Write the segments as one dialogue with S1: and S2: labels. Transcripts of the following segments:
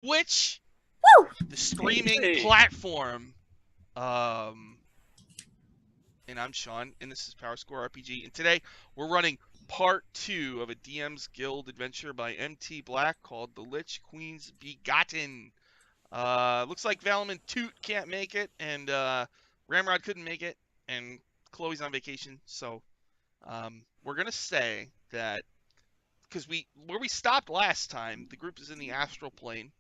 S1: Which
S2: Woo!
S1: the streaming
S3: Hey.
S1: platform. And I'm Sean, and this is Power Score RPG. And today we're running part 2 of a DM's Guild adventure by MT Black called the Lich-Queen's Begotten. Looks like Valman Toot can't make it, and Ramrod couldn't make it, and Chloe's on vacation. So we're gonna say that because where we stopped last time, the group is in the astral plane,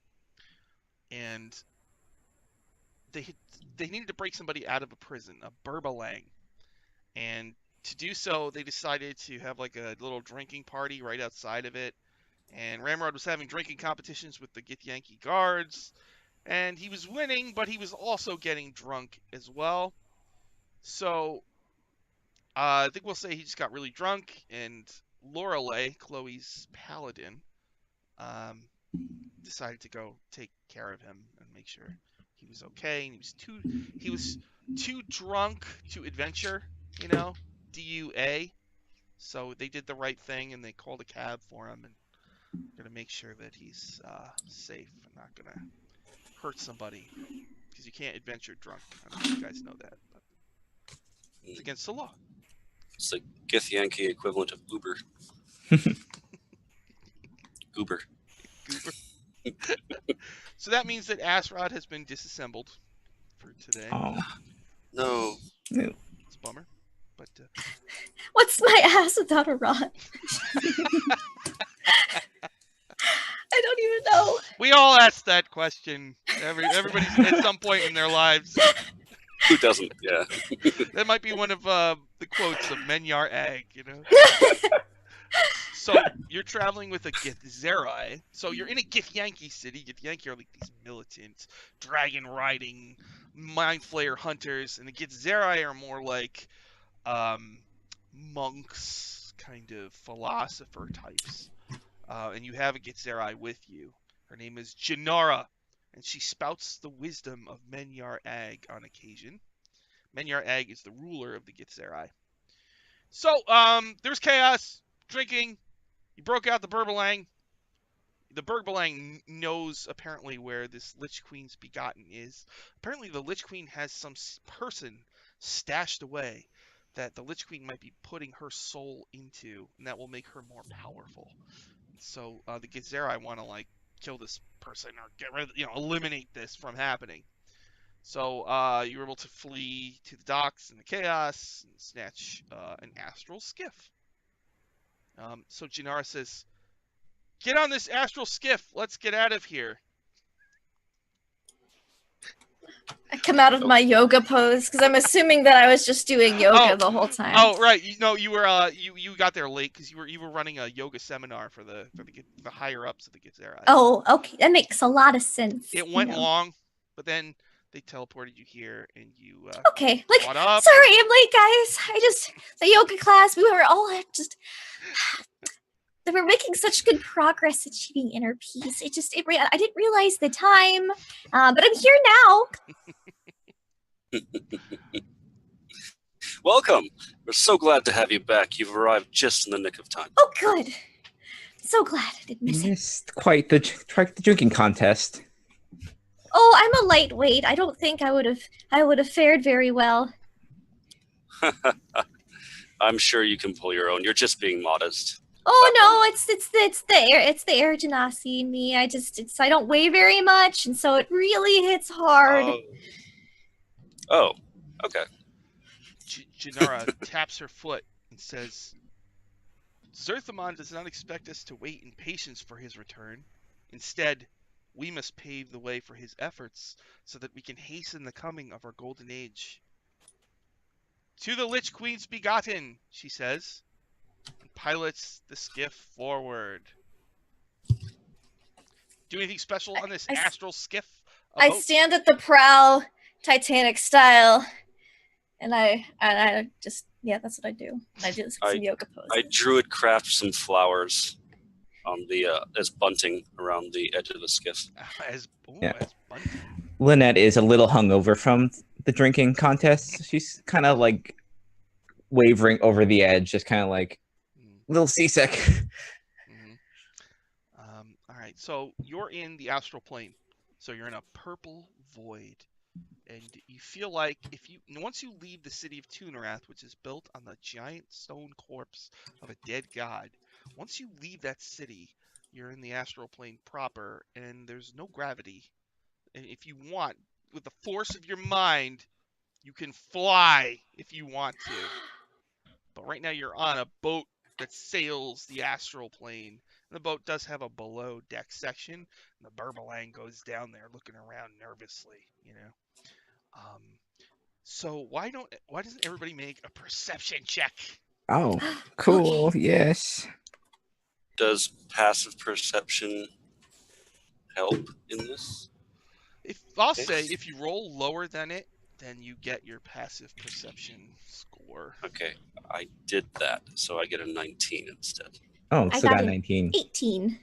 S1: and they needed to break somebody out of a prison, a barbarian. And to do so, they decided to have like a little drinking party right outside of it. And Ramrod was having drinking competitions with the Githyanki guards. And he was winning, but he was also getting drunk as well. So I think we'll say he just got really drunk. And Lorelei, Chloe's paladin, decided to go take care of him and make sure he was okay. And he was too drunk to adventure. You know, DUA. So they did the right thing and they called a cab for him and gonna make sure that he's safe and not gonna hurt somebody because you can't adventure drunk. I don't know if you guys know that, but it's against the law.
S3: It's the Githyanki equivalent of Uber. Goober.
S1: So that means that Asrod has been disassembled for today.
S4: Oh.
S3: No.
S1: It's a bummer. But
S2: What's my ass without a rod? I don't even know.
S1: we all ask that question. Everybody's at some point in their lives.
S3: Who doesn't? Yeah.
S1: That might be one of the quotes of Menyar Ag, you know. So you're traveling with a Githzerai. So you're in a Githyanki city. Githyanki are like these militant, dragon riding, mind flayer hunters, and the Githzerai are more like monks, kind of philosopher types. And you have a Githzerai with you. Her name is Janara, and she spouts the wisdom of Menyar Ag on occasion. Menyar Ag is the ruler of the Githzerai. So there's chaos, drinking. You broke out the Burbalang. The Burbalang knows apparently where this Lich-Queen's Begotten is. Apparently the Lich-Queen has some person stashed away that the Lich-Queen might be putting her soul into, and that will make her more powerful. So the Githzerai want to like kill this person or get rid of, eliminate this from happening. So you were able to flee to the docks in the chaos and snatch an astral skiff. So Janara says, "Get on this astral skiff. Let's get out of here."
S2: I come out of my yoga pose because I'm assuming that I was just doing yoga the whole time.
S1: Oh, right. You were you got there late because you were running a yoga seminar for the higher ups of the Githzerai.
S2: Oh, okay. That makes a lot of sense.
S1: It went long, but then they teleported you here and you
S2: okay. Like,
S1: caught up.
S2: Sorry, I'm late, guys. The yoga class, we were all just they were making such good progress achieving inner peace. I didn't realize the time, but I'm here now.
S3: Welcome. We're so glad to have you back. You've arrived just in the nick of time.
S2: Oh, good. So glad I didn't miss it.
S4: Missed quite the drinking contest.
S2: Oh, I'm a lightweight. I don't think I would have fared very well.
S3: I'm sure you can pull your own. You're just being modest.
S2: Oh no, it's the air genasi in me. I don't weigh very much, and so it really hits hard.
S3: Oh, okay.
S1: Janara taps her foot and says, "Zerthamon does not expect us to wait in patience for his return. Instead, we must pave the way for his efforts so that we can hasten the coming of our golden age." "To the Lich-Queen's Begotten," she says, and pilots the skiff forward. Do anything special on this astral skiff?
S2: I stand at the prow, Titanic style, and I just, that's what I do. I do some yoga poses.
S3: I druid craft some flowers on the as bunting around the edge of the skiff.
S1: As bunting.
S4: Lynette is a little hungover from the drinking contest. She's kind of like wavering over the edge, just kind of like a little seasick.
S1: All right. right, so you're in the astral plane. So you're in a purple void. And you feel like once you leave the city of Tunarath, which is built on the giant stone corpse of a dead god, once you leave that city, you're in the astral plane proper, and there's no gravity. And if you want, with the force of your mind, you can fly if you want to. But right now you're on a boat that sails the astral plane. And the boat does have a below deck section. And the Burbalang goes down there looking around nervously, you know. So why doesn't everybody make a perception check?
S4: Oh, cool.
S2: Okay.
S4: Yes.
S3: Does passive perception help in this?
S1: I'll say if you roll lower than it, then you get your passive perception score.
S3: Okay, I did that, so I get a 19 instead.
S4: Oh,
S2: I
S4: still
S2: got
S4: got
S2: an
S4: 19.
S2: 18.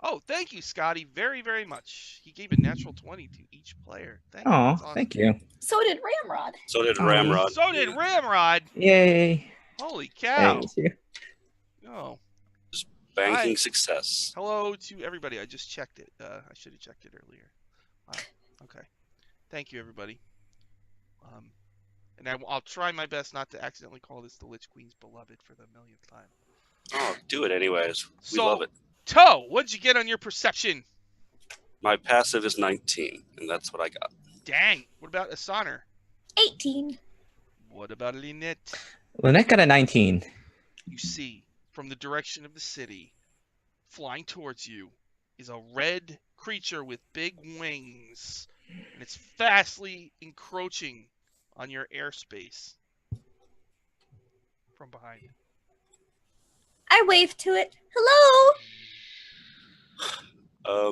S1: Oh, thank you, Scotty, very, very much. He gave a natural 20 to each player. Thank you.
S4: Oh,
S1: That's awesome.
S4: thank you.
S2: So did Ramrod.
S3: So did
S4: Oh.
S3: Ramrod.
S1: So did Ramrod.
S4: Yay.
S1: Holy cow.
S4: Thank you.
S1: Oh.
S3: Banking
S1: Hi.
S3: success.
S1: Hello to everybody. I just checked it. I should have checked it earlier. Wow. Okay. Thank you, everybody. And I'll try my best not to accidentally call this the Lich-Queen's beloved for the millionth time.
S3: Oh, do it anyways. We
S1: So,
S3: love it.
S1: Toe, what'd you get on your perception?
S3: My passive is 19, and that's what I got.
S1: Dang. What about Asaner?
S2: 18.
S1: What about Lynette?
S4: Lynette got a 19.
S1: You see, from the direction of the city, flying towards you, is a red creature with big wings, and it's fastly encroaching on your airspace from behind.
S2: I waved to it. Hello.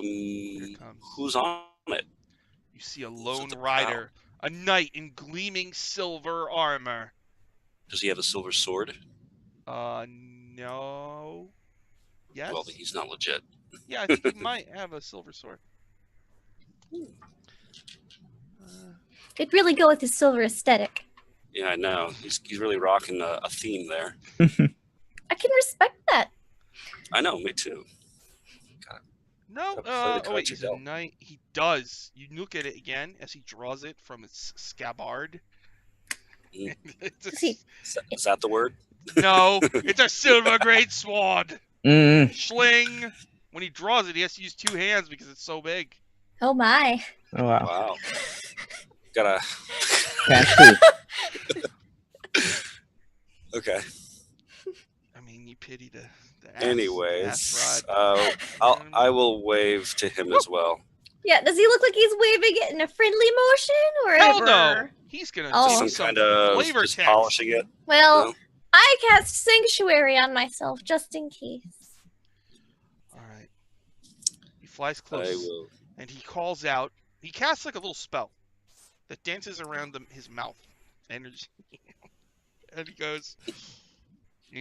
S1: Here it comes.
S3: Who's on it?
S1: You see a
S3: Is
S1: lone
S3: it the
S1: rider, a knight in gleaming silver armor.
S3: Does he have a silver sword?
S1: No. Yes?
S3: Well, he's not legit.
S1: Yeah, I think he might have a silver sword.
S2: It'd really go with his silver aesthetic.
S3: Yeah, I know. He's really rocking a theme there.
S2: I can respect that.
S3: I know, me too.
S1: No,
S3: Gotta play the
S1: oh wait,
S3: cards
S1: he's
S3: you
S1: a
S3: dealt.
S1: knight. He does. You look at it again as he draws it from its scabbard.
S3: Mm.
S1: It's a
S2: See,
S3: Is that the word?
S1: no, it's a silver great sword.
S4: Mm.
S1: Schling. When he draws it, he has to use two hands because it's so big.
S2: oh my.
S4: Oh, wow.
S3: Wow. Gotta.
S4: That's true.
S3: Okay.
S1: I mean, you pity the
S3: Anyways,
S1: ass
S3: I will wave to him as well.
S2: Yeah, does he look like he's waving it in a friendly motion or
S1: Hell
S2: ever?
S1: no. He's gonna
S2: Oh.
S1: do
S3: Some
S1: some
S3: kind of
S1: flavor
S3: just
S1: text.
S3: polishing it.
S2: Well,
S3: No?
S2: I cast Sanctuary on myself just in case.
S1: All right. He flies
S3: I
S1: close
S3: will.
S1: and he calls out. He casts like a little spell that dances around his mouth. Energy. And he goes. And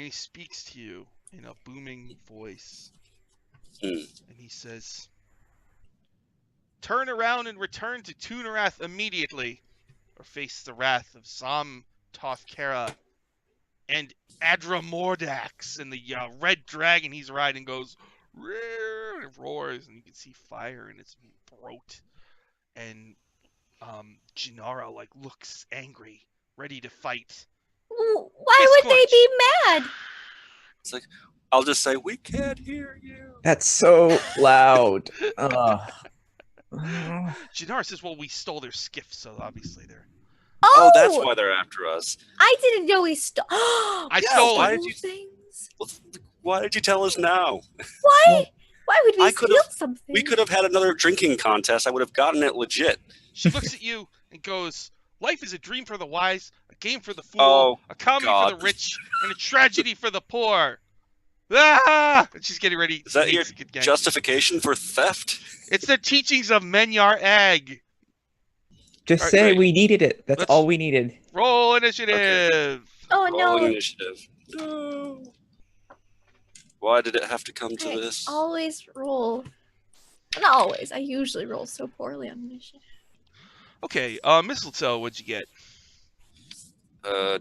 S1: he speaks to you in a booming voice.
S3: Hmm.
S1: And he says, "Turn around and return to Tunarath immediately, or face the wrath of Zam Tothkara and Adramordax." And the red dragon he's riding goes, "Roar," and it roars, and you can see fire in its throat. And Jinara looks angry, ready to fight.
S2: Why
S1: Fist
S2: would they be mad?
S3: It's like, I'll just say, we can't hear you.
S4: That's so loud. Ugh.
S1: Jinara says, "Well, we stole their skiff, so obviously they're."
S3: Oh, that's why they're after us.
S2: I didn't know he stole.
S1: I
S3: Yeah,
S1: stole
S3: why
S1: it.
S3: did you-
S2: Things.
S3: Well, why did you tell us now?
S2: Why? Why would we
S3: I
S2: steal
S3: could've-
S2: something?
S3: We could have had another drinking contest. I would have gotten it legit.
S1: She looks at you and goes, "Life is a dream for the wise, a game for the fool,
S3: Oh,
S1: a comedy for
S3: God.
S1: the rich, and a tragedy for the poor." Ah! And she's getting ready.
S3: Is that
S1: to
S3: your
S1: make gang.
S3: justification for theft?
S1: It's the teachings of Menyar Egg.
S4: Just
S1: Alright,
S4: say
S1: great.
S4: we needed it. That's
S1: Let's-
S4: all we needed.
S1: Roll initiative.
S2: Oh
S3: Rolling
S2: no!
S3: initiative. No. Why did it have to come to
S2: I
S3: this?
S2: always roll. Not always. I usually roll so poorly on initiative.
S1: Okay, Mistletoe, what'd you get?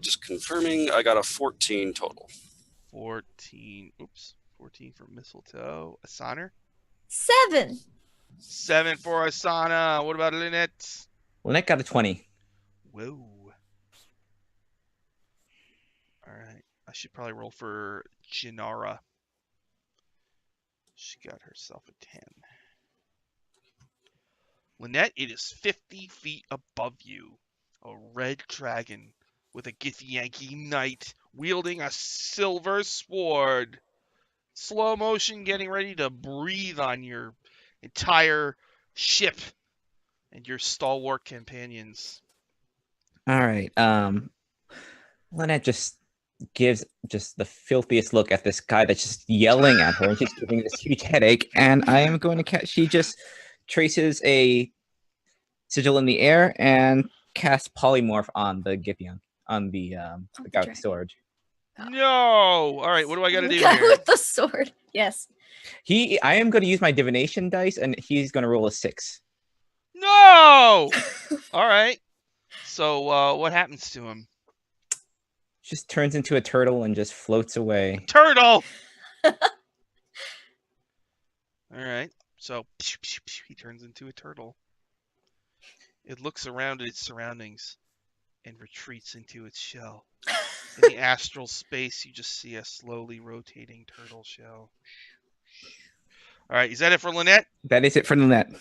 S3: Just confirming, I got a 14 total.
S1: 14. Oops. 14 for Mistletoe. Asana?
S2: 7.
S1: 7 for Asana. What about Lynette?
S4: Lynette got a 20.
S1: Whoa. Alright. I should probably roll for Jinara. She got herself a 10. Lynette, it is 50 feet above you. A red dragon with a Githyanki knight wielding a silver sword. Slow motion, getting ready to breathe on your entire ship and your stalwart companions.
S4: All right. Lynette just gives just the filthiest look at this guy that's just yelling at her, and she's giving this huge headache. And I am going to catch. She just traces a sigil in the air and casts polymorph on the Gipion, on the guy with the
S2: dragon.
S4: sword.
S1: No! All right, what do I got to
S2: The
S1: do
S2: guy
S1: here?
S2: with the sword. Yes.
S4: I am going to use my divination dice, and he's going to roll a 6.
S1: No! All right. So what happens to him?
S4: Just turns into a turtle and just floats away.
S1: Turtle! All right. So he turns into a turtle. It looks around at its surroundings and retreats into its shell. In the astral space, you just see a slowly rotating turtle shell. All right, is that it for Lynette?
S4: That is it for Lynette.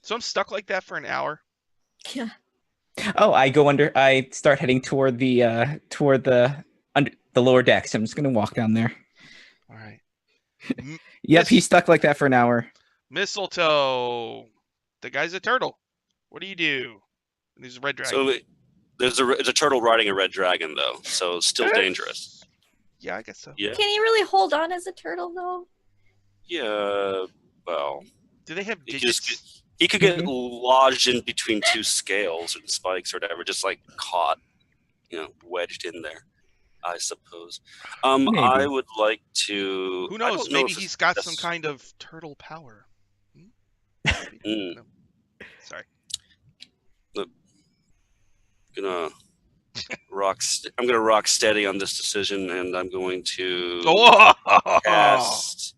S1: So I'm stuck like that for an hour.
S2: Yeah.
S4: Oh, I go under. I start heading toward the under the lower decks. I'm just going to walk down there.
S1: All right.
S4: Yep, he's stuck like that for an hour.
S1: Mistletoe. The guy's a turtle. What do you do? And there's a red dragon.
S3: So it's a turtle riding a red dragon, though, so still dangerous.
S1: Yeah, I guess so.
S3: Yeah.
S2: Can he really hold on as a turtle, though?
S3: Yeah. Well,
S1: Do they have
S3: he
S1: digits?
S3: he could get lodged in between two scales and spikes or whatever, just like caught, wedged in there, I suppose.
S4: Maybe.
S3: I would like to.
S1: Who
S3: I
S1: knows?
S3: don't know
S1: Maybe
S3: if
S1: he's got
S3: that's-
S1: some kind of turtle power.
S3: Mm.
S1: No. Sorry.
S3: Gonna I'm gonna rock steady on this decision, and I'm going to
S1: Oh!
S3: cast.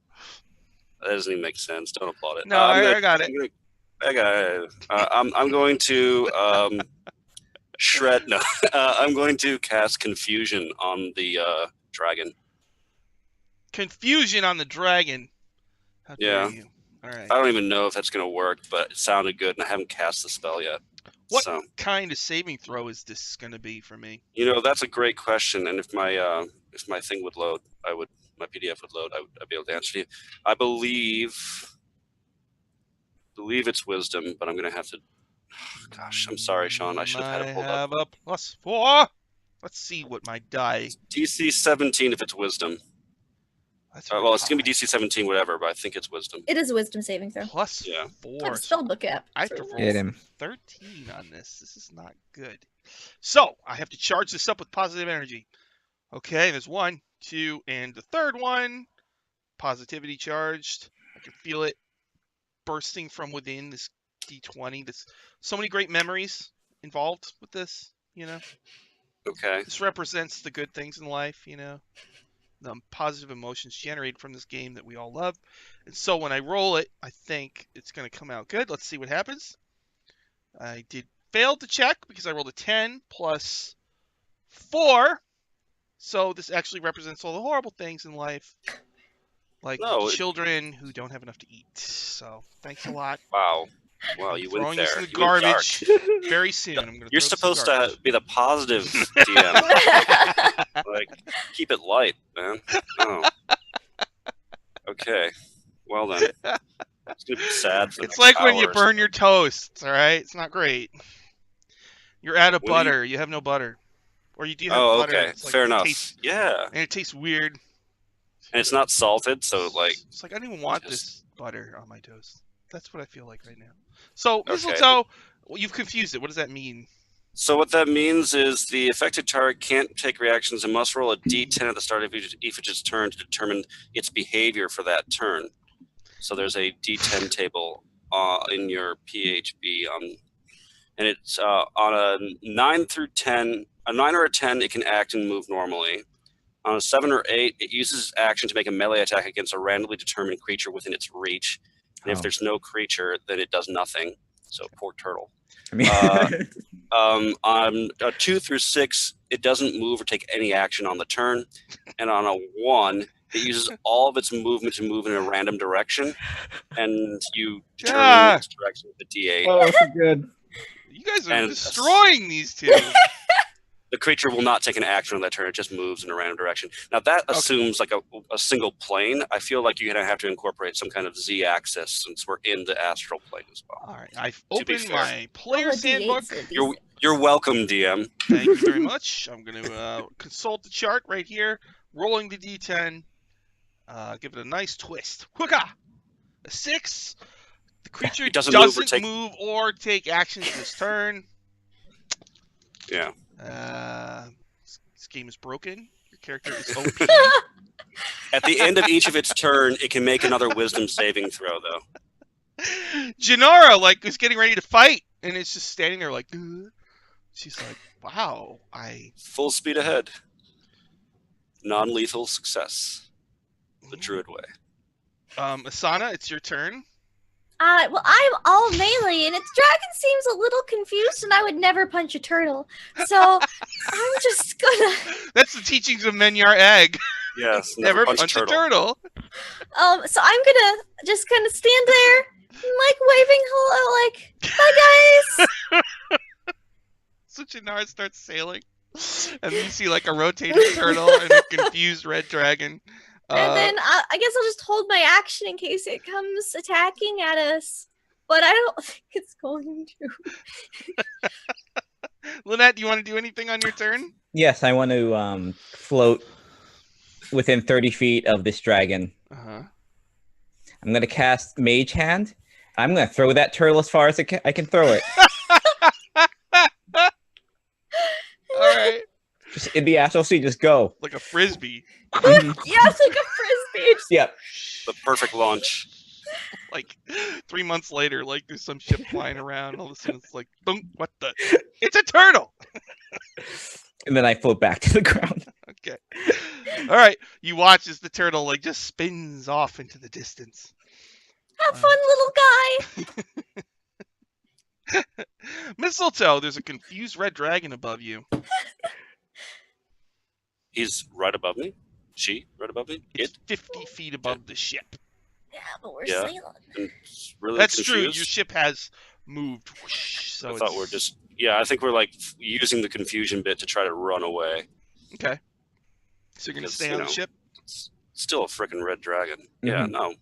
S3: That doesn't even make sense. Don't applaud it.
S1: No, I got it.
S3: I got it. I'm going to shred. No, I'm going to cast confusion on the dragon.
S1: Confusion on the dragon. How dare
S3: Yeah.
S1: you? All right.
S3: I don't even know if that's going to work, but it sounded good, and I haven't cast the spell yet.
S1: What
S3: So,
S1: kind of saving throw is this going to be for me?
S3: that's a great question, and if my thing would load, my PDF would load, I'd be able to answer you. I believe it's wisdom, but I'm going to have to. Gosh, I'm sorry, Sean. I should have had it pulled up.
S1: I have a +4. Let's see what my die.
S3: DC 17 if it's wisdom.
S1: That's
S3: Well, it's going to be DC 17, whatever, but I think it's wisdom.
S2: It is a wisdom saving throw.
S1: +4.
S3: Yeah.
S2: Got a spell book app.
S1: I have to roll
S4: Hit him.
S1: 13 on this. This is not good. So I have to charge this up with positive energy. Okay, there's 1, 2, and the third one. Positivity charged. I can feel it bursting from within this D20. This so many great memories involved with this.
S3: Okay.
S1: This represents the good things in life. The positive emotions generated from this game that we all love. And so when I roll it, I think it's going to come out good. Let's see what happens. I did fail to check because I rolled a 10 plus 4. So this actually represents all the horrible things in life, like children who don't have enough to eat. So thanks a lot.
S3: Wow, you went
S1: Throwing
S3: there.
S1: this in the
S3: You went dark.
S1: garbage very soon. I'm gonna
S3: You're
S1: throw this in
S3: supposed
S1: the
S3: to
S1: garbage.
S3: be the positive DM. Like, keep it light, man. Oh. Okay. Well then, it's gonna be sad for the
S1: It's
S3: next
S1: like when you
S3: hour or
S1: burn
S3: so.
S1: your toast, all right? It's not great. You're out of
S3: When do you-
S1: butter. You have no butter. Or you do have
S3: Oh,
S1: butter.
S3: okay.
S1: It's like
S3: Fair
S1: it
S3: enough.
S1: tastes-
S3: Yeah,
S1: and it tastes weird.
S3: and it's not salted, so like.
S1: It's like I don't even want
S3: just-
S1: this butter on my toast. That's what I feel like right now. So,
S3: Okay.
S1: mistletoe, well, you've confused it. What does that mean?
S3: So what that means is the affected target can't take reactions and must roll a D10 at the start of each of its turn to determine its behavior for that turn. So there's a D10 table in your PHB, and it's on a 9 through 10. A 9 or a 10, it can act and move normally. On a 7 or 8, it uses its action to make a melee attack against a randomly determined creature within its reach. And if there's no creature, then it does nothing. So poor turtle.
S4: I mean,
S3: On a 2 through 6, it doesn't move or take any action on the turn. And on a 1, it uses all of its movement to move in a random direction. And you determine its direction with a D8.
S4: oh, that's good.
S1: You guys are
S3: And-
S1: destroying these two.
S3: The creature will not take an action on that turn. It just moves in a random direction. Now, that assumes like a single plane. I feel like you're going to have to incorporate some kind of Z-axis since we're in the astral plane as well.
S1: All right, I've
S3: To be
S1: opened
S3: fair.
S1: my player's
S2: All the
S1: handbook.
S2: D8s are decent.
S3: You're welcome, DM.
S1: Thank you very much. I'm going to consult the chart right here. Rolling the D10. Give it a nice twist. Hooka! A 6. The creature
S3: It doesn't
S1: doesn't
S3: move or
S1: move or take actions this turn.
S3: Yeah.
S1: This game is broken. Your character is OP.
S3: At the end of each of its turn, it can make another wisdom saving throw, though.
S1: Janara, like, is getting ready to fight, and it's just standing there like, she's like, wow,
S3: Full speed ahead. Non-lethal success. The druid way.
S1: Asana, it's your turn.
S2: Well, I'm all melee, and its dragon seems a little confused, and I would never punch a turtle. So I'm just gonna.
S1: That's the teachings of Menyar Egg.
S3: Yes.
S1: Never punch a turtle.
S2: So I'm gonna just kind of stand there, like waving hello, like bye guys.
S1: So Janara starts sailing, and then you see like a rotating turtle and a confused red dragon.
S2: And then I guess I'll just hold my action in case it comes attacking at us. But I don't think it's going to.
S1: Lynette, do you want to do anything on your turn?
S4: Yes, I want to float within 30 feet of this dragon.
S1: Uh-huh.
S4: I'm going to cast Mage Hand. I'm going to throw that turtle as far as I can throw it.
S1: All right.
S4: Just in the astral sea, just go.
S1: Like a frisbee.
S2: Yes, like a frisbee.
S4: Yep.
S3: The perfect launch.
S1: Like 3 months later, like there's some ship flying around, and all of a sudden it's like, boom, what the? It's a turtle!
S4: And then I float back to the ground.
S1: Okay. All right. You watch as the turtle like just spins off into the distance.
S2: Have fun, little guy.
S1: Mistletoe, there's a confused red dragon above you.
S3: He's right above me. She right above me.
S1: It's 50 feet above the ship.
S2: Yeah, but we're
S3: Yeah.
S2: sailing.
S3: And it's really
S1: That's
S3: confused.
S1: true. Your ship has moved. Whoosh, so
S3: I thought we're just. Yeah, I think we're like using the confusion bit to try to run away.
S1: Okay. So you're going to
S3: Because,
S1: stay
S3: you
S1: on the
S3: know,
S1: ship?
S3: It's still a freaking red dragon. Yeah,
S4: Mhm.
S3: no.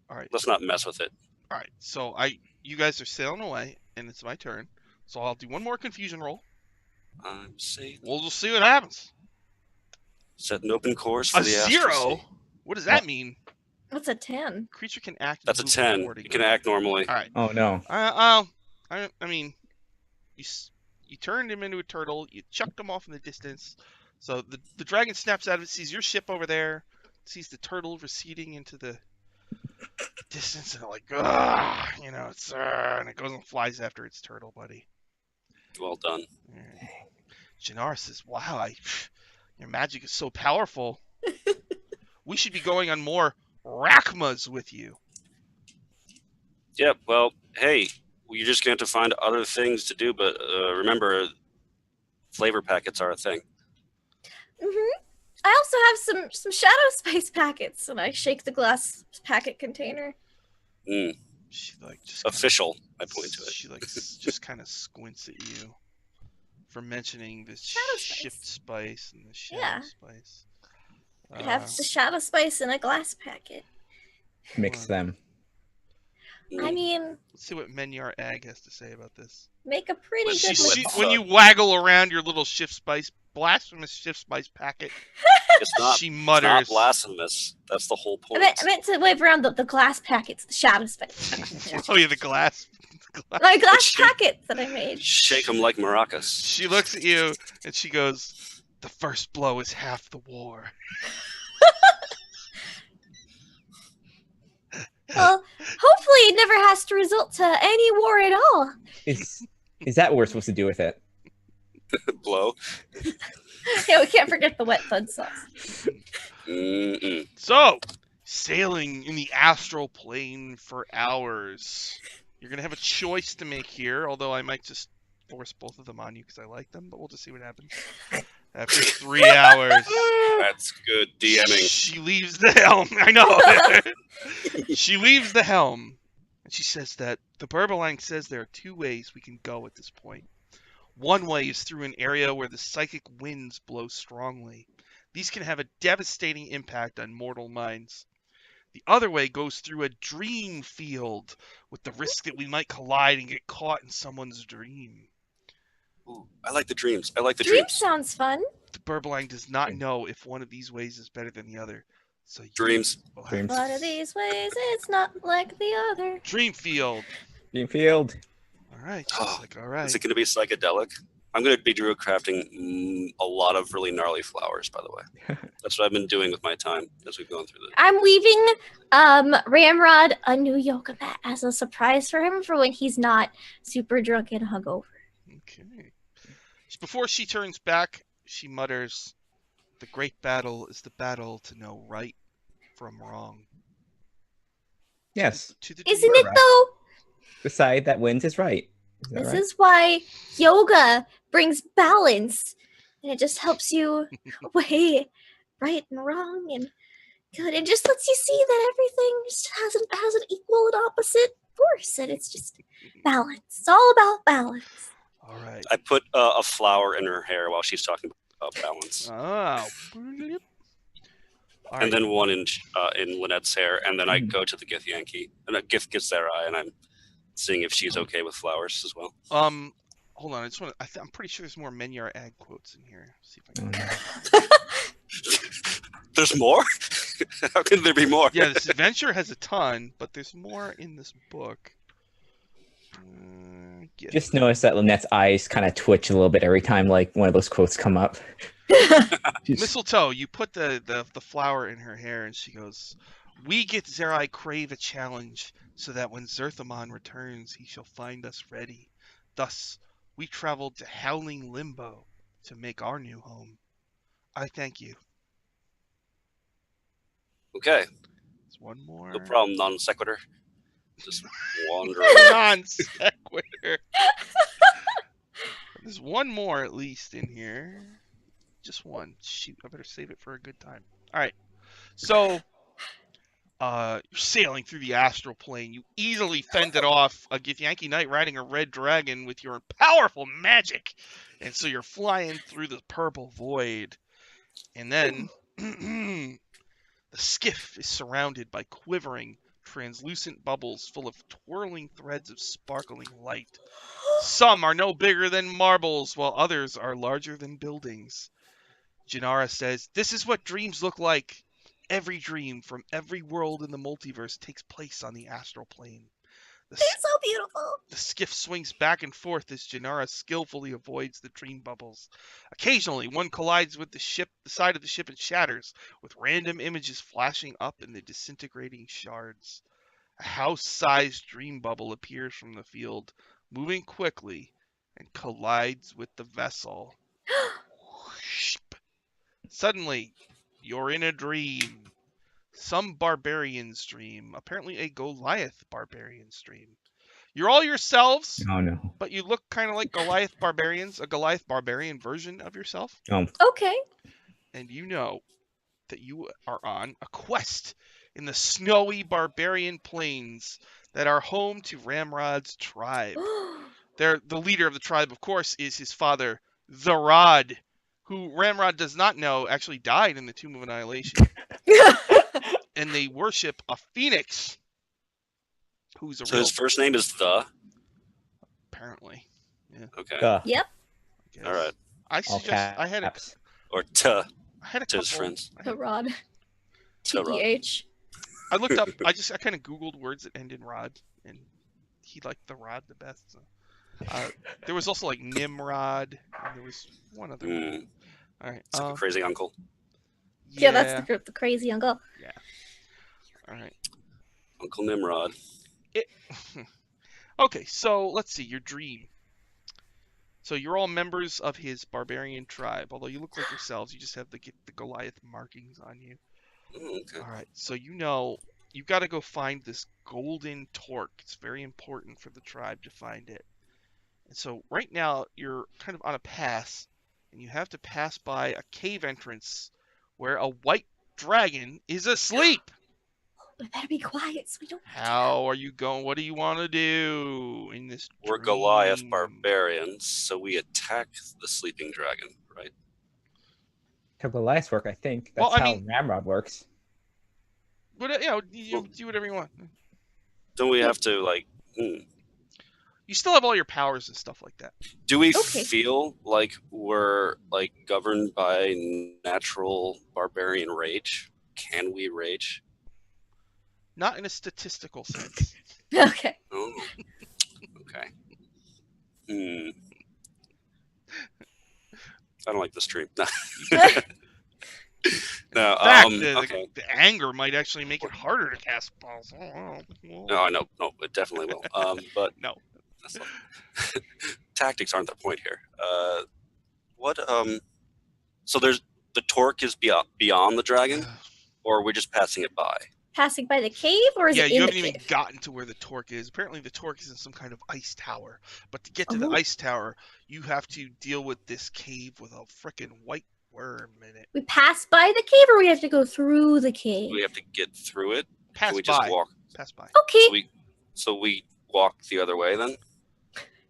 S1: All right.
S3: Let's not mess with it.
S1: All right. So you guys are sailing away, and it's my turn. So I'll do one more confusion roll.
S3: I'm safe.
S1: We'll just see what happens.
S3: Set an open course for
S1: A
S3: the astral
S1: 0?
S3: sea.
S1: What does that mean?
S2: What's a 10?
S1: Creature can act.
S3: That's a
S1: move
S3: 10.
S1: accordingly.
S3: You can act normally.
S1: All right.
S4: Oh, no.
S1: I mean, you turned him into a turtle. You chucked him off in the distance. So the dragon snaps out of it, sees your ship over there, sees the turtle receding into the distance, and like, it's and it goes and flies after its turtle buddy.
S3: Well done.
S1: All right. Janara says, "Wow, your magic is so powerful. We should be going on more Rakmas with you."
S3: Yep. Well, hey, you're just going to have to find other things to do, but remember, flavor packets are a thing.
S2: Mm-hmm. I also have some shadow spice packets, and I shake the glass packet container.
S3: Mm,
S1: She like just
S3: official. I point to it.
S1: She like just kind of squints at you for mentioning the
S2: Shadow spice.
S1: shift spice and the shadow
S2: Yeah.
S1: spice.
S2: I have the shadow spice in a glass packet.
S4: Mix them.
S2: I mean,
S1: Let's see what Menyar Ag has to say about this.
S2: make a pretty good
S1: When you waggle around your little shift spice, blasphemous shift spice packet,
S3: It's not.
S1: she
S3: It's
S1: mutters.
S3: not blasphemous. That's the whole point.
S2: I meant to wave around the glass packets, the shadow spice.
S1: Oh yeah, the glass.
S2: My glass
S3: Shake.
S2: packets that I made.
S3: Shake them like maracas.
S1: She looks at you and she goes, "The first blow is half the war."
S2: Well, hopefully it never has to result to any war at all.
S4: Is that what we're supposed to do with it?
S3: Blow.
S2: Yeah, we can't forget the wet thud sauce.
S1: So, sailing in the astral plane for hours. You're gonna have a choice to make here, although I might just force both of them on you because I like them, but we'll just see what happens. After 3 hours,
S3: That's good DMing.
S1: she leaves the helm. I know. She leaves the helm, and she says that the Burbalang says there are 2 ways we can go at this point. One way is through an area where the psychic winds blow strongly. These can have a devastating impact on mortal minds. The other way goes through a dream field, with the risk that we might collide and get caught in someone's dream.
S3: Ooh, I like the dreams. I like the
S2: Dream
S3: dreams.
S2: sounds fun.
S1: The Burbalang does not know if one of these ways is better than the other. So you
S3: Dreams.
S1: will have
S4: Dreams.
S2: One of these ways, it's not like the other.
S1: Dream field.
S4: Dreamfield.
S1: All right. She's like, all right.
S3: Is it going to be psychedelic? I'm going to be druid crafting a lot of really gnarly flowers, by the way. That's what I've been doing with my time as we've gone through this.
S2: I'm leaving Ramrod a new yoga mat as a surprise for him for when he's not super drunk and hungover.
S1: Okay. Before she turns back, she mutters, "The great battle is the battle to know right from wrong."
S4: Yes.
S1: To the
S2: Isn't
S1: dream.
S2: it though?
S4: The side that wins is right. Is that
S2: This
S4: right?
S2: is why yoga brings balance. And it just helps you weigh right and wrong and good. It just lets you see that everything just has an equal and opposite force. And it's just balance. It's all about balance.
S1: All right.
S3: I put a flower in her hair while she's talking about balance.
S1: Oh. All
S3: And
S1: right.
S3: then one in Lynette's hair, and then I go to the Githyanki, and a Gith gets their eye, and I'm seeing if she's okay with flowers as well.
S1: Hold on. I just want to. I'm pretty sure there's more Menyar Ag quotes in here. See if I
S4: Oh,
S1: can.
S4: no.
S3: There's more? How can there be more?
S1: Yeah, this adventure has a ton, but there's more in this book. Yeah.
S4: Just notice that Lynette's eyes kind of twitch a little bit every time like one of those quotes come up. She's-
S1: Mistletoe, you put the flower in her hair, and she goes, "We get Zerai crave a challenge, so that when Zerthamon returns, he shall find us ready. Thus, we traveled to Howling Limbo to make our new home. I thank you."
S3: Okay,
S1: There's one more.
S3: no problem, non sequitur. Just wandering.
S1: Non sequitur. There's one more at least in here. Just one. Shoot, I better save it for a good time. All right. So, you're sailing through the astral plane. You easily fended off a Githyanki knight riding a red dragon with your powerful magic, and so you're flying through the purple void. And then the skiff is surrounded by quivering, translucent bubbles full of twirling threads of sparkling light. Some are no bigger than marbles, while others are larger than buildings. Janara says, "This is what dreams look like. Every dream from every world in the multiverse takes place on the astral plane." The,
S2: They're so beautiful.
S1: the skiff swings back and forth as Janara skillfully avoids the dream bubbles. Occasionally, one collides with the side of the ship and shatters, with random images flashing up in the disintegrating shards. A house-sized dream bubble appears from the field, moving quickly, and collides with the vessel. Whoosh. Suddenly, you're in a dream. Some barbarian's dream. Apparently a Goliath barbarian's dream. You're all yourselves,
S4: Oh no.
S1: but you look kind of like Goliath barbarians, a Goliath barbarian version of yourself.
S2: Okay.
S1: And you know that you are on a quest in the snowy barbarian plains that are home to Ramrod's tribe. The leader of the tribe, of course, is his father, the Rod, who Ramrod does not know actually died in the Tomb of Annihilation. And they worship a phoenix, who's a
S3: So
S1: real,
S3: his first name is The?
S1: apparently.
S3: Okay.
S4: Duh.
S2: Yep.
S1: Yes.
S3: All right.
S1: I
S4: All
S1: suggest I had a
S4: caps.
S3: Or Tuh
S1: couple.
S3: to his friends.
S2: The rod.
S3: To Rod.
S2: TEH.
S1: I looked up. I kind of Googled words that end in Rod, and he liked the Rod the best. So. There was also like Nimrod, and there was one other one.
S3: Mm,
S1: All right.
S3: it's like a crazy uncle.
S2: Yeah, that's the crazy uncle.
S1: All right.
S3: Uncle Nimrod.
S1: Okay, so let's see your dream. So you're all members of his barbarian tribe. Although you look like yourselves, you just have the Goliath markings on you.
S3: Okay.
S1: All right. So you've got to go find this golden torque. It's very important for the tribe to find it. And so right now you're kind of on a pass, and you have to pass by a cave entrance where a white dragon is asleep.
S2: We better be quiet so we don't.
S1: How are you going? What do you want to do in this
S3: We're Goliath
S1: dream?
S3: barbarians, so we attack the sleeping dragon, right?
S4: How Goliath's work, I think.
S1: Well,
S4: That's
S1: I
S4: how
S1: mean-
S4: Ramrod works.
S1: But you do whatever you want.
S3: Don't we have to like?
S1: You still have all your powers and stuff like that.
S3: Do we
S2: Okay.
S3: feel like we're like governed by natural barbarian rage? Can we rage?
S1: Not in a statistical sense.
S2: Okay.
S3: Oh, okay. I don't like this stream. No. No.
S1: In fact,
S3: Okay.
S1: the anger might actually make it harder to cast spells.
S3: No, I know. No, it definitely will. But
S1: No.
S3: that's not... tactics aren't the point here. So there's the torque is beyond the dragon, or we're just passing it by.
S2: Passing by the cave, or is
S1: Yeah,
S2: it
S1: you
S2: in
S1: haven't
S2: the
S1: even
S2: cave?
S1: gotten to where the torque is. Apparently, the torque is in some kind of ice tower. But to get to the
S2: Oh.
S1: ice tower, you have to deal with this cave with a frickin' white worm in it.
S2: We pass by the cave, or we have to go through the cave?
S3: We have to get through it.
S1: Pass
S3: Can we
S1: by.
S3: just walk?
S1: Pass by.
S2: Okay.
S3: So we walk the other way then?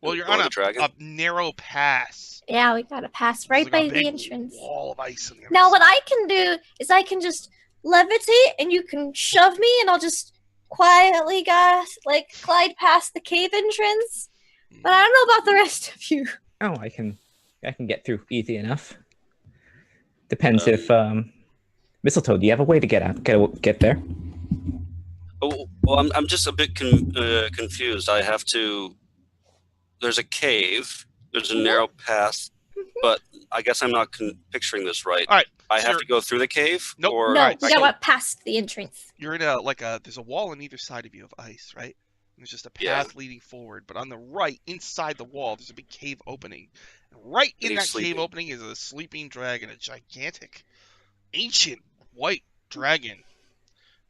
S1: Well, you're
S3: Go
S1: on
S3: to the dragon?
S1: a narrow pass.
S2: Yeah, we gotta pass
S1: There's
S2: right
S1: like
S2: by
S1: a
S2: the
S1: big
S2: entrance.
S1: wall of ice on the other
S2: Now, what
S1: side.
S2: I can do is I can just levitate, and you can shove me, and I'll just quietly glide past the cave entrance. But I don't know about the rest of you.
S4: Oh, I can get through easy enough. Depends if Mistletoe, do you have a way to get there?
S3: Oh, well, I'm just a bit confused. I have to. There's a cave. There's a narrow path, but I guess I'm not picturing this right.
S1: All right.
S3: I
S1: so
S3: have
S1: you're-
S3: to go through the cave,
S1: Nope.
S3: or
S2: No,
S1: Right,
S2: we
S1: so-
S2: gotta past the entrance.
S1: You're in there's a wall on either side of you of ice, right? And there's just a
S3: Yeah.
S1: path leading forward, but on the right, inside the wall, there's a big cave opening. And right in
S3: And
S1: that
S3: he's
S1: cave
S3: sleeping.
S1: opening is a sleeping dragon, a gigantic, ancient white dragon,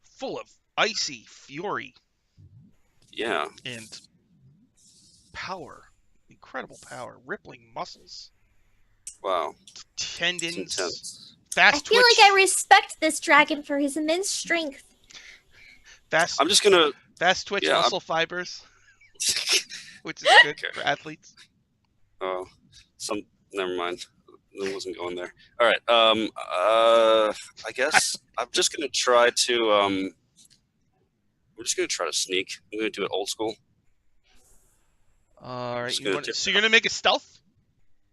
S1: full of icy fury
S3: yeah.
S1: and power, incredible power, rippling muscles,
S3: Wow, it's
S1: tendons,
S3: intense.
S1: fast
S2: I feel
S1: twitch,
S2: like I respect this dragon for his immense strength.
S1: fast,
S3: I'm just gonna.
S1: fast twitch
S3: yeah, I'm-
S1: muscle fibers, which is good
S3: Okay.
S1: for athletes.
S3: Oh, never mind. I wasn't going there. All right. I guess I'm just gonna try to. I'm just gonna try to sneak. I'm gonna do it old school.
S1: All right,
S3: Just gonna
S1: so you're gonna make a stealth?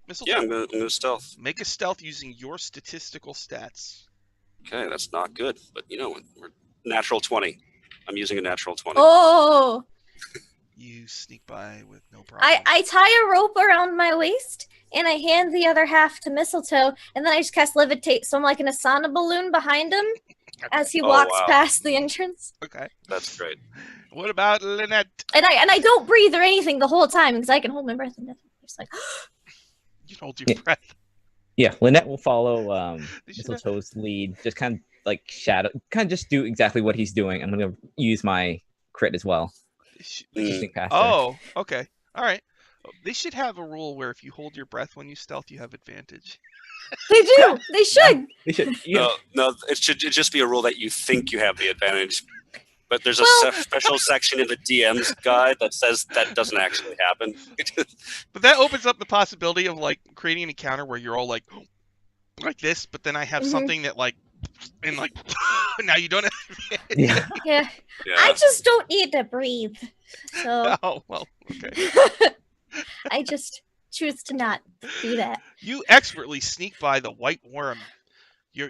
S1: Mistletoe?
S3: Yeah, I'm gonna stealth.
S1: Make a stealth using your statistical stats.
S3: Okay, that's not good, but you know, we're natural 20. I'm using a natural 20.
S2: Oh,
S1: You sneak by with no problem.
S2: I tie a rope around my waist, and I hand the other half to Mistletoe, and then I just cast levitate, so I'm like an Asana balloon behind him as he
S3: Oh,
S2: walks
S3: wow.
S2: past the entrance.
S1: Okay.
S3: That's great.
S1: What about Lynette?
S2: And I don't breathe or anything the whole time because I can hold my breath and nothing. Just like
S1: You can hold your
S4: Yeah.
S1: breath.
S4: Yeah, Lynette will follow
S1: They should have-
S4: Mistletoe's lead. Just kind of like shadow, kind of just do exactly what he's doing. I'm gonna use my crit as well.
S1: they should-
S3: Mm.
S4: Sneak past her.
S1: Oh, okay. All right. They should have a rule where if you hold your breath when you stealth, you have advantage.
S2: they do. They should.
S4: We should. Yeah.
S3: No, it should just be a rule that you think you have the advantage. But there's a
S2: Well-
S3: special section in the DM's guide that says that doesn't actually happen.
S1: But that opens up the possibility of like creating an encounter where you're all like this, but then I have
S2: Mhm.
S1: something that like and like now you don't have advantage.
S4: Yeah.
S2: Yeah.
S3: Yeah.
S2: I just don't need to breathe. So
S1: Oh well, okay.
S2: I just choose to not do that.
S1: You expertly sneak by the white worm. You're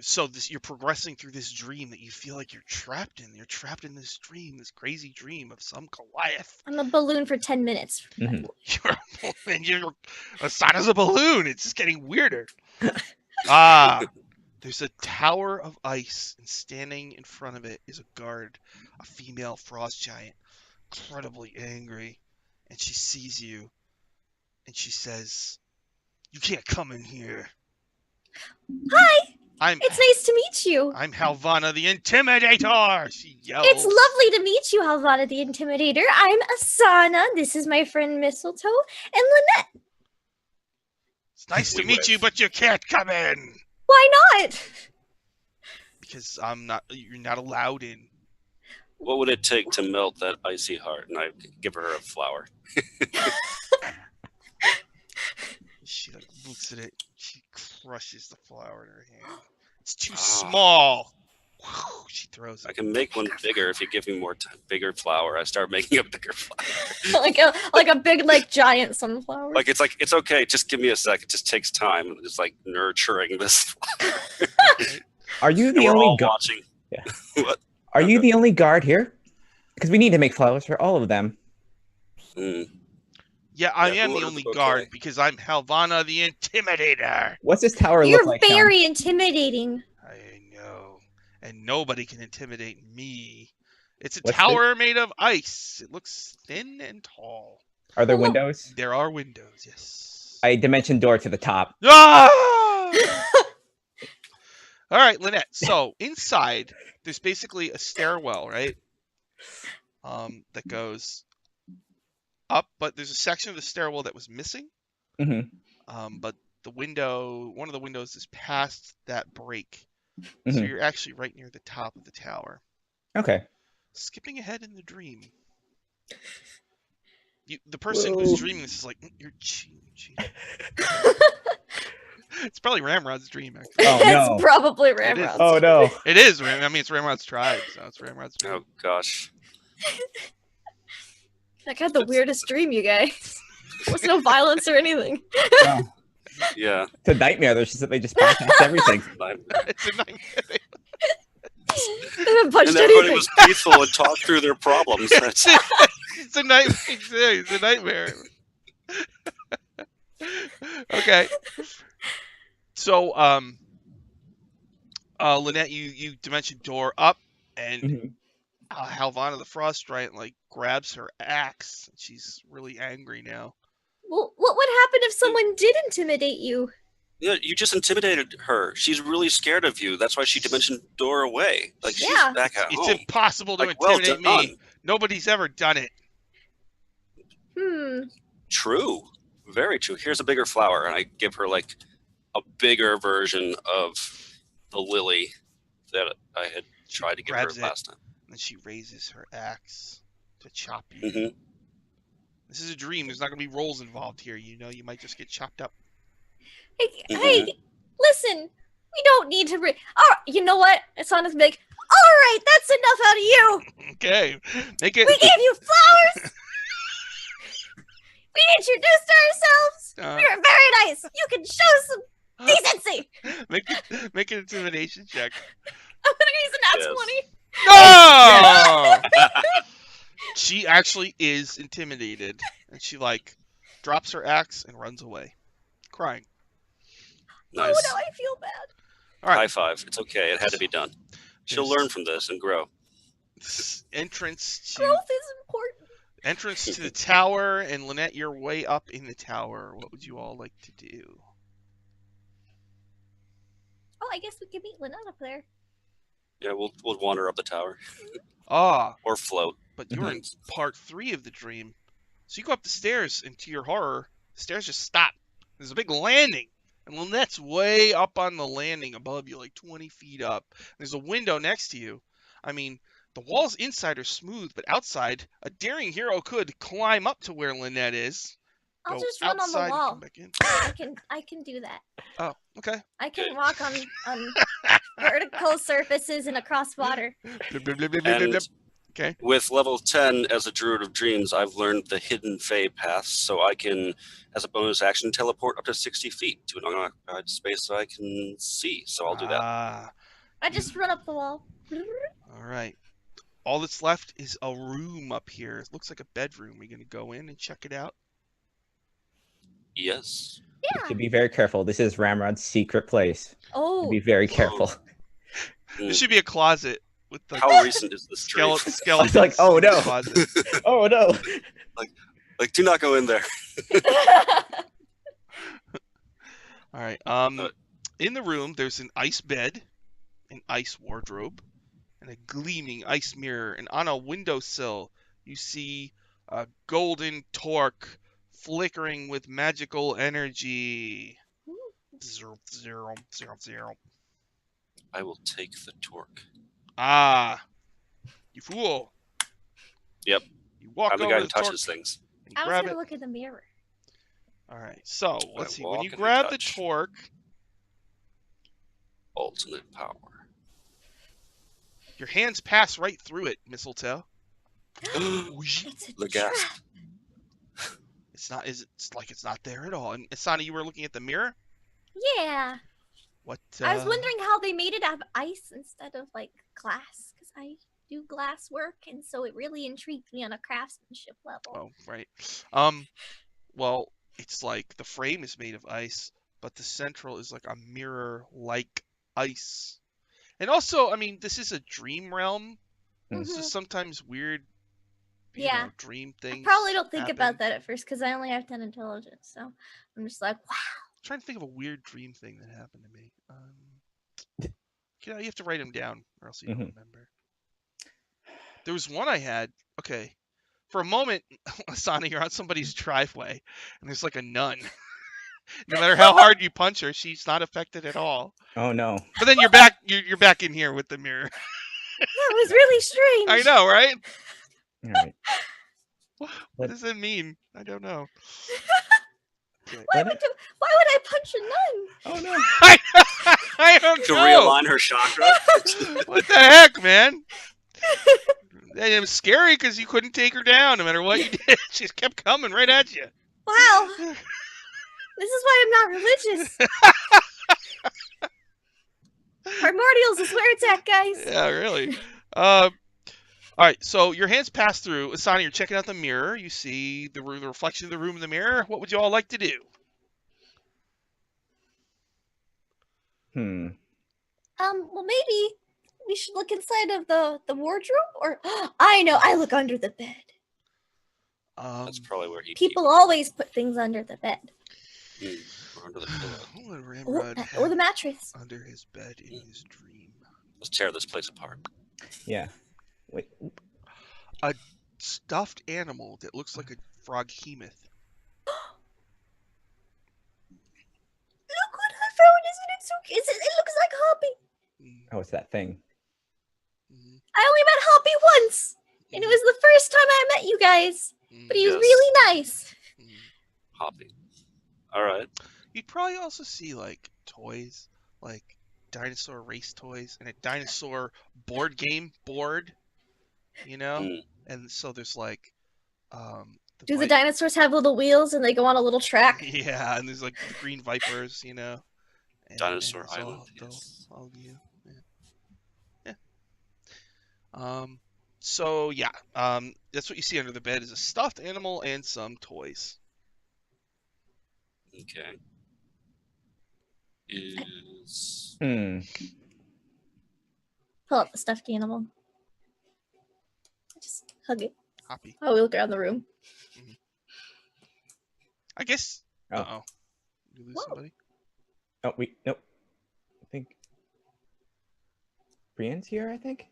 S1: progressing through this dream that you feel like you're trapped in. You're trapped in this dream, this crazy dream of some Goliath.
S2: I'm a balloon for 10 minutes.
S4: Mhm.
S1: You're a sign as a balloon. It's just getting weirder. There's a tower of ice, and standing in front of it is a guard, a female frost giant, incredibly angry, and she sees you, and she says, You can't come in here.
S2: Hi,
S1: I'm
S2: it's nice to meet you.
S1: I'm Halvana the Intimidator. She yells.
S2: It's lovely to meet you, Halvana the Intimidator. I'm Asana. This is my friend Mistletoe and Lynette.
S1: It's nice to
S3: We
S1: meet
S3: wave.
S1: you, but you can't come in
S2: Why not?
S1: because you're not allowed in.
S3: What would it take to melt that icy heart? And I give her a flower.
S1: She like looks at it. She crushes the flower in her hand. It's too small. Whew, she throws
S3: I
S1: it.
S3: can make one bigger if you give me more bigger flower. I start making a bigger flower.
S2: like a big giant sunflower.
S3: It's okay. Just give me a sec. It just takes time. It's like nurturing this flower.
S4: Are you
S3: And
S4: the
S3: we're
S4: only
S3: all
S4: guard?
S3: watching.
S4: Yeah.
S3: What?
S4: Are you the only guard here? Because we need to make flowers for all of them.
S3: Mm.
S1: Yeah, I
S3: Yeah,
S1: am
S3: who
S1: the
S3: ordered
S1: only
S3: the bouquet?
S1: guard because I'm Halvana the Intimidator.
S4: What's this tower
S2: You're
S4: look like? Sean?
S2: very intimidating.
S1: I know. And nobody can intimidate me. It's a
S4: What's
S1: tower made of ice. It looks thin and tall.
S4: Are there
S2: Oh.
S4: windows?
S1: There are windows, yes.
S4: A dimension door to the top.
S1: Ah! All right, Lynette. So inside, there's basically a stairwell, right? That goes up, but there's a section of the stairwell that was missing.
S4: hmm
S1: But one of the windows is past that break. So
S4: Mhm.
S1: you're actually right near the top of the tower.
S4: Okay.
S1: Skipping ahead in the dream. The person who's
S4: Whoa.
S1: dreaming this is like, you're cheating. It's probably Ramrod's dream, actually.
S4: Oh
S2: It's
S4: no.
S2: probably
S1: is.
S2: Ramrod.
S4: Oh no.
S1: It is. I mean, it's Ramrod's tribe, so it's Ramrod's dream.
S3: Oh gosh.
S2: I got the weirdest dream, you guys. There was no violence or anything.
S4: Oh,
S3: Yeah.
S4: it's a nightmare. They just bypass everything.
S1: It's a nightmare.
S2: They haven't punched
S3: And everybody
S2: anything.
S3: was peaceful and talked through their problems. That's
S1: It's a nightmare. It's a nightmare. Okay. So, Lynette, you dimension door up, and
S4: Mhm.
S1: Halvana the Frost Giant grabs her axe. She's really angry now.
S2: Well, what would happen if someone did intimidate you?
S3: Yeah, you just intimidated her. She's really scared of you. That's why she dimension door away. Like
S2: Yeah.
S3: she's back at
S1: It's
S3: home.
S1: impossible to
S3: Like, well
S1: intimidate
S3: done.
S1: me. Nobody's ever done it.
S3: True. Very true. Here's a bigger flower, and I give her like a bigger version of the lily that I had tried to give her
S1: Grabs it.
S3: last time.
S1: And then she raises her axe to chop you.
S3: hmm
S1: This is a dream. There's not going to be rolls involved here. You know, you might just get chopped up.
S2: Hey, listen. We don't need to. Oh, you know what? It's on his big. All right, that's enough out of you.
S1: Okay. Make it.
S2: We gave you flowers. We introduced ourselves. We were very nice. You can show some decency.
S1: Make an intimidation check.
S2: I'm gonna use an
S3: Yes.
S2: nat 20.
S1: No! She actually is intimidated, and she drops her axe and runs away, crying.
S3: Nice.
S2: Oh, now I feel bad.
S1: All right.
S3: High five. It's okay. It had to be done. She'll
S1: There's-
S3: learn from this and grow.
S1: Entrance
S2: Growth is important.
S1: to the tower, and Lynette, you're way up in the tower. What would you all like to do?
S2: Oh, I guess we can meet Lynette up there.
S3: Yeah, we'll wander up the tower or float.
S1: But you're in part 3 of the dream. So you go up the stairs, and to your horror, the stairs just stop. There's a big landing. And Lynette's way up on the landing above you, 20 feet up. There's a window next to you. I mean, the walls inside are smooth, but outside, a daring hero could climb up to where Lynette is.
S2: I'll
S1: go
S2: just run on the
S1: outside and
S2: wall.
S1: come back in.
S2: I can do that.
S1: Oh, okay.
S2: I can
S3: Good.
S2: walk on vertical surfaces and across water.
S3: And
S1: Okay.
S3: with level 10 as a Druid of Dreams, I've learned the hidden Fey paths, so I can, as a bonus action, teleport up to 60 feet to an unoccupied space I can see. So I'll do that.
S2: I just run up the wall.
S1: All right. All that's left is a room up here. It looks like a bedroom. We're going to go in and check it out.
S3: Yes.
S2: Yeah.
S4: Should be very careful. This is Ramrod's secret place.
S2: Oh,
S4: Be very careful.
S1: There should be a closet with
S3: How recent is this dream?
S1: skeletons.
S4: Like, oh,
S1: in the
S4: no.
S1: closet.
S4: Oh no.
S3: Like, do not go in there.
S1: All right. In the room, there's an ice bed, an ice wardrobe, and a gleaming ice mirror. And on a windowsill, you see a golden torque flickering with magical energy. Zero, zero, zero, zero.
S3: I will take the torque.
S1: Ah, you fool.
S3: Yep.
S1: You walk
S3: I'm the
S1: over
S3: guy
S1: to
S3: who
S1: the torque
S3: touches things.
S1: and you
S2: I was
S1: grab
S2: gonna
S1: it.
S2: look in the mirror.
S1: All right. So
S3: I
S1: let's see. When
S3: walk
S1: you
S3: and I
S1: grab the
S3: touch.
S1: torque,
S3: Ultimate power.
S1: your hands pass right through it, Mistletoe. Whoosh.
S2: It's a
S3: The
S2: trap.
S3: gasp.
S1: It's not. It's like it's not there at all. And Asana, you were looking at the mirror.
S2: Yeah.
S1: What?
S2: I was wondering how they made it out of ice instead of like glass, because I do glass work, and so it really intrigued me on a craftsmanship level.
S1: Oh, right. Well, it's like the frame is made of ice, but the central is like a mirror-like ice. And also, I mean, this is a dream realm, so
S2: Mhm.
S1: sometimes weird,
S2: Yeah.
S1: dream
S2: I
S1: things.
S2: probably don't think
S1: happen.
S2: about that at first because I only have 10 intelligence, so I'm just like, wow.
S1: I'm trying to think of a weird dream thing that happened to me. You have to write them down, or else you don't remember. There was one I had. Okay, for a moment, Asana, you're on somebody's driveway, and there's like a nun. No matter how hard you punch her, she's not affected at all.
S4: Oh no.
S1: But then you're back. You're back in here with the mirror.
S2: That was really strange.
S1: I know, right?
S4: All right.
S1: What does it mean? I don't know. Okay.
S2: Why would I punch a nun?
S4: Oh no.
S1: I don't
S3: To
S1: know.
S3: realign her chakra.
S1: What the heck, man? And it was scary because you couldn't take her down no matter what you did. She just kept coming right at you.
S2: Wow. This is why I'm not religious. Primordials is where it's at, guys.
S1: Yeah, really. All right, so your hands pass through. Asana, you're checking out the mirror. You see the reflection of the room in the mirror. What would you all like to do?
S2: Well, maybe we should look inside of the wardrobe, or I know, I look under the bed.
S3: That's probably where he.
S2: People always put things under the bed.
S3: Or under the pillow.
S1: Ramrod
S2: Or the mattress.
S1: under his bed in his dream.
S3: Let's tear this place apart.
S4: Yeah. Wait.
S1: A stuffed animal that looks like a froghemoth.
S2: Look what I found! Isn't it so cute? It looks like Hoppy.
S4: Oh, it's that thing.
S2: I only met Hoppy once, and it was the first time I met you guys. But he was
S3: Yes.
S2: really nice.
S3: Hoppy. All right.
S1: You'd probably also see like toys, like dinosaur race toys, and a dinosaur board game board. And so there's like,
S2: Do the dinosaurs have little wheels and they go on a little track?
S1: Yeah, and there's like the green vipers, and
S3: Dinosaur
S1: it's
S3: Island.
S1: all you. Yeah. So yeah, that's what you see under the bed is a stuffed animal and some toys.
S3: Okay. Is
S2: Pull up the stuffed animal. Just hug it.
S1: Hoppy.
S2: Oh, we look around the room.
S1: I guess.
S4: Oh.
S1: Uh-oh. You lose
S2: Whoa.
S1: somebody?
S4: Oh, nope. I think Brienne's here, I think.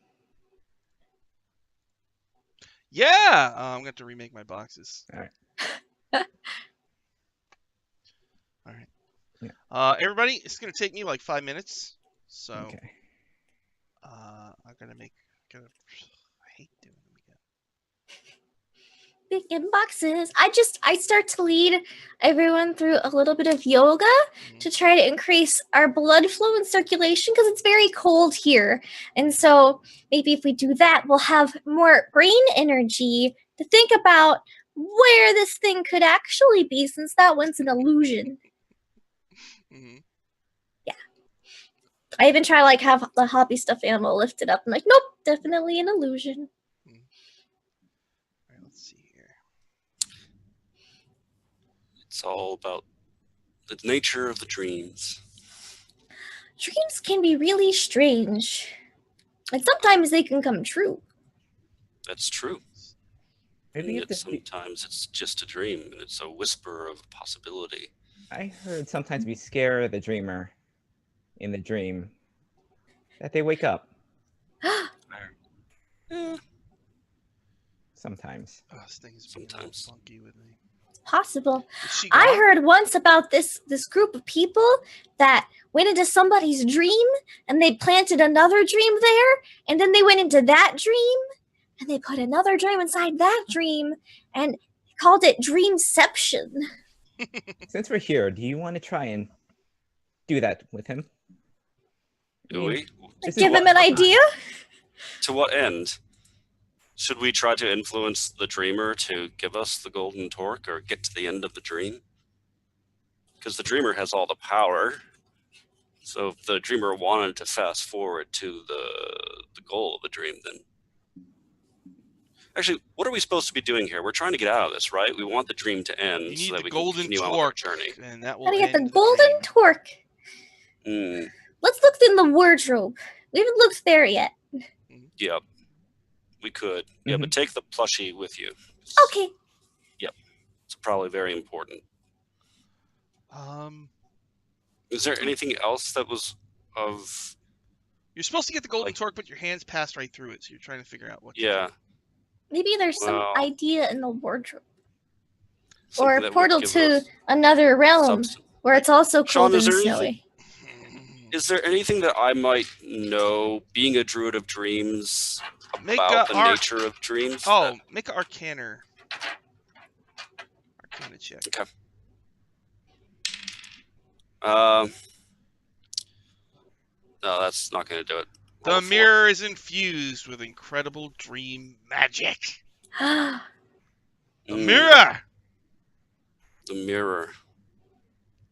S1: Yeah! I'm going to have to remake my boxes.
S4: All right.
S1: All right.
S4: Yeah.
S1: Everybody, it's going to take me like 5 minutes. So,
S4: Okay.
S1: I'm going to I hate doing them again.
S2: Big in boxes. I start to lead everyone through a little bit of yoga to try to increase our blood flow and circulation because it's very cold here. And so maybe if we do that, we'll have more brain energy to think about where this thing could actually be, since that one's an illusion. Yeah. I even try like have the Hoppy stuffed animal lifted up. I'm like, nope, definitely an illusion.
S1: All right, let's see here.
S3: It's all about the nature of the dreams.
S2: Dreams can be really strange. And sometimes they can come true.
S3: That's true.
S4: Maybe
S3: And
S4: if
S3: yet sometimes it's just a dream, and it's a whisper of possibility.
S4: I heard sometimes we scare the dreamer in the dream that they wake up
S3: Eh,
S1: This
S4: sometimes.
S1: thing is being a little
S3: Sometimes.
S1: funky with me.
S2: Possible.
S1: Is she
S2: I
S1: gone?
S2: heard once about this group of people that went into somebody's dream and they planted another dream there, and then they went into that dream and they put another dream inside that dream and called it dreamception.
S4: Since we're here, do you want to try and do that with him?
S3: Do
S4: mean,
S3: we?
S4: This is
S2: Give
S4: what-
S2: him an idea?
S3: To what end? Should we try to influence the dreamer to give us the golden torque or get to the end of the dream? Because the dreamer has all the power. So if the dreamer wanted to fast forward to the goal of the dream, then... Actually, what are we supposed to be doing here? We're trying to get out of this, right? We want the dream to end
S1: You need
S3: so that
S1: the
S3: we can
S1: golden
S3: continue on with our
S1: torque,
S3: journey.
S1: and that will
S2: Gotta get the
S1: end
S2: golden
S1: dream.
S2: torque.
S3: Mm,
S2: Let's look in the wardrobe. We haven't looked there yet.
S3: yep. We could. Yeah, but take the plushie with you.
S2: Okay.
S3: It's probably very important. Is there anything else that was of...
S1: You're supposed to get the golden
S3: Like-
S1: torque, but your hands passed right through it, so you're trying to figure out what.
S3: Yeah.
S2: Maybe there's some
S3: Well-
S2: idea in the wardrobe.
S3: something
S2: Or a
S3: that would
S2: portal
S3: give
S2: to
S3: us
S2: another realm
S3: substance.
S2: where it's also
S3: Sean,
S2: cold
S3: is
S2: and
S3: there
S2: snowy.
S3: Is there anything that I might know, being a druid of dreams,
S1: Make
S3: about
S1: a
S3: the nature of dreams?
S1: Oh, make an Arcana check.
S3: Okay. No, that's not going to do it.
S1: The
S3: Roll a four.
S1: mirror is infused with incredible dream magic. The
S3: Mm,
S1: mirror!
S3: The mirror.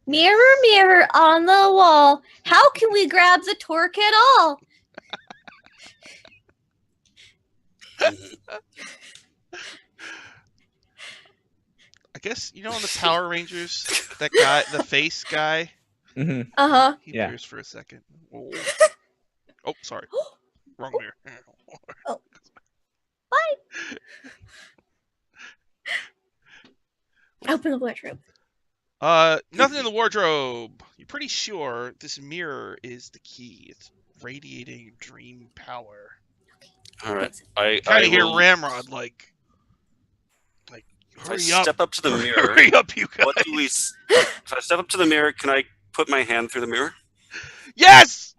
S2: Mirror, mirror on the wall. How can we grab the torque at all?
S3: Mhm.
S1: I guess, you know, in the Power Rangers, that guy, the face guy,
S4: Mhm.
S2: Uh-huh.
S1: he
S4: Yeah.
S1: appears for a second. Oh, oh sorry. Wrong mirror.
S2: Open the wardrobe.
S1: Nothing in the wardrobe. You're pretty sure this mirror is the key. It's radiating dream power.
S3: All right. I
S1: Kind of hear
S3: will-
S1: Ramrod like,
S3: If I
S1: hurry up,
S3: step up to the mirror,
S1: hurry up, you guys.
S3: what do we... If I step up to the mirror, can I put my hand through the mirror?
S1: Yes!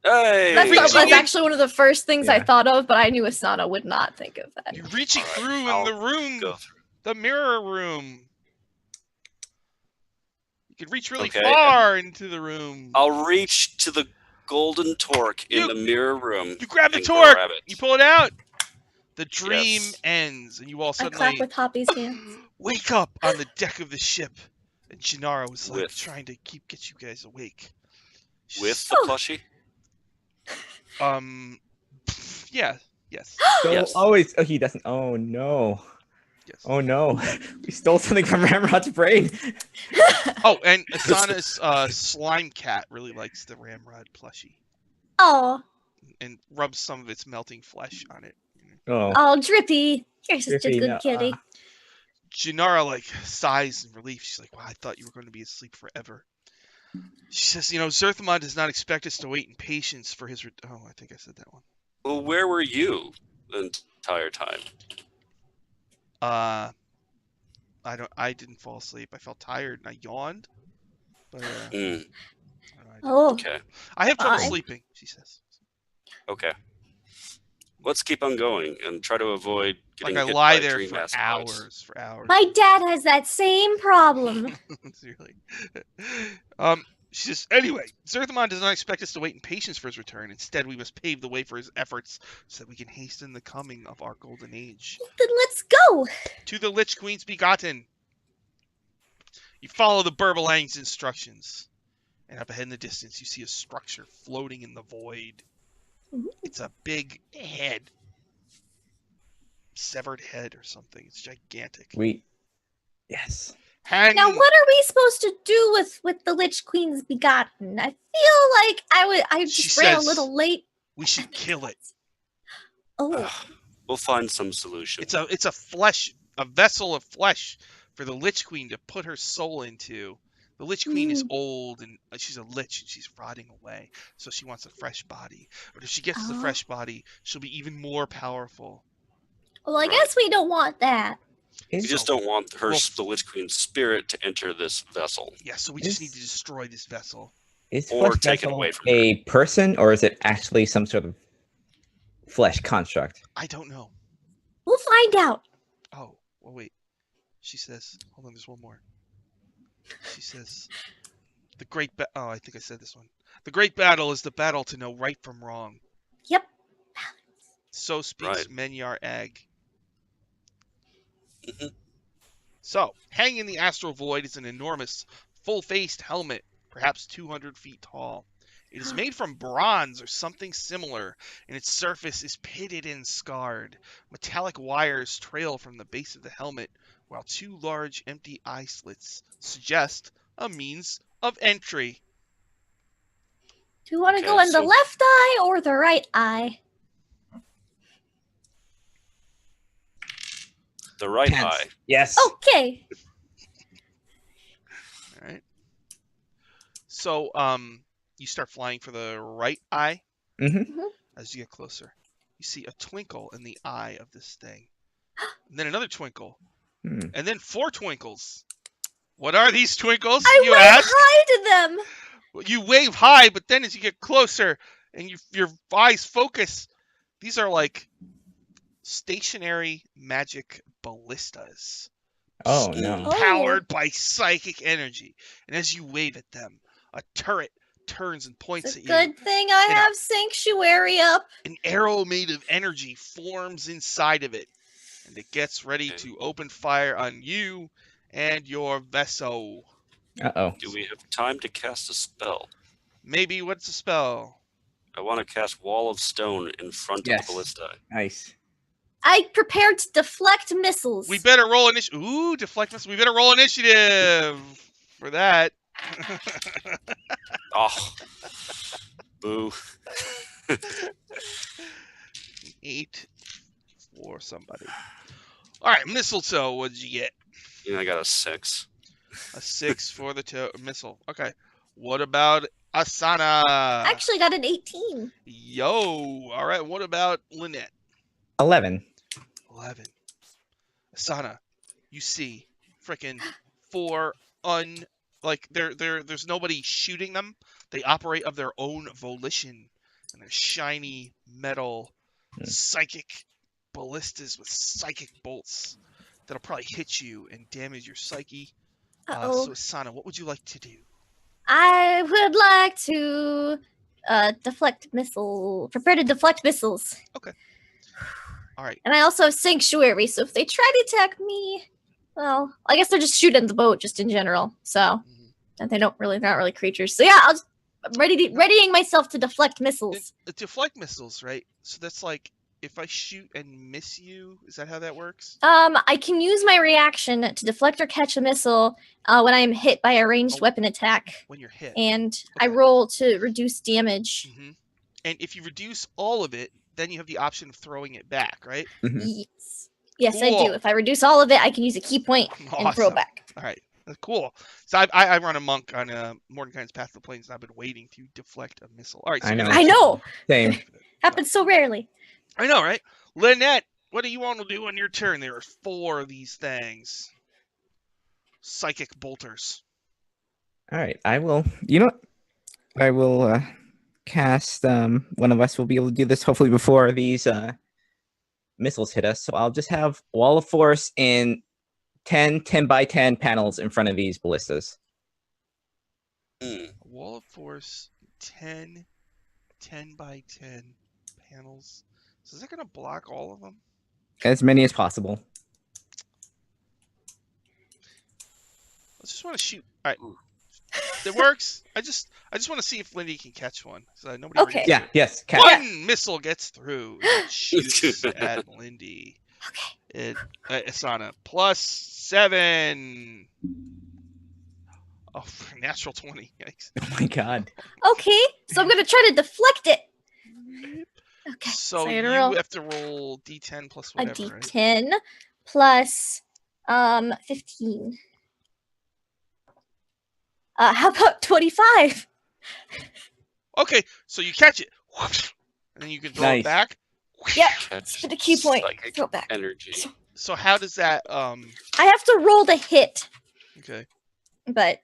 S3: Hey!
S2: That's,
S1: Reaching
S2: that's
S1: in-
S2: actually one of the first things I
S4: Yeah.
S2: thought of, but I knew Asana would not think of that.
S1: You're reaching
S3: Alright,
S1: through in
S3: I'll
S1: the room,
S3: Go through.
S1: the mirror room. You could reach really
S3: Okay.
S1: far into the room.
S3: I'll reach to the golden torque in
S1: You-
S3: the mirror room.
S1: You grab the
S3: and
S1: torque.
S3: grab it.
S1: You pull it out. The dream
S3: Yes.
S1: ends, and you all
S2: I clap
S1: suddenly
S2: with Hoppy's hands.
S1: wake up on the deck of the ship. And Gennaro was like
S3: With-
S1: trying to get you guys awake.
S3: With the
S2: Oh.
S3: plushie?
S1: Yeah, yes,
S4: So
S3: Yes.
S4: always. Oh, he doesn't. Oh no.
S1: yes.
S4: Oh no. We stole something from Ramrod's brain.
S1: Oh, and Asana's slime cat really likes the Ramrod plushie
S2: Oh,
S1: and rubs some of its melting flesh on it.
S4: Oh.
S2: oh, Drippy. You're such a
S4: Drippy,
S2: good
S4: no,
S2: kitty.
S1: Gennaro like sighs in relief. She's like, "Wow, I thought you were going to be asleep forever." She says, "You know, Zerthamon does not expect us to wait in patience for his." Oh, I think I said that one.
S3: Well, where were you the entire time?
S1: I didn't fall asleep. I felt tired and I yawned. But
S3: Mm,
S2: Oh,
S3: okay.
S1: I have trouble
S2: Fine.
S1: sleeping. She says.
S3: Okay. Let's keep on going and try to avoid getting
S1: Like I
S3: hit
S1: lie
S3: by
S1: there
S3: dream
S1: for
S3: asteroids.
S1: hours, for hours.
S2: my dad has that same problem.
S1: It's really... She says, anyway, Zerthamon does not expect us to wait in patience for his return. Instead, we must pave the way for his efforts so that we can hasten the coming of our golden age.
S2: Then let's go.
S1: To the Lich-Queen's Begotten. You follow the Burbalang's instructions. And up ahead in the distance, you see a structure floating in the void.
S2: Ooh.
S1: It's a big head. Severed head or something. It's gigantic.
S4: Yes.
S1: Hanging...
S2: Now, what are we supposed to do with the Lich-Queen's Begotten? I feel like I
S1: She
S2: just ran a
S1: says-
S2: little late.
S1: We should kill it.
S2: Oh,
S3: Ugh, we'll find some solution.
S1: It's a vessel of flesh for the Lich Queen to put her soul into. The Lich-Queen is old and she's a lich and she's rotting away. So she wants a fresh body. But if she gets the fresh body, she'll be even more powerful.
S2: Well, I
S3: Right.
S2: guess we don't want that.
S3: You just don't want her,
S1: Well,
S3: the Lich Queen's spirit to enter this vessel.
S1: Yeah, so we just need to destroy this vessel.
S4: Is
S3: Or
S4: flesh
S3: take it
S4: vessel
S3: away from
S4: a person, or is it actually some sort of flesh construct?
S1: I don't know.
S2: We'll find out.
S1: Oh, well, wait. She says, hold on, there's one more. She says, oh, I think I said this one. The great battle is the battle to know right from wrong.
S2: Yep.
S1: So speaks
S3: Right.
S1: Menyar Ag.
S3: Mhm.
S1: So, hanging in the astral void is an enormous, full-faced helmet, perhaps 200 feet tall. It is made from bronze or something similar, and its surface is pitted and scarred. Metallic wires trail from the base of the helmet, while two large empty eye slits suggest a means of entry.
S2: Do you want to
S3: Okay,
S2: go in the
S3: so-
S2: left eye or the right eye?
S3: The right
S4: Tense.
S3: eye.
S4: Yes.
S2: Okay.
S1: All right. So, you start flying for the right eye.
S4: Mm-hmm.
S1: As you get closer, you see a twinkle in the eye of this thing. And then another twinkle.
S4: Hmm.
S1: And then 4 twinkles. What are these twinkles,
S2: I
S1: you
S2: wave
S1: ask?
S2: hi to them.
S1: Well, you wave high, but then as you get closer and your eyes focus, these are like stationary magic ballistas.
S4: Oh no.
S2: Oh.
S1: Powered by psychic energy. And as you wave at them, a turret turns and points
S2: It's a
S1: at you.
S2: good thing I
S1: You know.
S2: have Sanctuary up.
S1: An arrow made of energy forms inside of it, and it gets ready to open fire on you and your vessel.
S4: Uh-oh.
S3: Do we have time to cast a spell?
S1: Maybe what's a spell?
S3: I want to cast Wall of Stone in front
S4: Yes.
S3: of the ballista.
S4: Nice.
S2: I prepared to deflect missiles.
S1: We better roll initiative. Ooh, deflect missiles. We better roll initiative for that.
S3: Oh. Boo.
S1: 8 for somebody. All right, mistletoe. What'd you get?
S3: I got a 6.
S1: A 6 for the missile. Okay. What about Asana?
S2: I actually got an 18.
S1: Yo. All right. What about Lynette?
S4: 11.
S1: 11. Asana, you see frickin' 4 there's nobody shooting them. They operate of their own volition, and they're shiny metal psychic ballistas with psychic bolts that'll probably hit you and damage your psyche.
S2: Uh-oh.
S1: So Asana, what would you like to do?
S2: I would like to deflect missile. Prepare to deflect missiles.
S1: All right.
S2: And I also have Sanctuary, so if they try to attack me, well, I guess they're just shooting the boat just in general. So
S1: Mhm.
S2: and they're not really creatures. So yeah, I'm readying myself to deflect missiles.
S1: Deflect missiles, right? So that's like if I shoot and miss you, is that how that works?
S2: I can use my reaction to deflect or catch a missile when I am hit by a ranged
S1: Oh.
S2: weapon attack,
S1: When you're hit.
S2: and I
S1: Okay.
S2: roll to reduce damage.
S1: Hmm. And if you reduce all of it, then you have the option of throwing it back, right?
S4: Mhm.
S2: Yes, I
S1: Cool.
S2: do. If I reduce all of it, I can use a key point and throw
S1: Awesome.
S2: it back.
S1: All right. Cool. So I run a monk on Mordecai's Path to the Plains, and I've been waiting to deflect a missile. All right. So
S4: I
S1: you're
S4: know.
S1: gonna-
S2: I know.
S4: Same.
S2: Happens so rarely.
S1: I know, right? Lynette, what do you want to do on your turn? There are 4 of these things. Psychic bolters.
S4: All right. I will. You know what? I will cast. One of us will be able to do this hopefully before these missiles hit us. So I'll just have Wall of Force in 10 by 10 panels in front of these ballistas.
S3: Hmm.
S1: A wall of force, 10 by 10 panels. So is that going to block all of them?
S4: As many as possible.
S1: I just want to shoot. All right.
S3: Ooh.
S1: It works. I just want to see if Lindy can catch one. So nobody
S2: Okay.
S1: reads
S4: Yeah.
S1: it.
S4: Yes.
S1: One missile gets through. And it shoots at Lindy.
S2: Okay.
S1: Asana +7. Oh, natural 20. Yikes.
S4: Oh my God.
S2: Okay, so I'm gonna try to deflect it. Okay.
S1: So
S2: I
S1: you
S2: gotta roll
S1: have to roll D10 plus
S2: a
S1: whatever, right?
S2: D10 plus 15. How about 25?
S1: Okay, so you catch it, and then you can throw it
S4: Nice.
S1: back.
S2: Yep.
S3: Catch
S2: Spend a key point.
S3: psychic
S2: Throw it back.
S3: energy.
S1: So how does that
S2: I have to roll to hit,
S1: okay?
S2: but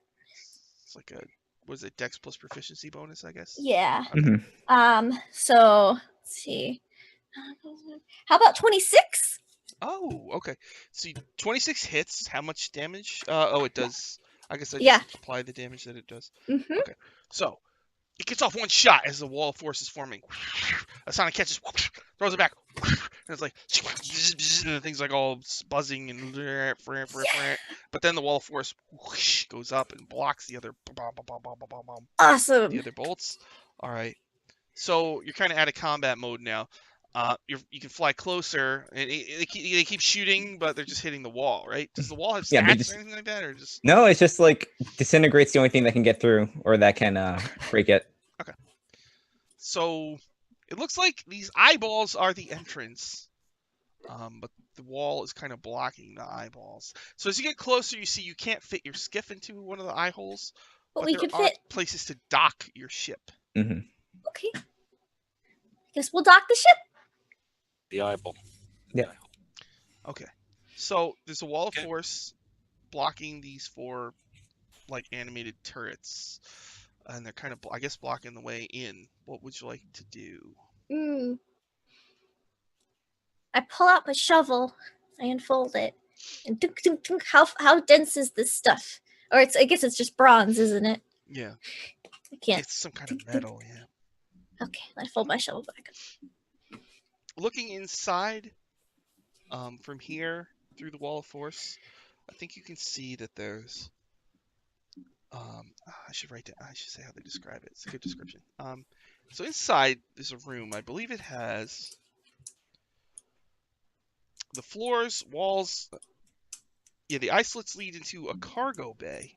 S1: It's like a what is it? Dex plus proficiency bonus, I guess.
S2: yeah.
S4: Mhm.
S2: So let's see. How about 26?
S1: Oh, okay. So 26 hits. How much damage? Oh, it does. I guess I just
S2: Yeah.
S1: apply the damage that it does.
S2: Mm-hmm.
S1: Okay. So it gets off one shot as the wall of force is forming. Asana catches, throws it back, and it's like, and the thing's like all buzzing and, but then the wall of force goes up and blocks the other, the
S2: Awesome.
S1: other bolts. All right. So you're kind of out of combat mode now. You can fly closer, and they keep shooting, but they're just hitting the wall, right? Does the wall have
S4: Yeah, they
S1: stats
S4: just-
S1: or anything like that, or just?
S4: No, it's just like disintegrates the only thing that can get through or that can break it.
S1: So it looks like these eyeballs are the entrance, but the wall is kind of blocking the eyeballs. So as you get closer, you see you can't fit your skiff into one of the eye holes,
S2: But we
S1: there
S2: could
S1: are
S2: fit.
S1: places to dock your ship.
S4: Hmm.
S2: Okay. Guess we'll dock the ship.
S3: The eyeball.
S4: Yeah.
S1: Okay. So there's a wall of
S3: Okay.
S1: force blocking these 4 like animated turrets, and they're kind of, I guess, blocking the way in. What would you like to do?
S2: I pull out my shovel. I unfold it. And dunk, dunk, dunk. How dense is this stuff? Or I guess it's just bronze, isn't it?
S1: Yeah,
S2: I can't.
S1: it's some kind of metal. Yeah.
S2: Okay, I fold my shovel back up.
S1: Looking inside, from here through the wall of force, I think you can see that there's. I should write down. I should say how they describe it. It's a good description. So inside there's a room. I believe it has the floors, walls. Yeah, the ice slits lead into a cargo bay.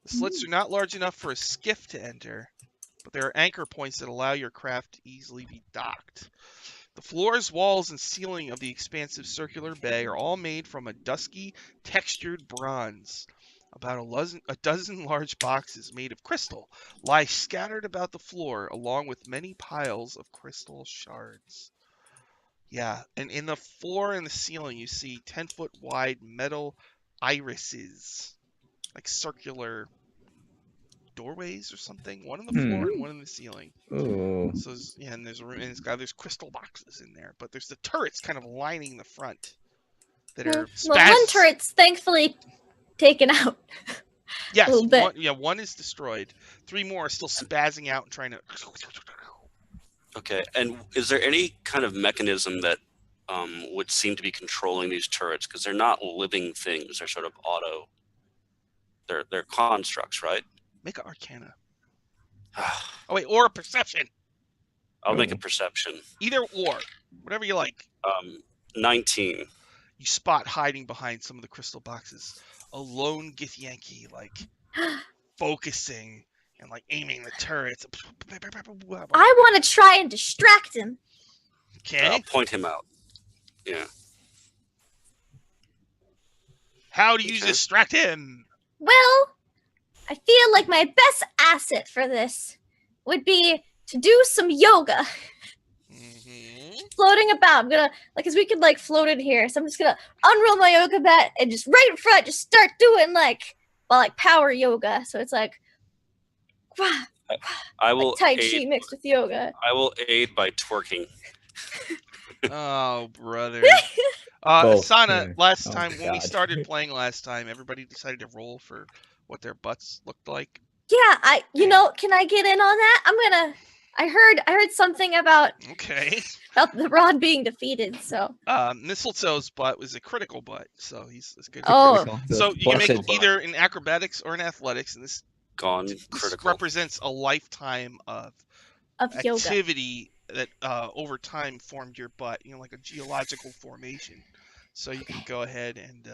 S1: The slits are not large enough for a skiff to enter, but there are anchor points that allow your craft to easily be docked. The floors, walls, and ceiling of the expansive circular bay are all made from a dusky, textured bronze. About a dozen large boxes made of crystal lie scattered about the floor, along with many piles of crystal shards. Yeah, and in the floor and the ceiling, you see 10-foot wide metal irises, like circular doorways or something. One on the floor and one in the ceiling.
S4: Ooh.
S1: So yeah, and there's a room, and there's crystal boxes in there, but there's the turrets kind of lining the front that are
S2: Well, one turret's thankfully taken out.
S1: Yes,
S2: little bit.
S1: one is destroyed. 3 more are still spazzing out and trying to.
S3: Okay, and is there any kind of mechanism that would seem to be controlling these turrets? Because they're not living things; they're sort of auto. They're constructs, right?
S1: Make an Arcana. Oh wait, or a Perception.
S3: I'll make a perception.
S1: Either or, whatever you like.
S3: 19.
S1: You spot hiding behind some of the crystal boxes a lone Githyanki, like focusing and like aiming the turrets.
S2: I want to try and distract him.
S1: Okay.
S3: I'll point him out. Yeah.
S1: How do you distract him?
S2: Well, I feel like my best asset for this would be to do some yoga. Floating about. I'm gonna, like, cause we could like float in here. So I'm just gonna unroll my yoga mat and just right in front, just start doing like power yoga. So it's like,
S3: I will
S2: like Tai Chi mixed with yoga.
S3: I will aid by twerking.
S1: Oh, brother.
S4: Both,
S1: Asana,
S4: yeah.
S1: last
S4: Oh,
S1: time when we
S4: God.
S1: started playing last time, everybody decided to roll for what their butts looked like.
S2: Yeah, can I get in on that? I heard something about
S1: Okay.
S2: the rod being defeated. So
S1: Mistletoe's butt was a critical butt, so he's good.
S2: Oh.
S1: So you can make
S4: Blessed butt.
S1: either in acrobatics or in athletics, and this
S3: Critical.
S1: represents a lifetime of
S2: yoga.
S1: activity that over time formed your butt, like a geological formation. So you can go ahead and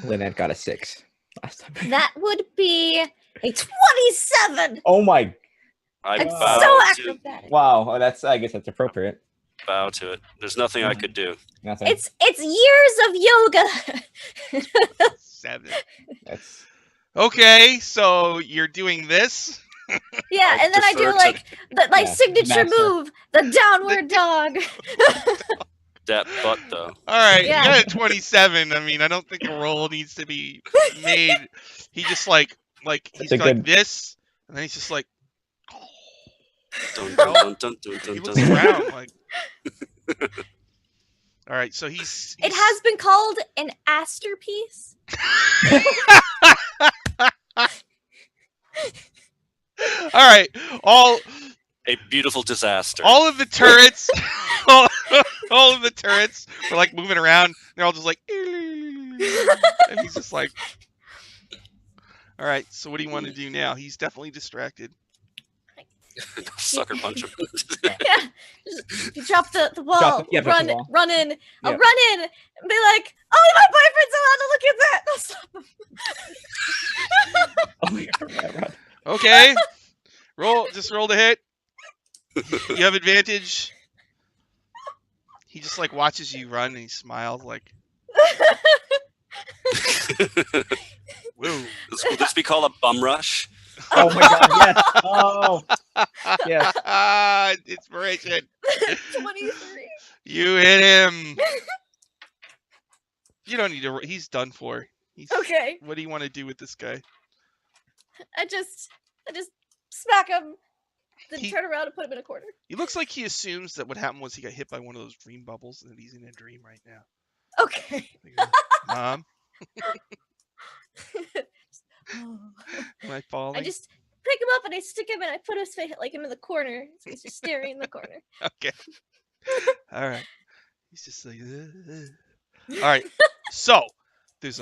S4: Lynette got a 6 last time.
S2: That would be a 27.
S4: Oh my!
S2: I'm
S3: bow
S2: so
S3: to,
S2: acrobatic.
S4: Wow, I guess that's appropriate.
S3: bow to it. There's nothing I could do.
S4: Nothing.
S2: It's years of yoga.
S1: 27.
S4: That's
S1: Okay, so you're doing this.
S2: Yeah,
S3: I'll
S2: and then I do
S3: defer to
S2: like my
S4: Yeah,
S2: signature
S4: master.
S2: move, the downward dog.
S3: that butt though.
S1: All right,
S2: Yeah.
S1: you got a 27. I mean, I don't think a roll needs to be made. He just like he's
S4: a
S1: like
S4: good-
S1: this, and then he's just like
S3: Dun, dun, dun, dun, dun,
S1: he
S3: dun,
S1: looks
S3: dun.
S1: around like. All right, so he's
S2: It has been called an Asterpiece.
S1: All right, all
S3: A beautiful disaster.
S1: all of the turrets, all, all of the turrets were like moving around. They're all just like, and he's just like, all right. So what do you want to do now? He's definitely distracted.
S3: Sucker punch him.
S2: Yeah. Just, you drop the wall,
S4: drop
S2: run,
S4: the wall.
S2: run in. I'll
S4: Yeah.
S2: run in and be like, oh, my boyfriend's allowed to look at that. I'll stop him.
S4: Oh my God, right.
S1: Okay, just roll to hit. You have advantage. He just like watches you run and he smiles like, whoa.
S3: Will this be called a bum rush?
S4: Oh my God, yes. Oh, yes.
S1: Inspiration.
S2: 23.
S1: You hit him. You don't need to. He's done for. He's,
S2: Okay.
S1: What do you want to do with this guy?
S2: I just smack him, then
S1: He-
S2: turn around and put him in a corner.
S1: He looks like he assumes that what happened was he got hit by one of those dream bubbles and that he's in a dream right now.
S2: Okay.
S1: Like, Mom, am I falling?
S2: I just pick him up and I stick him and I put his face like him in the corner. So he's just staring in the corner.
S1: Okay. All right. He's just like. All right. So there's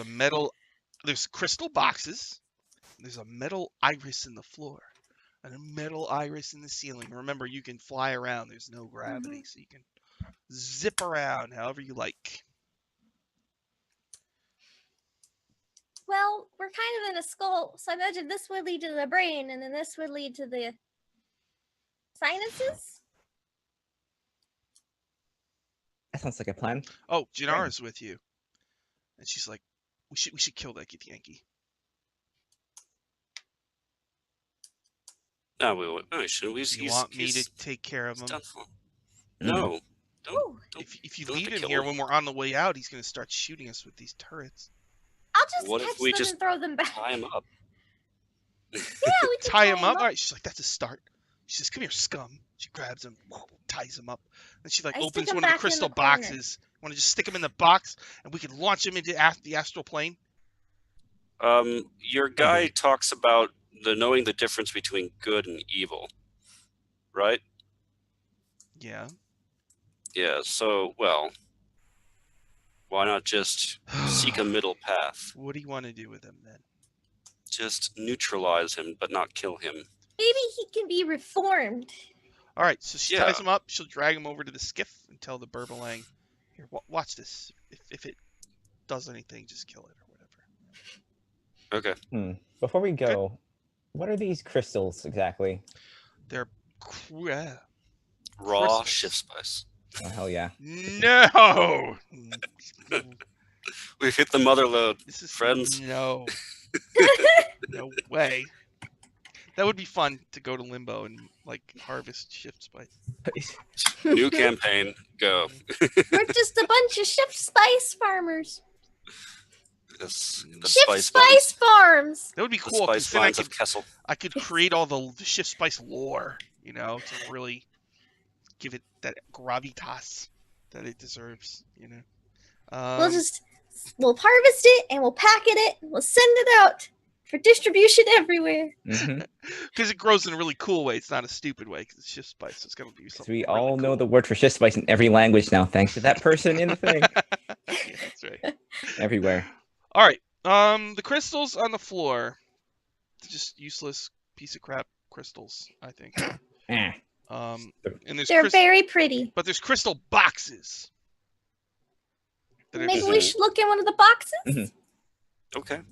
S1: crystal boxes. There's a metal iris in the floor, and a metal iris in the ceiling. Remember, you can fly around. There's no gravity, so you can zip around however you like.
S2: Well, we're kind of in a skull, so I imagine this would lead to the brain, and then this would lead to the sinuses.
S4: That sounds like a plan.
S1: Oh, Janara's with you, and she's like, "We should kill that Yankee."
S3: No, we shouldn't. We just
S1: You want me to take care of him?
S3: done for.
S4: Mhm.
S3: No.
S2: Ooh,
S1: If you
S3: don't have
S1: leave
S3: to
S1: him
S3: kill
S1: here
S3: him.
S1: when we're on the way out, he's gonna start shooting us with these turrets.
S2: I'll just
S3: What if
S2: catch
S3: we
S2: them
S3: just
S2: and throw them back.
S3: Tie him up.
S2: Yeah, we can
S1: Tie him up. All right, she's like, "That's a start." She says, "Come here, scum." She grabs him, ties him up, and she like
S2: I stick
S1: opens
S2: him
S1: one of the
S2: back in
S1: crystal
S2: the corner.
S1: boxes. Want to just stick him in the box, and we can launch him into the astral plane?
S3: Your guy talks about knowing the difference between good and evil, right?
S1: Yeah.
S3: Yeah. So, well, why not just seek a middle path?
S1: What do you want to do with him then?
S3: Just neutralize him, but not kill him.
S2: Maybe he can be reformed.
S1: All right, so she
S3: Yeah.
S1: ties him up. She'll drag him over to the skiff and tell the Burbalang, "Here, watch this. If it does anything, just kill it or whatever."
S3: Okay.
S4: Before we go, what are these crystals exactly?
S1: They're
S3: Raw
S1: Crystals.
S3: shift spice.
S4: Oh, hell yeah.
S1: no.
S3: We've hit the mother lode.
S1: This is
S3: Friends.
S1: No. No way. That would be fun to go to Limbo and like harvest shift spice.
S3: New campaign. Go.
S2: We're just a bunch of shift spice farmers.
S3: The
S2: Shift
S3: spice
S2: spice farms.
S1: That would be
S3: vines. The
S1: cool
S3: spice
S1: because then
S3: vines of Kessel.
S1: I could create all the shift spice lore, to really give it that gravitas that it deserves,
S2: We'll harvest it and we'll packet it. And we'll send it out for distribution everywhere.
S4: Mhm.
S1: Because it grows in a really cool way. It's not a stupid way because it's shift spice. So it's gonna do
S4: 'Cause
S1: something.
S4: we
S1: really
S4: all know
S1: cool.
S4: the word for shift spice in every language now, thanks to that person in the thing.
S1: Yeah, that's right.
S4: Everywhere.
S1: All right. The crystals on the floor. They're just useless piece of crap crystals, I think.
S4: Eh.
S1: And there's
S2: They're very pretty.
S1: but there's crystal boxes. that are
S2: Maybe
S1: just-
S2: we should look in one of the boxes.
S4: Mhm.
S3: Okay.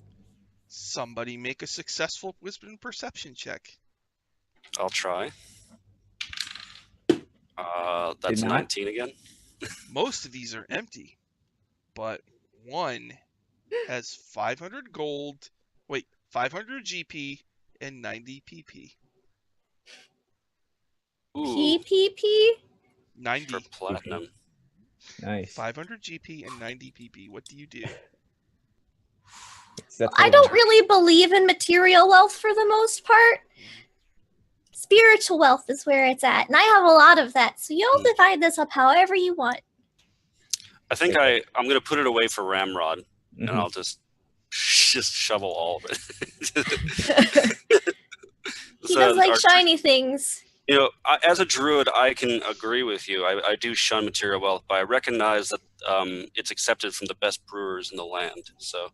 S1: Somebody make a successful wisdom perception check.
S3: I'll try. That's
S4: Did not.
S3: 19 again.
S1: Most of these are empty, but one has 500 gold, 500 GP and 90 PP.
S3: Ooh,
S2: PPP?
S1: 90.
S3: for platinum.
S4: Nice.
S1: 500 GP and 90 PP. What do you do?
S4: Except
S2: I
S4: for
S2: don't really believe in material wealth for the most part. Spiritual wealth is where it's at, and I have a lot of that. So you'll divide this up however you want.
S3: I think I'm going to put it away for Ramrod, and
S4: Mhm.
S3: I'll just shovel all of it.
S2: He does like shiny things.
S3: You know, as a druid, I can agree with you. I do shun material wealth, but I recognize that it's accepted from the best brewers in the land. So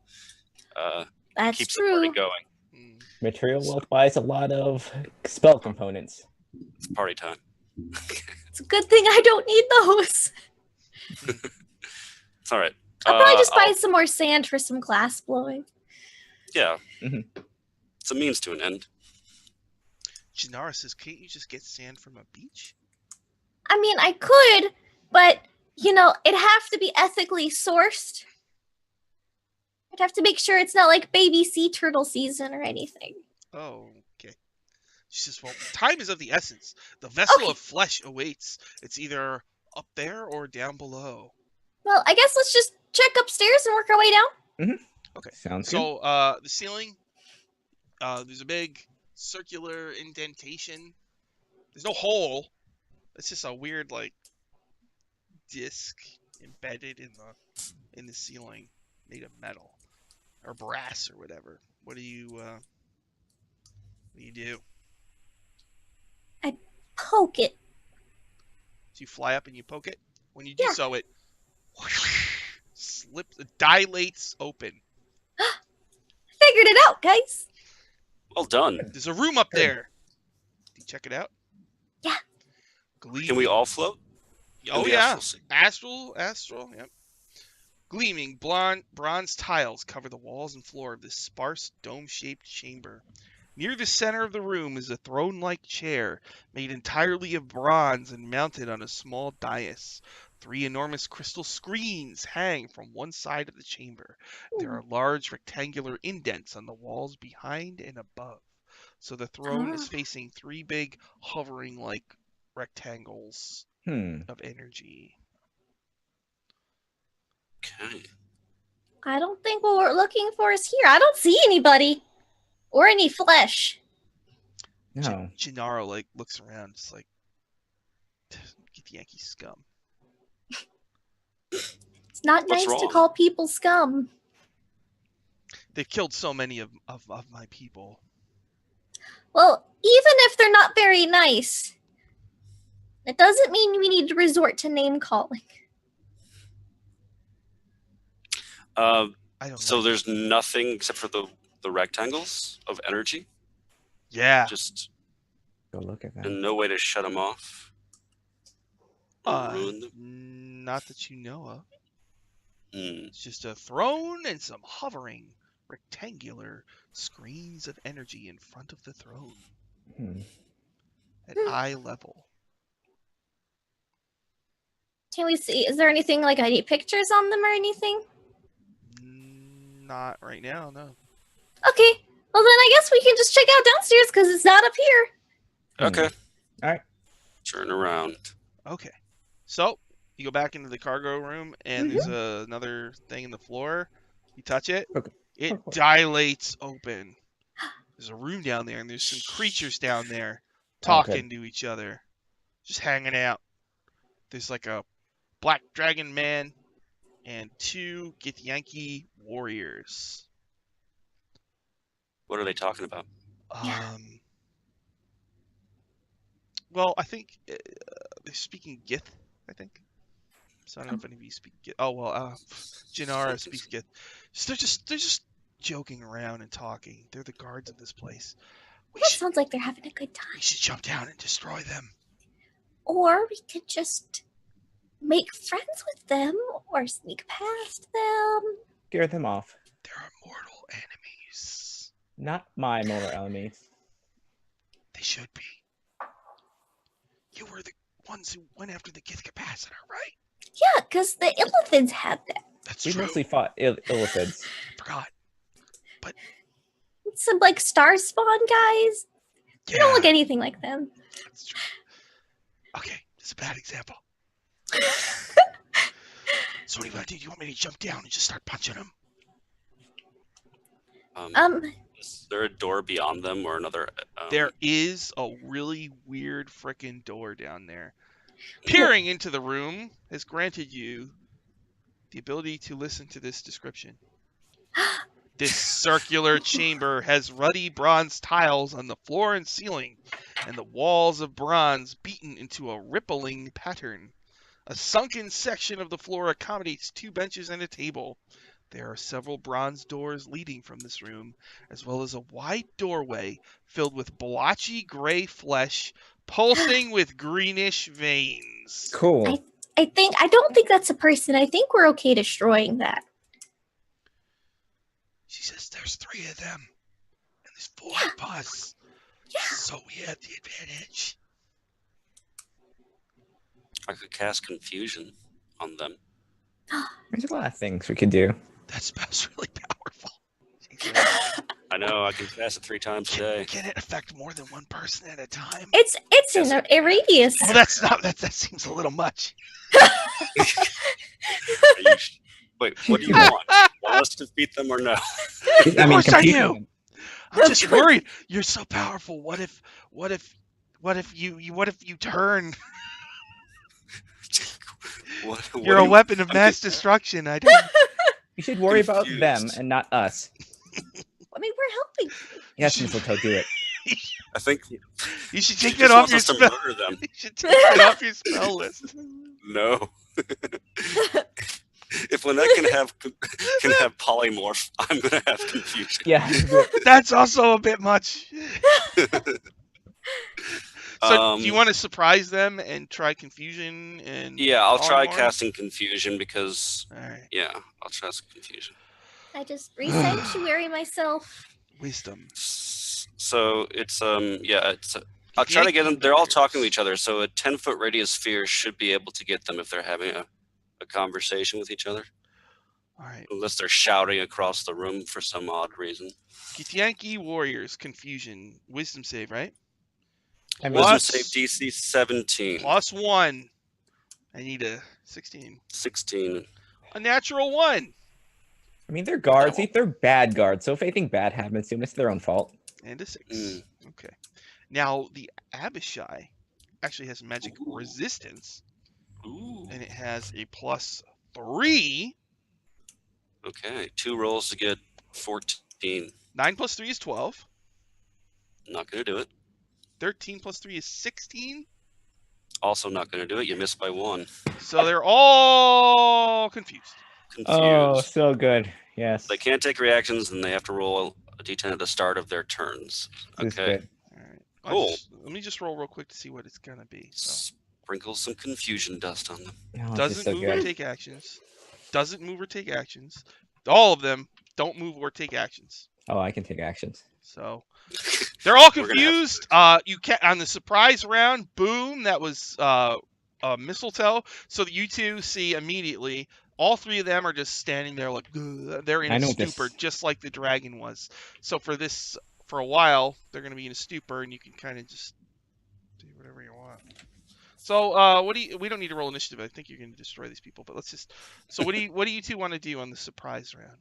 S2: That's
S3: keeps
S2: true.
S3: the party going.
S1: Hmm.
S4: material wealth buys a lot of spell components.
S3: It's party time.
S2: It's a good thing I don't need those.
S3: It's all right.
S2: I'll probably just buy some more sand for some glass blowing.
S3: Yeah.
S4: Mhm.
S3: It's a means to an end.
S1: Janara says, can't you just get sand from a beach?
S2: I mean, I could, but, it'd have to be ethically sourced. I'd have to make sure it's not like baby sea turtle season or anything.
S1: Oh, okay. She says, well, time is of the essence. The vessel
S2: Okay.
S1: of flesh awaits. It's either up there or down below.
S2: Well, I guess let's just check upstairs and work our way down.
S1: Okay.
S4: Sounds good.
S1: So, the ceiling, there's a big circular indentation. There's no hole. It's just a weird, disc embedded in the ceiling, made of metal or brass or whatever. What do you do?
S2: Poke it.
S1: So you fly up and you poke it. When you do
S2: Yeah.
S1: so, it dilates open.
S2: Figured it out, guys.
S3: Well done.
S1: There's a room up there. Do you check it out?
S2: Yeah.
S3: Can we all float?
S1: Oh
S3: In the
S1: yeah.
S3: Astral Sea?
S1: Astral, yep. Gleaming bronze tiles cover the walls and floor of this sparse dome-shaped chamber. Near the center of the room is a throne-like chair made entirely of bronze and mounted on a small dais. 3 enormous crystal screens hang from one side of the chamber. There are large rectangular indents on the walls behind and above. So the throne is facing 3 big hovering rectangles of energy.
S3: Okay.
S2: I don't think what we're looking for is here. I don't see anybody. Or any flesh.
S4: No.
S1: Gennaro looks around, just get the Yankee scum.
S2: It's not
S3: What's
S2: nice to
S3: wrong?
S2: call people scum.
S1: They've killed so many of my people.
S2: Well, even if they're not very nice, it doesn't mean we need to resort to name calling.
S1: I don't
S3: So
S1: like
S3: there's nothing except for the rectangles of energy,
S1: Yeah.
S3: just
S4: Go look at that.
S3: and no way to shut them off. Or ruin them.
S1: Not that you know of.
S3: Hmm.
S1: It's just a throne and some hovering rectangular screens of energy in front of the throne at eye level.
S2: Can we see? Is there anything like any pictures on them or anything?
S1: Not right now, no.
S2: Okay. Well, then I guess we can just check out downstairs because it's not up here.
S3: Okay.
S4: All right.
S3: Turn around.
S1: Okay. So, you go back into the cargo room, and there's another thing in the floor. You touch it,
S4: Okay.
S1: it dilates open. There's a room down there, and there's some creatures down there talking to each other, just hanging out. There's a black dragon man and 2 Githyanki warriors.
S3: What are they talking about?
S1: Well, I think they're speaking Gith, I think. So I don't know if any of you speak Gith. Oh, well, Janara speaks Gith. So they're just joking around and talking. They're the guards of this place.
S2: That sounds like they're having a good
S1: We
S2: time.
S1: should jump down and destroy them.
S2: Or we could just make friends with them or sneak past them.
S4: Scare them off.
S1: They're mortal enemies.
S4: Not my mortal enemies.
S1: They should be. You were the ones who went after the Gith capacitor, right?
S2: Yeah, because the Illithans had that.
S1: That's
S4: We
S1: true.
S4: mostly fought illithids.
S1: Forgot.
S2: Some like star spawn guys.
S1: Yeah.
S2: They don't look anything like them.
S1: That's true. Okay, it's a bad example. So what do you want to do? Do you want me to jump down and just start punching them?
S3: Is there a door beyond them or another?
S1: There is a really weird frickin' door down there. Peering into the room has granted you the ability to listen to this description. This circular chamber has ruddy bronze tiles on the floor and ceiling, and the walls of bronze beaten into a rippling pattern. A sunken section of the floor accommodates 2 benches and a table. There are several bronze doors leading from this room, as well as a wide doorway filled with blotchy gray flesh, pulsing with greenish veins.
S4: Cool.
S2: I don't think that's a person. I think we're okay destroying that.
S1: She says there's 3 of them, and there's 4 of us.
S2: Yeah.
S1: So we have the advantage.
S3: I could cast confusion on them.
S4: There's a lot of things we could do.
S1: That spell's really powerful.
S3: I know, I can cast it 3 times a day.
S1: Can it affect more than one person at a time?
S2: It's in a radius.
S1: Well, that's not. That seems a little much.
S3: Wait, what do you want? Want us to defeat them or no?
S4: I mean,
S1: course I
S4: computing
S1: do.
S4: them.
S1: I'm just worried. You're so powerful. What if you turn?
S3: What
S1: You're a weapon of mass destruction. I don't.
S4: You should worry about
S3: Confused.
S4: them and not us.
S2: I mean, we're helping.
S4: Yes, Mistletoe, do it.
S3: I think
S1: You should take
S3: she
S1: that
S3: just
S1: off
S3: wants
S1: your
S3: us to
S1: spell.
S3: murder them.
S1: You should take that off your spell list.
S3: No. If Lynette can have polymorph, I'm gonna have confusion.
S4: Yeah.
S1: That's also a bit much. So, do you
S3: Um,
S1: want to surprise them and try confusion and?
S3: Yeah, I'll try
S1: polymorph?
S3: casting confusion because
S1: All right.
S3: yeah, I'll try some confusion.
S2: I just re-sanctuary myself.
S1: Wisdom.
S3: So it's I'll try to get them. They're all talking to each other, so a 10-foot radius sphere should be able to get them if they're having a conversation with each other,
S1: All right.
S3: unless they're shouting across the room for some odd reason.
S1: Githyanki Warriors confusion wisdom save, right?
S4: I mean,
S3: Wisdom
S1: Plus-
S3: save DC 17,
S1: +1. I need a 16.
S3: 16.
S1: A natural 1
S4: I mean, they're guards. They're bad guards. So if anything bad happens to them, it's their own fault.
S1: and a 6.
S3: Mm.
S1: Okay. Now the Abishai actually has magic
S3: Ooh.
S1: resistance,
S3: Ooh.
S1: and it has a +3.
S3: Okay, 2 rolls to get 14.
S1: 9 + 3 is 12.
S3: Not gonna do it.
S1: 13 + 3 is 16.
S3: Also not gonna do it. You missed by 1.
S1: So they're all confused.
S3: Confused.
S4: Oh, so good. Yes.
S3: They can't take reactions, and they have to roll a d10 at the start of their turns.
S4: This is
S3: Okay.
S4: good.
S1: All right.
S3: Cool.
S1: Let me just roll real quick to see what it's gonna be. So,
S3: Sprinkle some confusion dust on them.
S4: Oh, this is
S1: doesn't
S4: so
S1: move or
S4: good.
S1: take actions. Doesn't move or take actions. All of them don't move or take actions.
S4: Oh, I can take actions.
S1: So they're all
S3: We're gonna have
S1: confused. You can on the surprise round. Boom! That was mistletoe. So that you two see immediately. All 3 of them are just standing there like "Ugh." They're in
S4: I
S1: a
S4: know what this-
S1: stupor, just like the dragon was. So for a while, they're going to be in a stupor, and you can kind of just do whatever you want. So we don't need to roll initiative. I think you're going to destroy these people, but let's just. So what do you two want to do on the surprise round?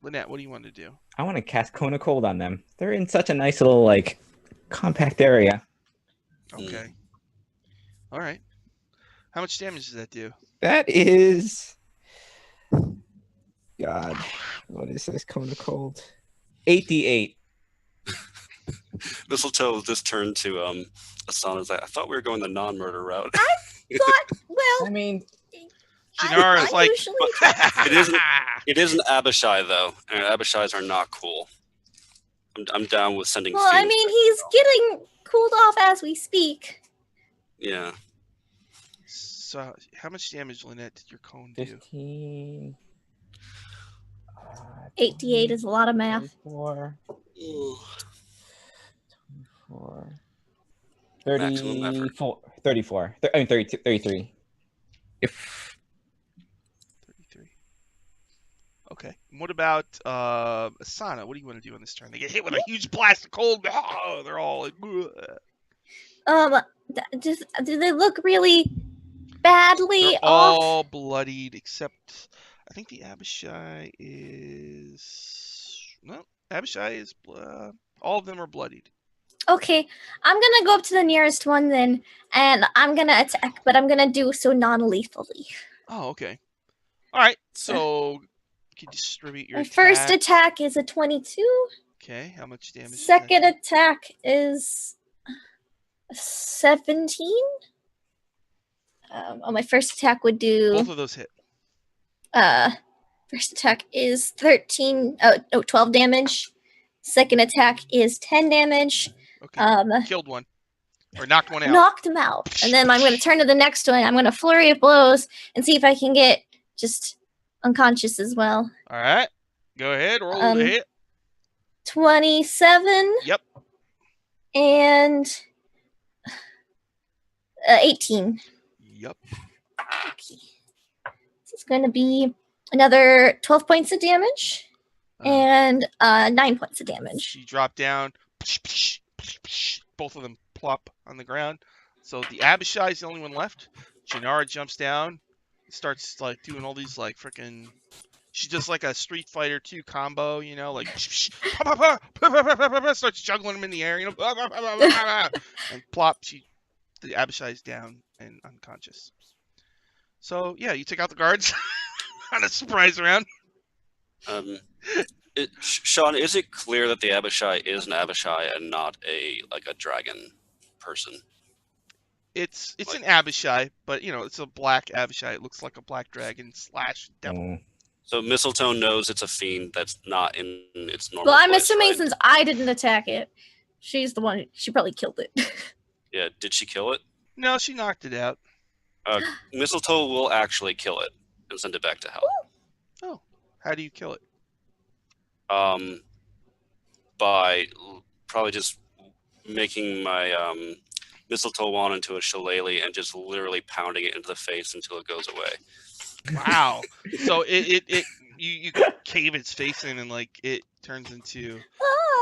S1: Lynette, what do you want to do?
S4: I want to cast Cone of Cold on them. They're in such a nice little, like, compact area.
S1: Okay. All right. How much damage does that do?
S4: That is... God. What is this Cone of Cold? 8d8.
S3: Mistletoe just turned to Asana's like, I thought we were going the non-murder route.
S2: But well,
S4: I mean,
S1: Jinara is like.
S2: usually
S3: It is an Abishai though, and Abishais are not cool. I'm down with sending.
S2: well, I
S3: fiends
S2: mean,
S3: back.
S2: he's getting cooled off as we speak.
S3: Yeah.
S1: So, how much damage, Lynette, did your cone do?
S4: 15...
S2: 8d8 is a lot of math.
S4: 24,
S3: Ooh.
S4: 24,
S3: Maximum effort.
S4: 34, 34. I mean, 32, 33. If
S1: Okay. And what about Asana? What do you want to do on this turn? They get hit with a huge blast of cold. Oh, they're all like, "Ugh."
S2: Do they look really badly
S1: They're
S2: off?
S1: all bloodied except I think the Abishai is no. Abishai is all of them are bloodied.
S2: Okay, I'm gonna go up to the nearest one then, and I'm gonna attack, but I'm gonna do so non-lethally.
S1: Oh, okay. All right.
S2: So-
S1: So you can distribute your
S2: My first attack is a 22.
S1: Okay. How much damage? is
S2: Second
S1: that?
S2: attack is 17. My first attack would do.
S1: Both of those hit.
S2: First attack is 12 damage. Second attack is 10 damage.
S1: Okay. Killed one. Or knocked one out.
S2: Knocked him out. And then I'm going to turn to the next one. I'm going to flurry of blows and see if I can get just unconscious as well.
S1: All right. Go ahead. Roll the hit.
S2: 27.
S1: Yep.
S2: And 18.
S1: Yep.
S2: Okay. This is going to be another 12 points of damage and 9 points of damage.
S1: She dropped down. Both of them plop on the ground. So the Abishai is the only one left. Janara jumps down, starts like doing all these like freaking. She does like a Street Fighter 2 combo, you know, like starts juggling them in the air, you know, and plop. The Abishai's down and unconscious. So yeah, you take out the guards on a surprise round.
S3: Sean, is it clear that the Abishai is an Abishai and not a dragon person?
S1: It's an Abishai, but you know it's a black Abishai. It looks like a black dragon / devil.
S3: So Mistletoe knows it's a fiend that's not in its normal.
S2: Well, I'm
S3: place,
S2: assuming
S3: right?
S2: since I didn't attack it, she's the one. She probably killed it.
S3: Yeah, did she kill it?
S1: No, she knocked it out.
S3: Mistletoe will actually kill it and send it back to hell.
S1: Oh, how do you kill it?
S3: By probably just making my mistletoe wand into a shillelagh and just literally pounding it into the face until it goes away.
S1: Wow. So you cave its face in and like it turns into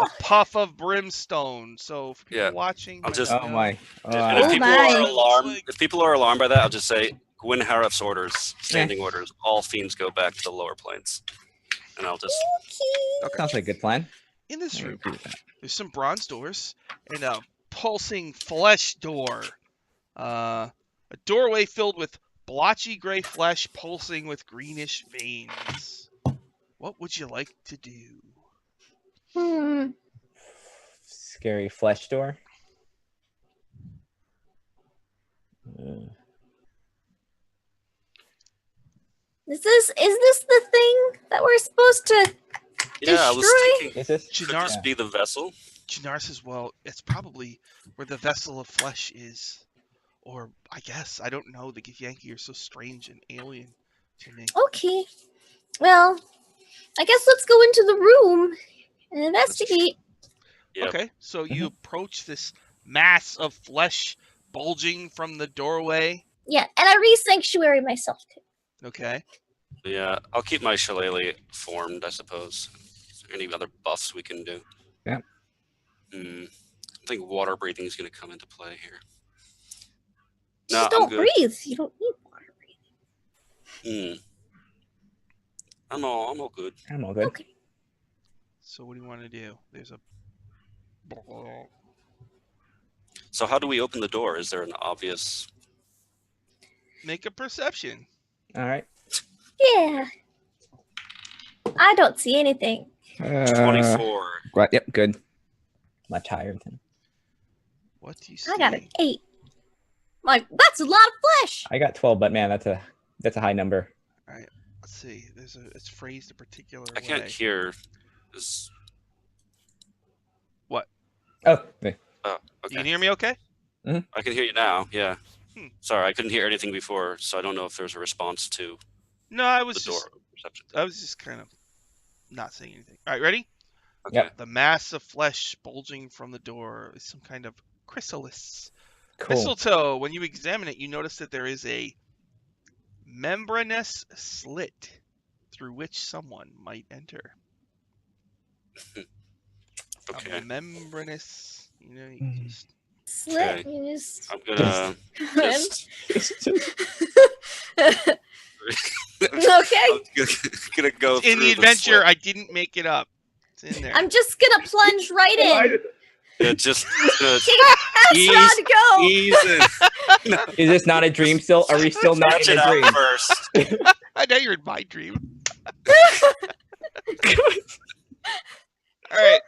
S1: a puff of brimstone. So for people watching,
S3: I'll just
S4: Oh my.
S3: And if people
S2: my.
S3: are alarmed, by that, I'll just say Gwyn Harroth's orders, standing orders. All fiends go back to the lower planes, and I'll just.
S1: Okay.
S4: Sounds like a good plan.
S1: In this
S4: I
S1: room,
S4: agree with that.
S1: there's some bronze doors and a pulsing flesh door. A doorway filled with blotchy gray flesh pulsing with greenish veins. What would you like to do?
S4: Scary flesh door.
S2: Is this the thing that we're supposed to
S3: Yeah, I was
S2: destroy?
S3: thinking.
S4: Is this?
S3: Could
S1: Jannar,
S3: this be the vessel?
S1: Jannar says, well, it's probably where the vessel of flesh is. Or, I guess, I don't know. The Githyanki are so strange and alien to me.
S2: Okay. Well, I guess let's go into the room and investigate.
S3: Yep.
S1: Okay, so you approach this mass of flesh bulging from the doorway.
S2: Yeah, and I re-sanctuary myself too.
S1: Okay.
S3: Yeah, I'll keep my shillelagh formed, I suppose. Is there any other buffs we can do?
S4: Yeah.
S3: I think water breathing is going to come into play here.
S2: Just
S3: I'm
S2: don't
S3: good.
S2: breathe. You don't need water breathing.
S3: I'm all good.
S4: I'm all good.
S2: Okay.
S1: So what do you want to do? There's a...
S3: So how do we open the door? Is there an obvious?
S1: Make a perception.
S4: All right.
S2: Yeah. I don't see anything.
S3: 24.
S4: Right. Yep. Good. I'm tired.
S1: What do you see?
S2: I got an 8. That's a lot of flesh.
S4: I got 12, but man, that's a high number.
S1: All right. Let's see. It's phrased a particular
S3: I can't
S1: way.
S3: hear. This.
S1: What?
S4: Oh. Okay.
S3: Oh,
S1: You can
S3: okay.
S1: hear me okay?
S3: I can hear you now. Yeah.
S1: Hmm.
S3: Sorry, I couldn't hear anything before, so I don't know if there's a response to
S1: No, I
S3: the
S1: was
S3: door
S1: just
S3: perception.
S1: I was just kind of not saying anything. All right, ready?
S3: Okay.
S4: Yep.
S1: The mass of flesh bulging from the door is some kind of chrysalis.
S4: Cool.
S1: Mistletoe, when you examine it, you notice that there is a membranous slit through which someone might enter.
S3: Okay.
S1: A membranous, you know, you just
S2: Slit.
S3: Okay.
S2: You just.
S3: I'm gonna just.
S2: Okay.
S3: I'm gonna go
S1: it's in the
S3: through
S1: adventure.
S3: slit.
S1: I didn't make it up. It's in there.
S2: I'm just gonna plunge right in.
S3: Yeah, just
S2: Astral, go.
S3: ease in. No,
S4: Is this not a dream still? Are we still not
S3: stretch
S4: in
S3: it
S4: a dream?
S3: out first.
S1: I know you're in my dream. All right.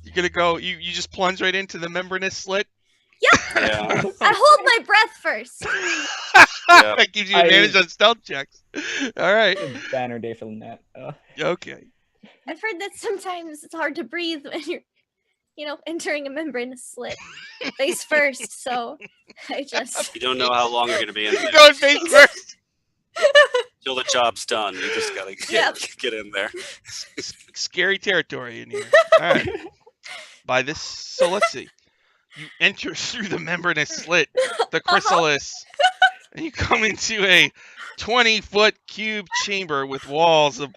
S1: You're gonna go. You just plunge right into the membranous slit.
S3: Yeah.
S2: I hold my breath first.
S3: Yeah.
S1: That gives you advantage on stealth checks. All right.
S4: Banner day for Lynette.
S1: Okay.
S2: I've heard that sometimes it's hard to breathe when you're, entering a membranous slit face first. So I just.
S3: You don't know how long you're gonna be in
S1: You're
S3: there
S1: going face first.
S3: till the job's done. You just gotta get in there.
S1: Scary territory in here. All right. So let's see. You enter through the membranous slit, the chrysalis, and you come into a 20-foot cube chamber with walls of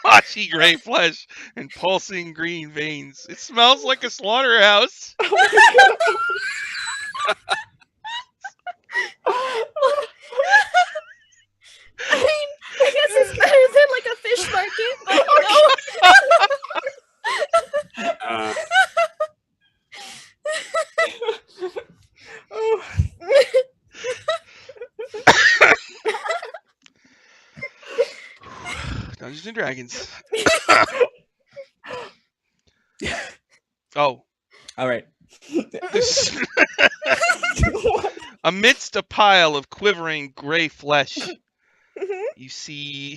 S1: blotchy gray flesh and pulsing green veins. It smells like a slaughterhouse.
S2: I mean, I guess it's better than like a fish market, but
S1: Dungeons and Dragons. Oh.
S4: All right.
S1: Amidst a pile of quivering gray flesh, you see a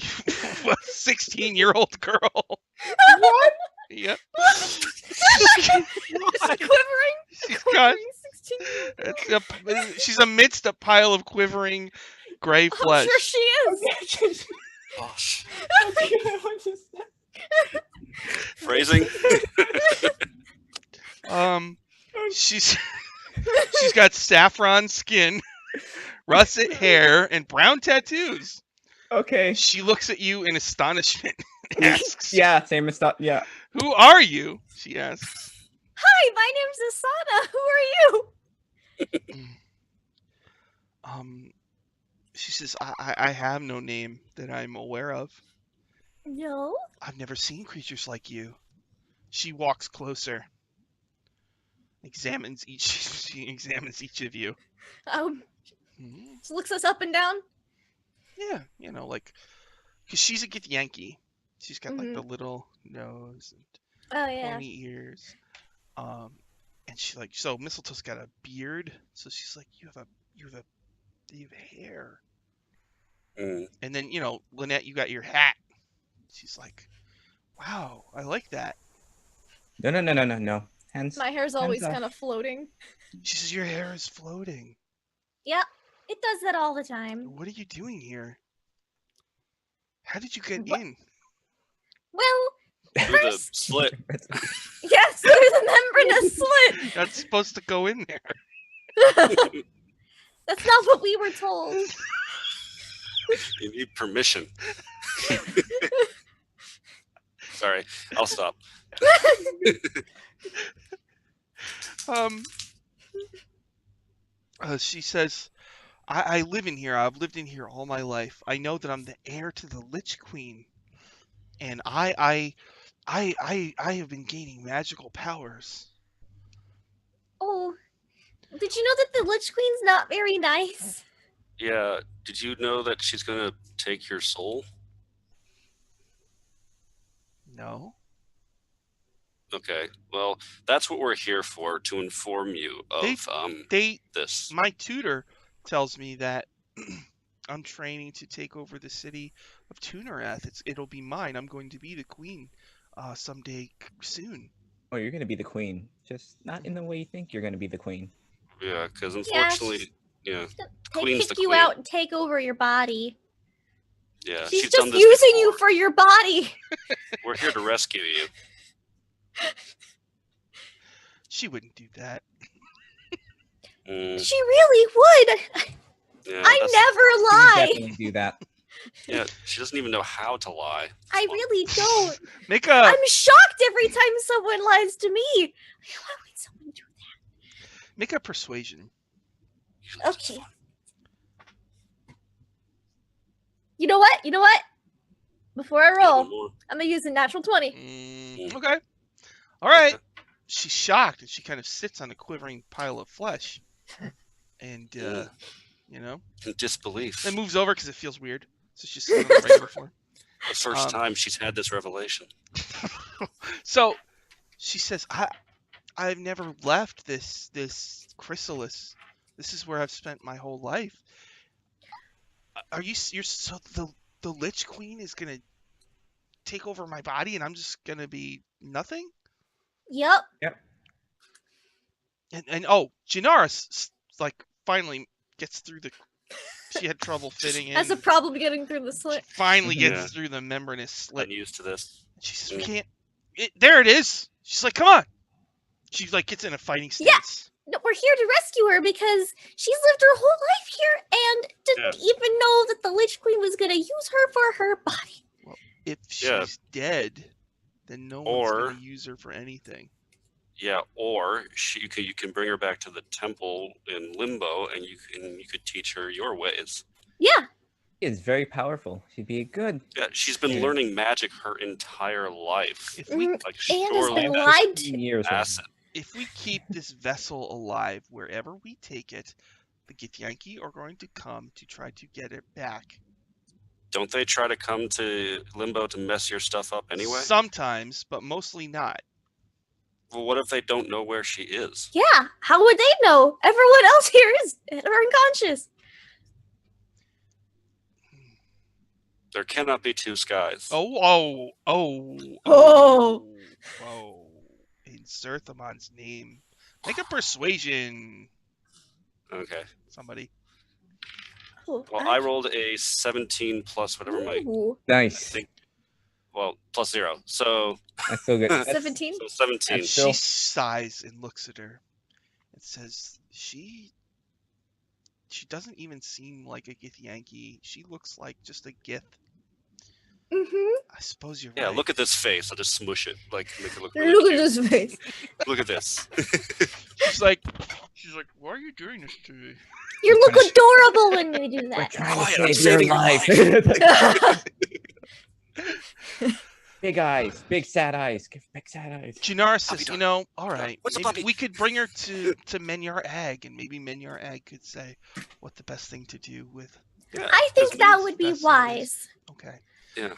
S1: 16-year-old girl.
S2: What?
S1: Yep.
S2: Quivering?
S1: She's got.
S2: 16.
S1: She's amidst a pile of quivering gray flesh.
S2: I'm sure she is.
S3: Gosh. Phrasing.
S1: She's got saffron skin, russet hair, and brown tattoos.
S4: Okay.
S1: She looks at you in astonishment and asks,
S4: Yeah, same as thought. Yeah.
S1: "Who are you?" She asks.
S2: Hi, my name's Asana. Who are you?
S1: She says, I have no name that I'm aware of.
S2: No.
S1: I've never seen creatures like you. She walks closer. She examines each of you.
S2: She looks us up and down.
S1: Yeah, because she's a Githyanki. She's got like the little nose and pointy ears. And she so Mistletoe's got a beard, so she's like, you have hair. And then Lynette, you got your hat. She's like, wow, I like that.
S4: No. Hands.
S2: My hair's always
S4: off.
S2: kind of floating.
S1: She says, your hair is floating.
S2: Yeah, it does that all the time.
S1: What are you doing here? How did you get in?
S2: Well,
S3: Through the slit.
S2: yes, through the membranous slit.
S1: That's supposed to go in there.
S2: That's not what we were told.
S3: You need permission. Sorry, I'll stop.
S1: She says, I live in here. I've lived in here all my life. I know that I'm the heir to the Lich-Queen, and I have been gaining magical powers.
S2: Oh, did you know that the Lich-Queen's not very nice?
S3: Yeah, did you know that she's gonna take your soul?
S1: No.
S3: Okay, well, that's what we're here for, to inform you of this.
S1: My tutor tells me that I'm training to take over the city of Tunarath. It'll be mine. I'm going to be the queen someday soon.
S4: Oh, you're gonna be the queen, just not in the way you think you're gonna be the queen.
S3: Yeah, because unfortunately, Queen's
S2: Take
S3: the
S2: you
S3: queen.
S2: out and take over your body.
S3: Yeah,
S2: She's
S3: done
S2: just
S3: this
S2: using
S3: before.
S2: you for your body.
S3: We're here to rescue you.
S1: She wouldn't do that.
S3: Mm,
S2: She really would.
S3: yeah,
S2: I
S3: that's-
S2: never
S4: You
S2: lie.
S4: definitely do that.
S3: Yeah, she doesn't even know how to lie.
S2: I really don't.
S1: Make a
S2: I'm shocked every time someone lies to me. Why would someone do
S1: persuasion.
S3: Usually it's
S2: Okay.
S3: fun.
S2: You know what? You know what? Before I
S3: Yeah,
S2: roll,
S3: one more.
S2: I'm gonna use a natural 20.
S1: Okay. All right.
S3: Okay.
S1: She's shocked, and she kind of sits on a quivering pile of flesh, and you know,
S3: In disbelief.
S1: then moves over because it feels weird. So she's sitting on the regular floor.
S3: The first time she's had this revelation.
S1: So she says, I've never left this chrysalis. This is where I've spent my whole life. You're so the Lich-Queen is gonna take over my body, and I'm just gonna be nothing?
S2: Yep.
S1: And oh, Janaris like finally gets through the. She had trouble fitting in.
S2: Has a problem getting through the slit.
S1: Finally gets
S3: Yeah.
S1: through the membranous slit.
S3: I'm used to this.
S1: She says, "We can't." There it is. She's like, "Come on." She like gets in a fighting stance.
S2: No, we're here to rescue her because she's lived her whole life here and didn't even know that the Lich Queen was gonna use her for her body.
S1: If she's
S3: Yeah.
S1: dead, then no one's
S3: Or-
S1: gonna use her for anything.
S3: Yeah, or you can bring her back to the temple in Limbo, and you could teach her your ways.
S2: Yeah.
S4: She is very powerful. She'd be good.
S3: Yeah, she's been
S4: Yeah.
S3: learning magic her entire life.
S1: If we
S2: Mm,
S3: Like
S2: and has
S3: surely
S2: been
S3: that's
S2: lied to.
S4: 15 years old.
S3: asset.
S1: if we keep this vessel alive wherever we take it, the Githyanki are going to come to try to get it back.
S3: Don't they try to come to Limbo to mess your stuff up anyway?
S1: Sometimes, but mostly not.
S3: Well, what if they don't know where she is?
S2: Yeah. How would they know? Everyone else here is unconscious.
S3: There cannot be two skies.
S1: Oh. In Zerthamon's name. Make a persuasion.
S3: Okay.
S1: Somebody.
S2: Oh,
S3: Well, I rolled a 17 plus whatever my
S2: Ooh,
S3: I
S4: Nice.
S3: think. Well, plus 0, so
S4: That's so good. That's-
S2: 17?
S3: 17.
S4: That's-
S1: She
S4: Phil?
S1: sighs and looks at her and says, She doesn't even seem like a Githyanki. She looks like just a Gith.
S2: Mm-hmm.
S1: I suppose you're
S3: Yeah,
S1: right.
S3: look at this face. I'll just smush it, like make it look really
S2: Look at
S3: cute.
S2: this face.
S3: Look at this.
S1: She's like, why are you doing this to me?
S2: You look adorable when you do
S4: We're
S2: that.
S4: trying
S3: Quiet,
S4: to
S3: I'm
S4: save your
S3: saving your
S4: life. Big eyes, big sad eyes. Give big sad eyes.
S1: Janaris
S3: Puppy
S1: says,
S3: dog.
S1: all right,
S3: What's a
S1: maybe
S3: puppy?
S1: we could bring her to Menyar Ag, and maybe Menyar Ag could say what the best thing to do with.
S3: Yeah,
S2: I think
S3: this
S2: that
S3: means-
S2: would be
S1: That's what it is.
S2: wise.
S1: Okay.
S3: Yeah.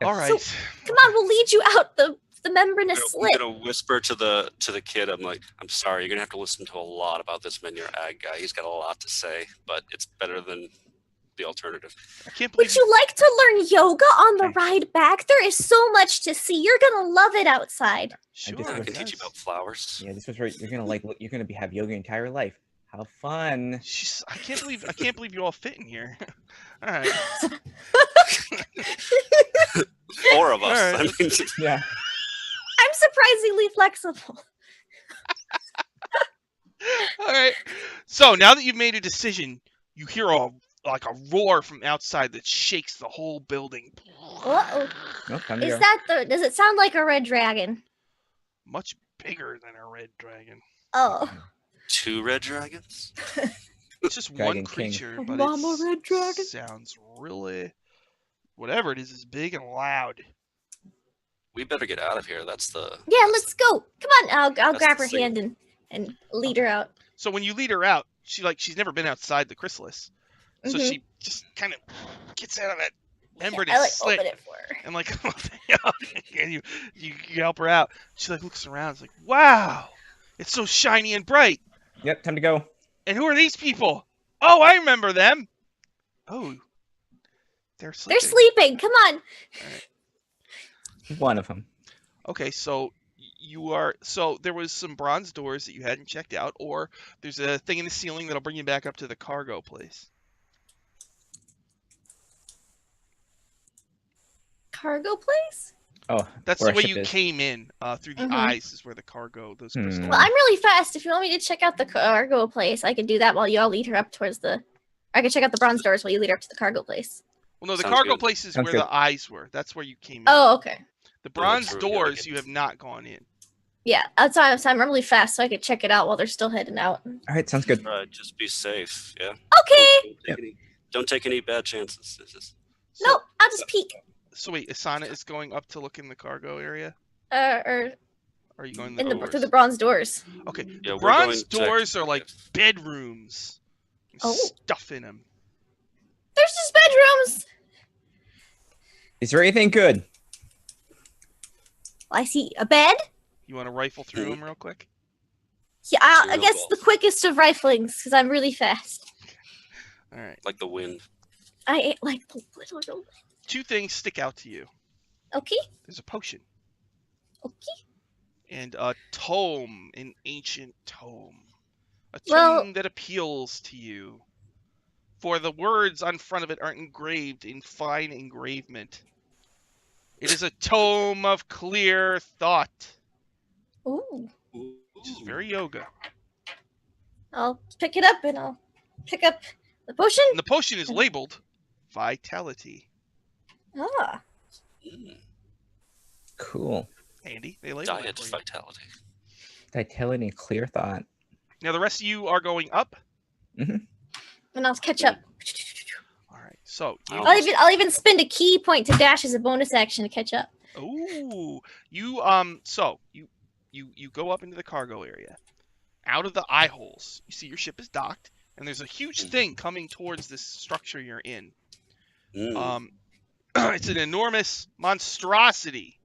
S1: All right.
S2: Come on, we'll lead you out the membranous
S3: I'm
S2: slit.
S3: gonna whisper to the kid. I'm like, I'm sorry, you're gonna have to listen to a lot about this Menyor Ag guy. He's got a lot to say, but it's better than the alternative.
S1: I can't believe
S2: Would you like to learn yoga on the ride back? There is so much to see. You're gonna love it outside.
S1: Sure,
S4: just
S3: I
S4: was-
S3: can teach you
S1: yes.
S3: about flowers.
S4: Yeah, this was right. You're gonna have yoga your entire life. How fun!
S1: I can't believe you all fit in here. All right.
S3: 4 of us.
S1: All right.
S3: I mean,
S4: Yeah.
S2: I'm surprisingly flexible.
S1: All right. So now that you've made a decision, you hear a roar from outside that shakes the whole building.
S2: Uh-oh.
S4: No, time to
S2: Is
S4: go.
S2: that does it sound like a red dragon?
S1: Much bigger than a red dragon.
S2: Oh.
S3: 2 red dragons.
S1: It's just one
S4: Dragon King.
S1: creature,
S2: A
S1: but
S2: mama
S1: it
S2: red dragon?
S1: sounds really, whatever it is big and loud.
S3: We better get out of here. That's the.
S2: Yeah, let's go. Come on, I'll
S3: That's
S2: grab
S3: the
S2: her
S3: signal.
S2: hand and lead her out.
S1: So when you lead her out, she's never been outside the chrysalis, so
S2: Mhm.
S1: she just kind of gets out of that membranous
S2: Yeah, I like
S1: slit
S2: open it for her.
S1: and like and you help her out. She like looks around, it's like, wow, it's so shiny and bright.
S4: Yep, time to go.
S1: And who are these people? Oh, I remember them. Oh, they're sleeping.
S2: They're sleeping. Come on.
S4: One of them.
S1: Okay, so there was some bronze doors that you hadn't checked out, or there's a thing in the ceiling that'll bring you back up to the cargo place.
S2: Cargo place?
S4: Oh,
S1: That's
S4: where
S1: the
S4: our
S1: way
S4: ship
S1: you
S4: is.
S1: came in through the
S2: Mhm.
S1: eyes is where the cargo, those
S4: Hmm.
S1: crystals.
S2: Well, I'm really fast. If you want me to check out the cargo place, I can do that while you all lead her up towards the. I can check out the bronze doors while you lead her up to the cargo place.
S1: Well, no, the
S3: Sounds
S1: cargo
S3: good.
S1: place is
S4: Sounds
S1: where
S4: good.
S1: the eyes were. That's where you came in.
S2: Oh, okay.
S1: The bronze
S3: through, yeah,
S1: doors
S3: like
S1: you
S3: it-
S1: have not gone in.
S2: Yeah, that's why I'm really fast, so I could check it out while they're still heading out.
S4: All right, sounds good.
S3: Just be safe. Yeah.
S2: Okay.
S3: Don't take any bad chances. It's just-
S1: So,
S2: Nope, I'll just peek.
S1: So wait, Asana is going up to look in the cargo area?
S2: Or
S1: Or are you going
S2: in the
S1: doors?
S2: through the bronze doors.
S1: Okay,
S3: Yeah, we're
S1: bronze
S3: going to-
S1: doors are like bedrooms.
S2: Oh.
S1: Stuff in them.
S2: There's just bedrooms.
S4: Is there anything good?
S2: I see a bed.
S1: You want to rifle through them real quick?
S2: Yeah, I
S3: Zero
S2: guess
S3: balls.
S2: the quickest of riflings because I'm really fast.
S1: All right.
S3: like the wind.
S2: I ate like the little.
S1: Two things stick out to you.
S2: Okay.
S1: There's a potion
S2: Okay.
S1: and a tome, an ancient tome. A tome
S2: Well-
S1: that appeals to you. For the words on front of it are engraved in fine engravement. It is a tome of clear thought,
S2: Ooh.
S1: which is very yoga.
S2: I'll pick it up and I'll pick up the potion.
S1: And the potion is labeled Vitality.
S2: Ah.
S3: Mm,
S4: Cool.
S1: Andy, they labeled
S3: diet
S1: it for you.
S3: vitality.
S4: Vitality and clear thought.
S1: Now the rest of you are going up.
S2: And I'll catch up.
S1: All right. So you,
S3: Oh.
S2: I'll even spend a key point to dash as a bonus action to catch up.
S1: ooh, you so you go up into the cargo area. Out of the eye holes, you see your ship is docked, and there's a huge thing coming towards this structure you're in.
S3: Mm.
S1: It's an enormous monstrosity,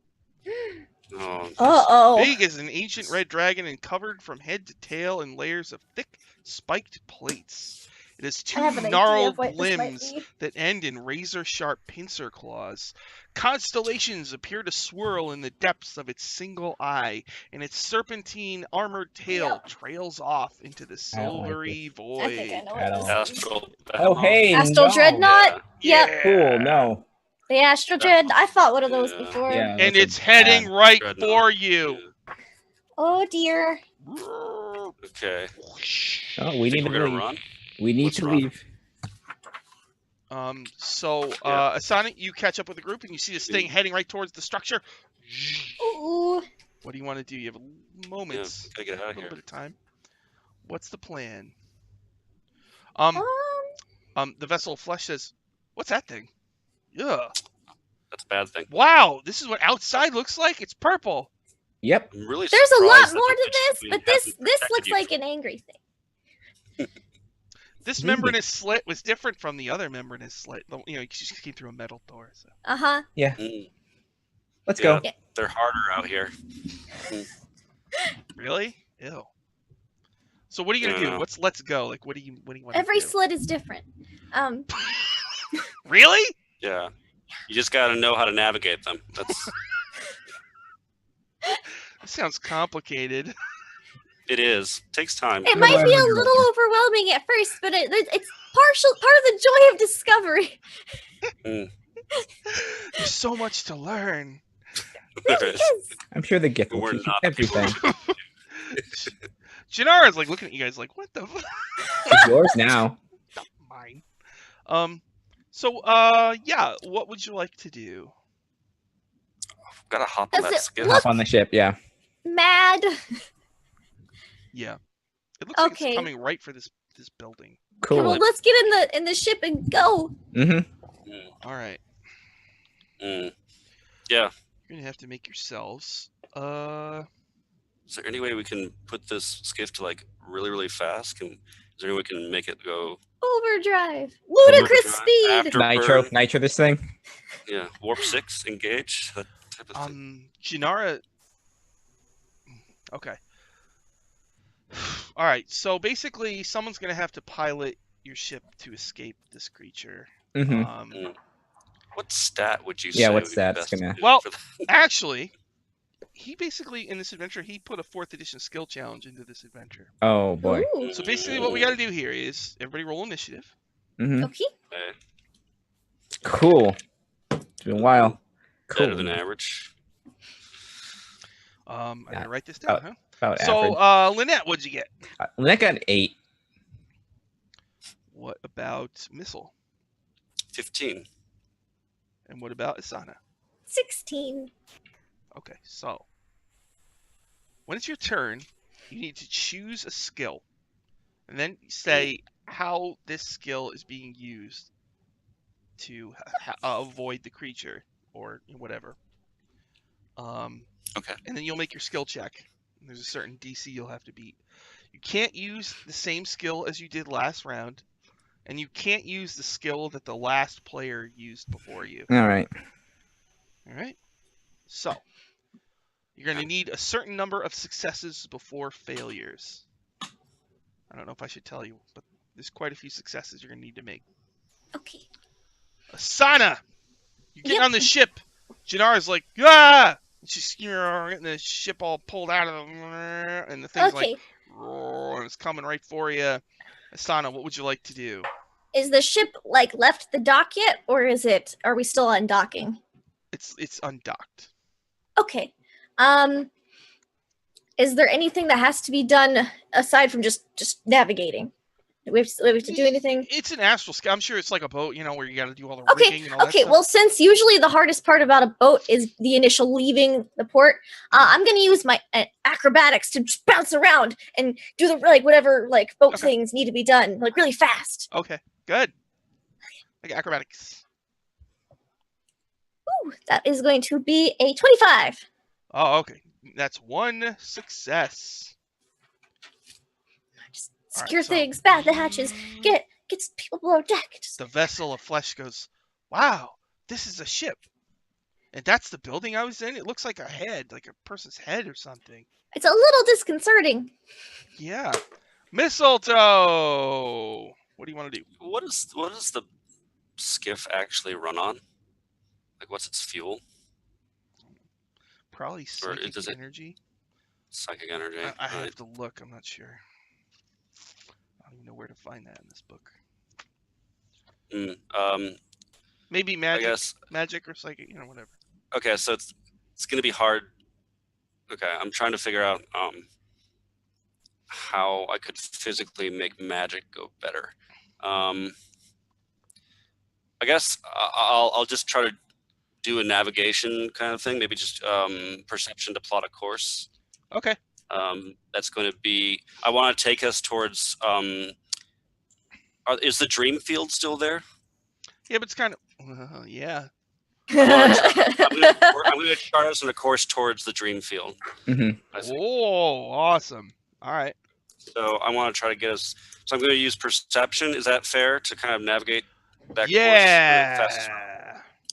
S3: Oh,
S2: Uh-oh.
S1: big as an ancient red dragon, and covered from head to tail in layers of thick, spiked plates. It has
S2: I
S1: two
S2: have an idea
S1: gnarled
S2: of what this might
S1: limbs
S2: be.
S1: that end in razor-sharp pincer claws. Constellations appear to swirl in the depths of its single eye, and its serpentine armored tail
S2: Yep.
S1: trails off into the
S4: I don't like
S1: silvery void.
S2: I think I know
S4: I
S2: what
S4: don't-
S2: this is.
S3: Astral.
S4: Oh, hey.
S2: Astral
S4: no.
S2: dreadnought?
S3: Yeah.
S2: Yep.
S4: Cool. No.
S2: The Astral Dread. I fought one of those
S3: Yeah.
S2: before.
S4: Yeah.
S1: And
S4: those are
S1: it's heading
S4: bad.
S1: right
S3: Dreadnought.
S1: for you.
S2: Oh dear.
S3: Okay.
S4: Oh, we need to
S3: We're gonna
S4: leave.
S3: run.
S4: We need
S3: Let's
S4: to
S3: run.
S4: leave.
S1: So,
S3: Yeah.
S1: Asana, you catch up with the group, and you see this thing heading right towards the structure.
S2: Ooh.
S1: What do you want to do? You have
S3: Yeah,
S1: moments,
S3: gotta get
S1: a
S3: out of
S1: little
S3: here.
S1: bit of time. What's the plan?
S2: Um.
S1: The vessel of flesh says, "What's that thing? Yeah.
S3: That's a bad thing.
S1: Wow, this is what outside looks like. It's purple.
S4: Yep.
S3: I'm really
S2: There's a lot
S3: surprised that
S2: more
S3: the
S2: to this,
S3: Lich-Queen
S2: but this
S3: hasn't
S2: this
S3: protected
S2: looks
S3: you
S2: like
S3: from-
S2: an angry thing.
S1: This
S4: Hmm.
S1: membranous slit was different from the other membranous slit. You know, you just came through a metal door. So.
S2: Uh huh.
S3: Mm,
S4: Let's
S3: Yeah.
S4: go.
S3: They're harder out here.
S1: Really? Ew. So what are you gonna do?
S3: Yeah.
S1: Let's go. Like, what do you want to
S2: Every
S1: do?
S2: slit is different.
S1: Really?
S3: Yeah. You just gotta know how to navigate them. That's
S1: This sounds complicated.
S3: it is. Takes time.
S2: It might be a little overwhelming at first, but it's part of the joy of discovery.
S1: There's so much to learn.
S3: There is.
S4: I'm sure the gift will
S3: We're
S4: teach you
S3: not the people.
S4: everything.
S1: Janara's like looking at you guys like, what the fuck?
S4: It's yours now.
S1: Not mine. Yeah, what would you like to do?
S3: Gotta hop on
S2: Does
S3: that
S2: it
S3: skiff.
S2: look-
S4: Hop on the ship. Yeah.
S2: Mad.
S1: Yeah. It looks like
S2: Okay.
S1: it's coming right for this building.
S2: Okay, well,
S4: Cool.
S2: let's get in the ship and go.
S4: Mm-hmm.
S1: All right.
S3: Mm. Yeah.
S1: You're gonna have to make yourselves.
S3: Is there any way we can put this skiff to like really, really fast? Is there any way we can make it go
S2: Overdrive. Ludicrous
S3: overdrive
S2: speed.
S3: after burn?
S4: Nitro this thing.
S3: Yeah. Warp 6, engage. That type of thing.
S1: Janara. Okay. All right. So basically, someone's gonna have to pilot your ship to escape this creature.
S4: Mm-hmm.
S3: What stat would you
S4: Yeah,
S3: say?
S4: what
S3: would be
S4: stat's
S3: best
S4: gonna-
S3: to do
S1: Well,
S3: for the-
S1: Actually, he basically in this adventure he put a 4th edition skill challenge into this adventure.
S4: Oh boy.
S2: Ooh.
S1: So basically, what we got to do here is everybody roll initiative.
S4: Mm-hmm.
S2: Okay.
S3: Okay.
S4: Cool. It's been a while.
S3: Better
S4: Cool.
S3: than average.
S1: I'm
S4: Yeah.
S1: gonna write this down. Huh?
S4: About
S1: So,
S4: average.
S1: Lynette, what'd you get?
S4: Lynette got an 8.
S1: What about missile?
S3: 15.
S1: And what about Asana?
S2: 16.
S1: Okay, so when it's your turn, you need to choose a skill, and then say how this skill is being used to avoid the creature or whatever.
S3: Okay.
S1: And then you'll make your skill check. There's a certain DC you'll have to beat. You can't use the same skill as you did last round, and you can't use the skill that the last player used before you.
S4: All right.
S1: All right? So, you're going to need a certain number of successes before failures. I don't know if I should tell you, but there's quite a few successes you're going to need to make.
S2: Okay.
S1: Asana! You get
S2: Yep.
S1: on the ship. Janara's like, ah! She's getting the ship all pulled out of the... And the thing's
S2: Okay.
S1: like, roar, and it's coming right for you. Asana, what would you like to do?
S2: Is the ship like left the dock yet, or are we still undocking?
S1: It's undocked.
S2: Okay. Is there anything that has to be done aside from just navigating? Do we have to do anything?
S1: It's an astral sky. I'm sure it's like a boat, where you got to do all the rigging and all that
S2: Okay.
S1: stuff.
S2: Well, since usually the hardest part about a boat is the initial leaving the port, I'm gonna use my acrobatics to just bounce around and do the whatever boat things need to be done really fast.
S1: Okay, good. Like acrobatics.
S2: Ooh, that is going to be a 25.
S1: Oh, okay. That's one success.
S2: Just
S1: All right,
S2: secure
S1: so-
S2: things, bat the hatches, get people below deck. Just,
S1: The vessel of flesh goes, wow, this is a ship. And that's the building I was in? It looks like a head, like a person's head or something.
S2: it's a little disconcerting.
S1: Yeah. Mistletoe! What do you want to do?
S3: What does the skiff actually run on? Like, what's its fuel?
S1: Probably
S3: Or
S1: psychic
S3: does it-
S1: energy.
S3: Psychic energy.
S1: I have
S3: Right.
S1: to look. I'm not sure. I don't even know where to find that in this book. Maybe
S3: I
S1: magic,
S3: guess.
S1: magic or psychic, whatever.
S3: Okay, so it's gonna be hard. Okay, I'm trying to figure out how I could physically make magic go better. I guess I'll just try to do a navigation kind of thing. Maybe just perception to plot a course.
S1: Okay.
S3: That's going to be. I want to take us towards. Is the dream field still there?
S1: Yeah, but it's kind of... yeah.
S3: I'm going to chart us on a course towards the dream field.
S4: Mm-hmm.
S3: I think.
S1: Oh, awesome. All right.
S3: So I want to try to get us. So I'm going to use perception. Is that fair to kind of navigate that
S1: Yeah.
S3: course? Fast.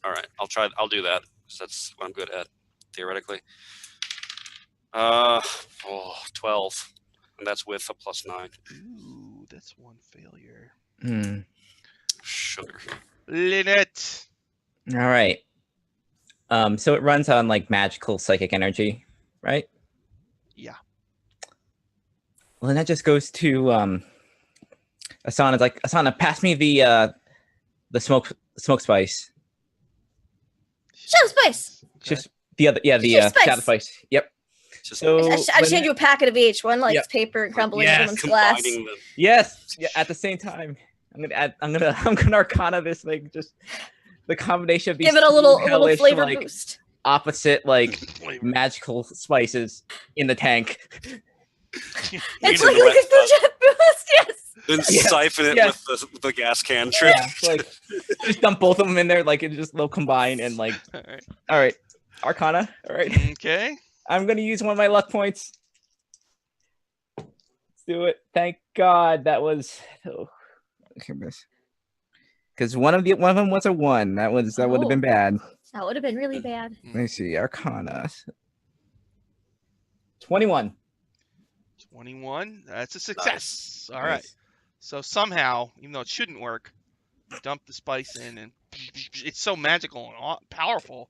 S3: All right, I'll try. I'll do that. 'Cause that's what I'm good at, theoretically. 12, and that's with a +9.
S1: Ooh, that's one failure.
S4: Mm.
S3: Sugar.
S1: Lynette.
S4: All right. So it runs on magical psychic energy, right?
S1: Yeah.
S4: Well, then that just goes to Asana's like, Asana, pass me the smoke spice.
S2: Shadow spice.
S4: Just the other, yeah, the
S2: Shadow spice.
S4: shadow spice. Yep.
S3: Just
S4: So
S2: I just hand you a packet of each. One likes
S4: Yep.
S2: paper and crumbling
S4: Yes,
S2: everyone's glass.
S3: combining the.
S4: yes, yeah, at the same time, I'm gonna arcana this just the combination of these
S2: Give it a little
S4: two hellish,
S2: flavor boost.
S4: opposite
S1: Flavor.
S4: magical spices in the tank.
S2: It's
S3: into
S2: like
S3: the wet
S2: a jet boost. Yes.
S3: Then
S4: Yes,
S3: siphon it
S4: yes.
S3: with the gas can trick.
S4: Yeah, just dump both of them in there, it just they'll combine and
S1: All right.
S4: all right, arcana. All right,
S1: Okay.
S4: I'm gonna use one of my luck points. Let's do it. Thank God that was. Because one of them was a 1. That would have been bad.
S2: That would have been really bad.
S4: Let me see. Arcana. 21.
S1: 21. That's a success. All right.
S4: Nice.
S1: So somehow, even though it shouldn't work, dump the spice in, and it's so magical and powerful.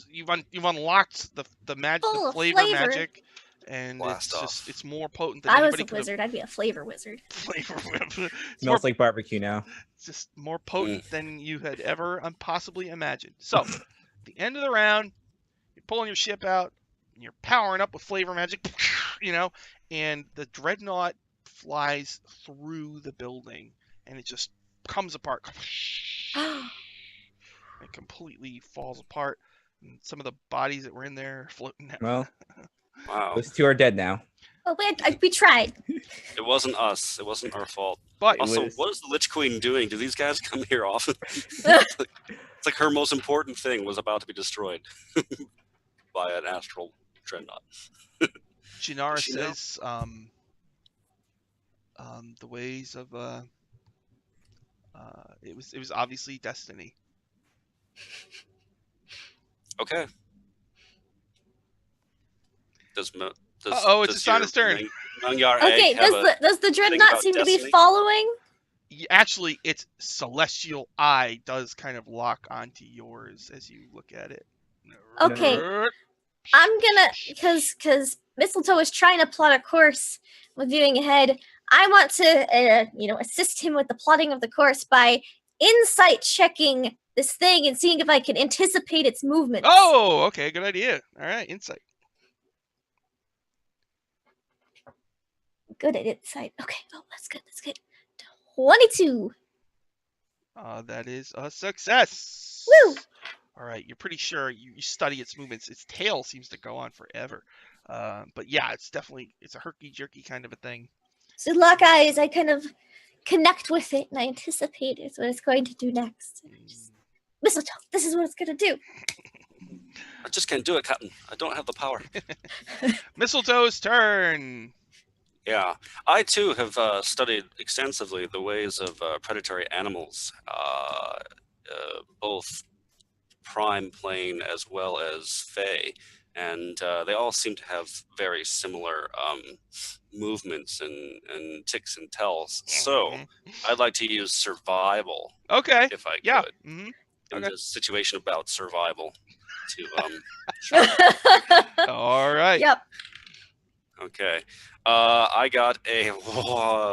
S1: You've unlocked the magic,
S2: Full
S1: the
S2: of
S1: flavor
S2: flavor.
S1: magic, and
S3: Blast
S1: it's
S3: off.
S1: just it's more potent
S2: If
S1: than
S2: I was
S1: anybody
S2: a
S1: could have.
S2: wizard, I'd be a flavor wizard.
S1: Flavor it's more,
S4: Smells like barbecue now.
S1: just more potent than you had ever possibly imagined. So, at the end of the round, you're pulling your ship out, and you're powering up with flavor magic, and the dreadnought flies through the building, and it just comes apart. It completely falls apart. And some of the bodies that were in there are floating out.
S4: Well,
S3: Wow.
S4: those two are dead now.
S2: Oh, we tried.
S3: It wasn't us. It wasn't our fault.
S1: But
S3: Also,
S4: was-
S3: what is the Lich-Queen doing? Do these guys come here often? It's like her most important thing was about to be destroyed by an astral dreadnought.
S1: Jinara
S3: Does she know?
S1: says the ways of it was obviously destiny.
S3: Okay. Does
S1: Uh-oh, it's Asana's turn.
S3: Mangyar
S2: Okay,
S3: Egg have a-
S2: does the dreadnought
S3: about
S2: seem to be
S3: destiny?
S2: following?
S1: Actually, its celestial eye does kind of lock onto yours as you look at it.
S2: Okay. I'm gonna, because Mistletoe is trying to plot a course with viewing ahead. I want to, assist him with the plotting of the course by insight checking this thing and seeing if I can anticipate its movements.
S1: Oh, okay, good idea. All right, insight.
S2: Good at insight. Okay. Oh, that's good. That's good. 22.
S1: That is a success.
S2: Woo!
S1: All right, you're pretty sure you study its movements. Its tail seems to go on forever. But yeah, it's a herky-jerky kind of a thing.
S2: So lock eyes, I kind of connect with it and I anticipate it's what it's going to do next. And I just, Mistletoe, this is what it's going to do.
S3: I just can't do it, Captain. I don't have the power.
S1: Mistletoe's turn.
S3: Yeah, I too have studied extensively the ways of predatory animals, both prime plane as well as fey, and they all seem to have very similar movements and ticks and tells. So
S1: Mhm.
S3: I'd like to use survival
S1: Okay.
S3: if I
S1: Yeah.
S3: could
S1: hmm
S3: in
S1: okay.
S3: this situation about survival. To
S1: All right.
S2: Yep.
S3: okay, I got a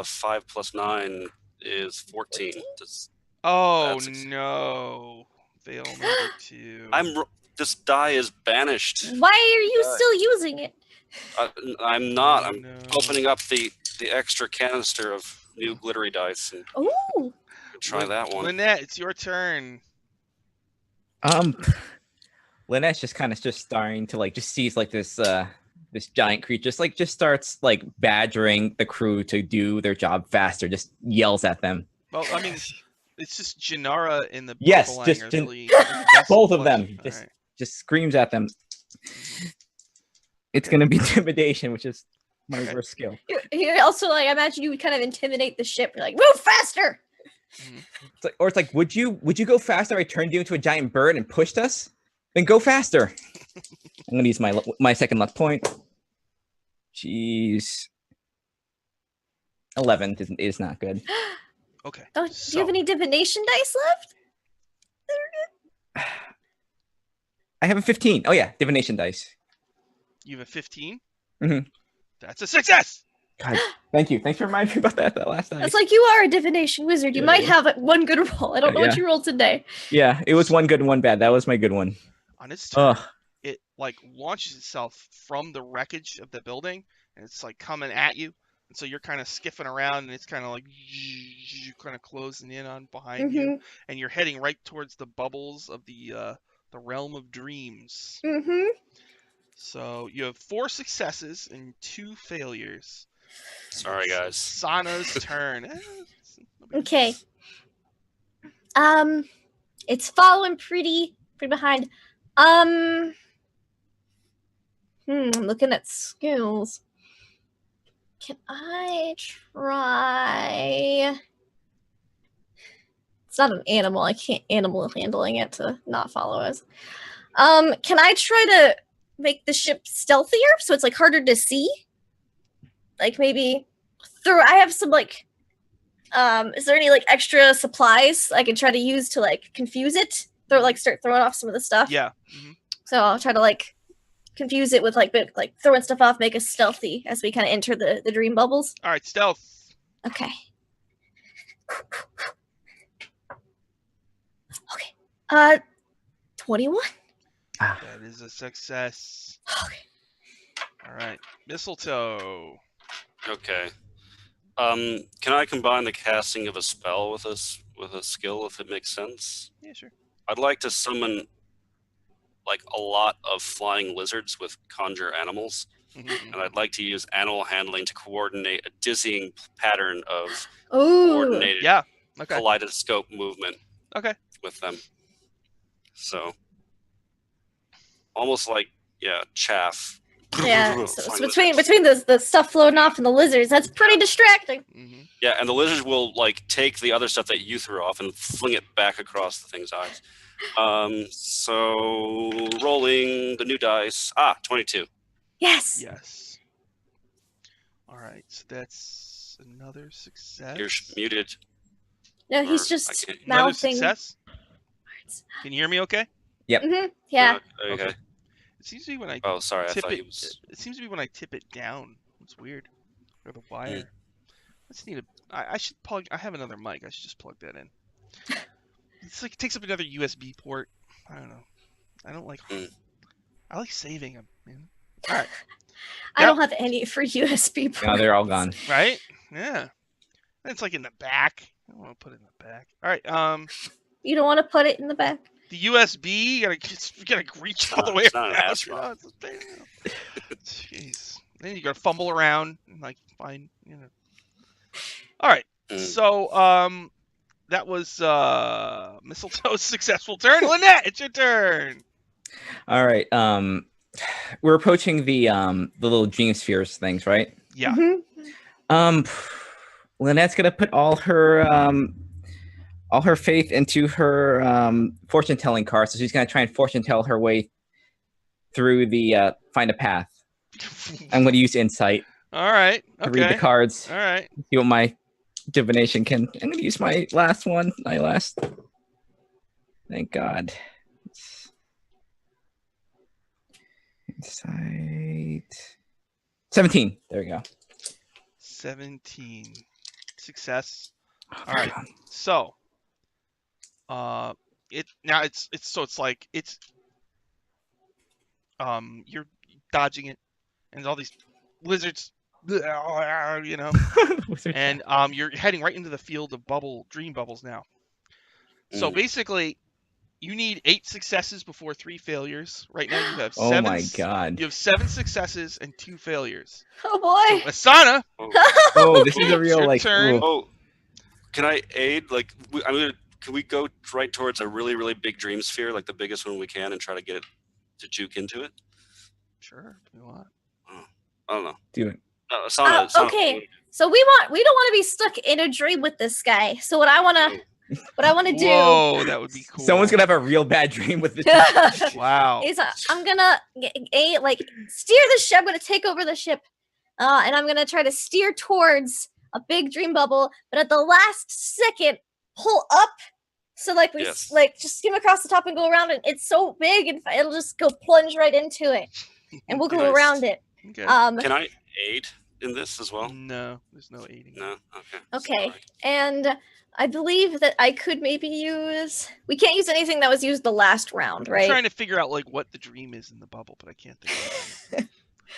S3: 5 plus 9 is 14.
S1: Oh
S3: That's ex-
S1: no. Fail number 2.
S3: This die is banished.
S2: Why are you still using it?
S3: I'm not. I'm
S1: No.
S3: opening up the extra canister of new glittery dice and
S2: Ooh.
S3: try that one.
S1: Lynette, it's your turn.
S4: Lynette's just kind of just starting to just sees this this giant creature just starts badgering the crew to do their job faster, just yells at them.
S1: Well, I mean, it's just Jinara in the
S4: Yes,
S1: Bubbleang
S4: just
S1: are
S4: Jin-
S1: the best
S4: both of
S1: ones.
S4: them
S1: All right.
S4: just screams at them. It's gonna be intimidation, which is my
S1: Okay.
S4: worst skill.
S2: You also, I imagine you would kind of intimidate the ship. You're like, move faster!
S4: It's like, would you go faster? I turned you into a giant bird and pushed us. Then go faster. I'm gonna use my second luck point. Jeez, 11 is not good.
S1: Okay.
S2: Oh, do you have any divination dice left?
S4: I have a 15. Oh yeah, divination dice.
S1: You have a 15?
S4: Mhm.
S1: That's a success!
S4: God, thank you. Thanks for reminding me about that last time.
S2: It's like you are a divination wizard. You
S4: Yeah,
S2: might
S4: yeah.
S2: have one good roll. I don't know
S4: Yeah.
S2: what you rolled today.
S4: Yeah, it was one good and one bad. That was my good one.
S1: On its turn,
S4: Ugh.
S1: it launches itself from the wreckage of the building, and it's coming at you. And so you're kind of skiffing around, and it's kind of kind of closing in on behind you, and you're heading right towards the bubbles of the realm of dreams.
S2: Mm-hmm.
S1: So you have 4 successes and 2 failures.
S3: Sorry, guys.
S1: Sana's turn.
S2: Okay. It's following pretty behind. I'm looking at skills. Can I try? It's not an animal. I can't animal handling it to not follow us. Can I try to make the ship stealthier so it's harder to see? Maybe I have some is there any extra supplies I can try to use to confuse it? Start throwing off some of the stuff.
S1: Yeah.
S2: So I'll try to confuse it with throwing stuff off, make us stealthy as we kind of enter the dream bubbles.
S1: All right, stealth.
S2: Okay. Okay. 21.
S1: That is a success.
S2: Okay.
S1: All right, mistletoe.
S3: Okay. Can I combine the casting of a spell with a skill if it makes sense?
S1: Yeah, sure.
S3: I'd like to summon like a lot of flying lizards with conjure animals,
S1: Mhm.
S3: and I'd like to use animal handling to coordinate a dizzying pattern of
S2: Ooh.
S3: coordinated
S1: Yeah. Okay.
S3: kaleidoscope movement
S1: Okay.
S3: with them. So almost like chaff.
S2: Yeah. So
S3: Flying
S2: between
S3: lizards.
S2: the stuff floating off and the lizards, that's pretty distracting.
S1: Mhm.
S3: Yeah, and the lizards will like take the other stuff that you threw off and fling it back across the thing's eyes. So rolling the new dice. 22.
S2: Yes.
S1: Yes. All right. So that's another success.
S3: You're muted.
S2: No, he's
S3: Or I
S2: just
S3: can't-
S1: Another
S2: mouthing.
S1: success. Can you hear me? Okay.
S2: Mm-hmm. Yeah.
S3: No, okay.
S1: It seems to be when I
S3: Oh, sorry. I
S1: tip
S3: thought
S1: it.
S3: he was.
S1: It seems to be when I tip it down. It's weird. Or the wire. I just need a. I should plug. I have another mic. I should just plug that in. It's like it takes up another USB port. I don't know. I don't like. I like saving them. Man. All right.
S2: I don't have any for USB ports.
S4: No, they're all gone.
S1: Right? Yeah. And it's like in the back. I don't want to put it in the back. All right.
S2: You don't want to put it in the back.
S1: The USB. You gotta reach all the way
S3: It's not an
S1: around.
S3: Astral.
S1: Jeez. Then you gotta fumble around and like find. All right. So that was Mistletoe's successful turn. Lynette, it's your turn.
S4: All right. We're approaching the little dream spheres things, right?
S1: Yeah.
S2: Mm-hmm.
S4: Lynette's gonna put all her faith into her fortune telling card, so she's gonna try and fortune tell her way through the find a path. I'm gonna use insight
S1: All right.
S4: to read the
S1: Okay.
S4: cards.
S1: All right.
S4: See what my divination can. I'm gonna use my last one. Thank God. Insight. 17. There we go.
S1: 17. Success.
S4: Oh,
S1: All right.
S4: God.
S1: So, you're dodging it, and all these lizards, and you're heading right into the field of dream bubbles now. So basically, you need 8 successes before 3 failures. Right now, you have 7.
S4: Oh my God.
S1: You have 7 successes and 2 failures.
S2: Oh boy.
S1: So, Asana,
S4: Oh, this is a
S1: It's
S4: real
S1: your
S4: like.
S1: turn.
S4: ooh.
S3: Oh, can I aid? Like, can we go right towards a really, really big dream sphere, like the biggest one we can, and try to get it to juke into it?
S1: sure, if you want.
S3: I don't know.
S4: Do it.
S3: No, Asana,
S2: Okay. So we don't want to be stuck in a dream with this guy. So what I want to do
S1: Whoa, that would be cool.
S4: Someone's gonna have a real bad dream with this.
S1: Wow.
S2: is I'm gonna steer the ship. I'm gonna take over the ship, and I'm gonna try to steer towards a big dream bubble. But at the last second, pull up, so like we
S3: Yes.
S2: just skim across the top and go around it. It's so big, and it'll just go plunge right into it, and we'll go
S3: Nice.
S2: around it.
S1: Okay.
S3: Can I aid in this as well?
S1: No, there's no aiding.
S3: No. Okay.
S2: Okay.
S3: Sorry.
S2: And I believe that I could maybe use. We can't use anything that was used the last round,
S1: I'm
S2: right?
S1: trying to figure out like what the dream is in the bubble, but I can't think of it.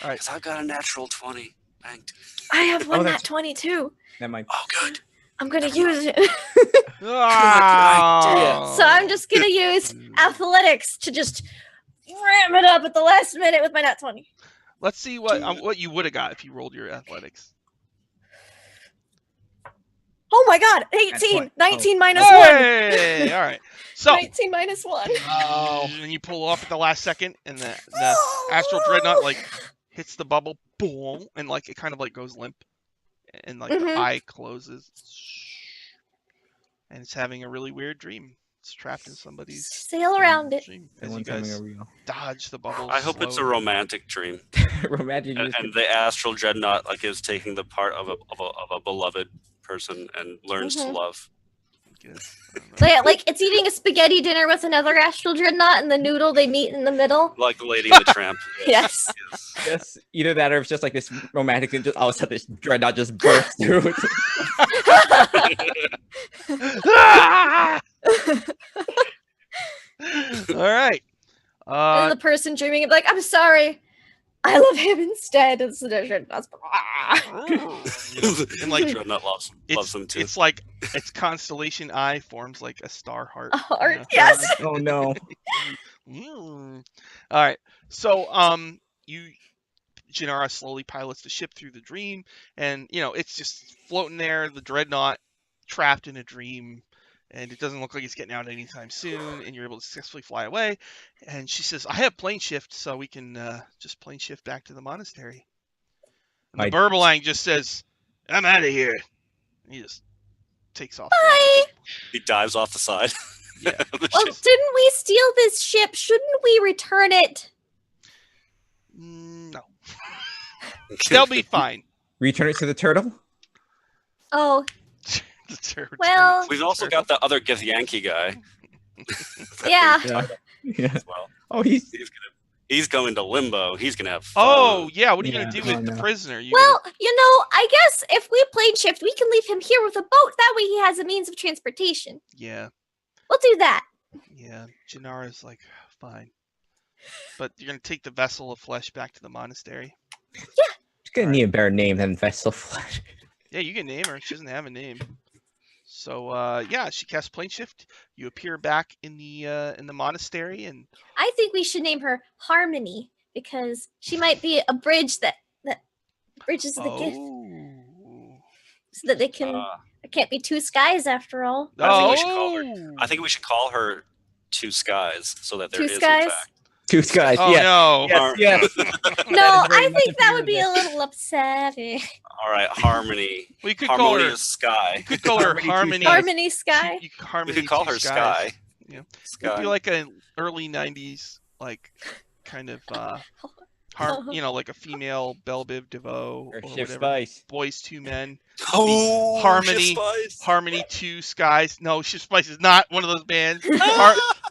S1: All right.
S3: 'Cause I've got a natural 20 banked.
S2: I have one
S4: that's-
S2: at 22.
S4: That might.
S3: Oh, good.
S2: I'm gonna use it.
S1: Ah.
S2: So I'm just gonna use athletics to just ram it up at the last minute with my nat 20.
S1: Let's see what you would have got if you rolled your athletics.
S2: Oh my god, 18!
S4: That's
S2: 19 minus 1!
S1: Hey! All right. So,
S2: 19 minus 1.
S1: and you pull off at the last second, and the Astral dreadnought like hits the bubble, boom, and like it kind of like goes limp, and like the
S2: Mhm.
S1: eye closes, and it's having a really weird dream. It's trapped in somebody's
S2: Sail around it.
S1: dream as you
S4: Someone's having
S1: guys
S4: a real
S1: dodge the bubbles.
S3: I hope it's a
S1: slowly.
S3: romantic dream,
S4: romantic.
S3: and the astral dreadnought like is taking the part of a beloved person and learns to
S2: Mhm.
S3: love.
S1: Yes, I don't know.
S2: So yeah, like it's eating a spaghetti dinner with another astral dreadnought and the noodle they meet in the middle.
S3: Like the Lady and the Tramp.
S2: Yes.
S3: Yes.
S4: Yes, either that or it's just like this romantic thing. Just all of a sudden, this dreadnought just bursts through.
S1: Ah! All right.
S2: And the person dreaming of like, I'm sorry. I love him instead. It's
S1: And like
S3: Dreadnought loves them too.
S1: it's like its constellation eye forms like a star heart.
S2: a heart.
S1: Yeah.
S2: Yes.
S4: Oh no.
S1: All right. So Jinara slowly pilots the ship through the dream, and it's just floating there, the dreadnought trapped in a dream, and it doesn't look like it's getting out anytime soon, and you're able to successfully fly away. And she says, I have plane shift, so we can just plane shift back to the monastery. And the Burbalang just says, I'm out of here. And he just takes off.
S2: Bye.
S3: He dives off the side.
S1: Yeah.
S2: Well, didn't we steal this ship? Shouldn't we return it?
S1: No. They'll be fine.
S4: Return it to the turtle?
S2: Oh,
S1: The turtle.
S2: well,
S3: We've also got the other Githyanki guy.
S2: yeah.
S4: Yeah.
S3: As well.
S4: Oh,
S3: He's going to limbo. He's gonna have fun.
S1: Oh, yeah. What are you
S4: Yeah.
S1: going to do with
S4: Oh,
S1: the
S4: no.
S1: prisoner? You
S2: Well, I guess if we plane shift, we can leave him here with a boat. That way he has a means of transportation.
S1: Yeah.
S2: We'll do that.
S1: Yeah. Jinara's like, fine. But you're going to take the vessel of flesh back to the monastery.
S4: She's gonna need a better name than Vessel Flesh.
S1: Yeah, you can name her. She doesn't have a name. So, yeah, she casts plane shift. You appear back in the monastery, and
S2: I think we should name her Harmony because she might be a bridge that bridges the gift so that they can. It can't be two skies after all.
S3: I think we should call her Two Skies so that there
S2: Two
S3: is
S2: skies?
S3: in fact.
S4: Two skies.
S1: Oh
S4: yes.
S1: no!
S4: Yes.
S2: No,
S4: very
S2: I
S4: much
S2: think that
S4: agree
S2: would be
S4: with
S2: a little upsetting.
S3: All right, Harmony.
S1: We could call her.
S3: Harmonious Sky.
S1: You could call her
S4: Harmony Two
S1: Harmony.
S4: Skies.
S2: Harmony Sky.
S3: We could call her Sky.
S1: Yeah. It'd
S3: Sky.
S1: be like an early '90s, like kind of like a female Belle Biv DeVoe
S4: Or
S1: or
S4: Shift
S1: whatever.
S4: Spice.
S1: Boys to Men.
S3: Oh,
S1: Harmony.
S3: Shift Spice.
S1: Harmony 2 Skies. No, Shift Spice is not one of those bands.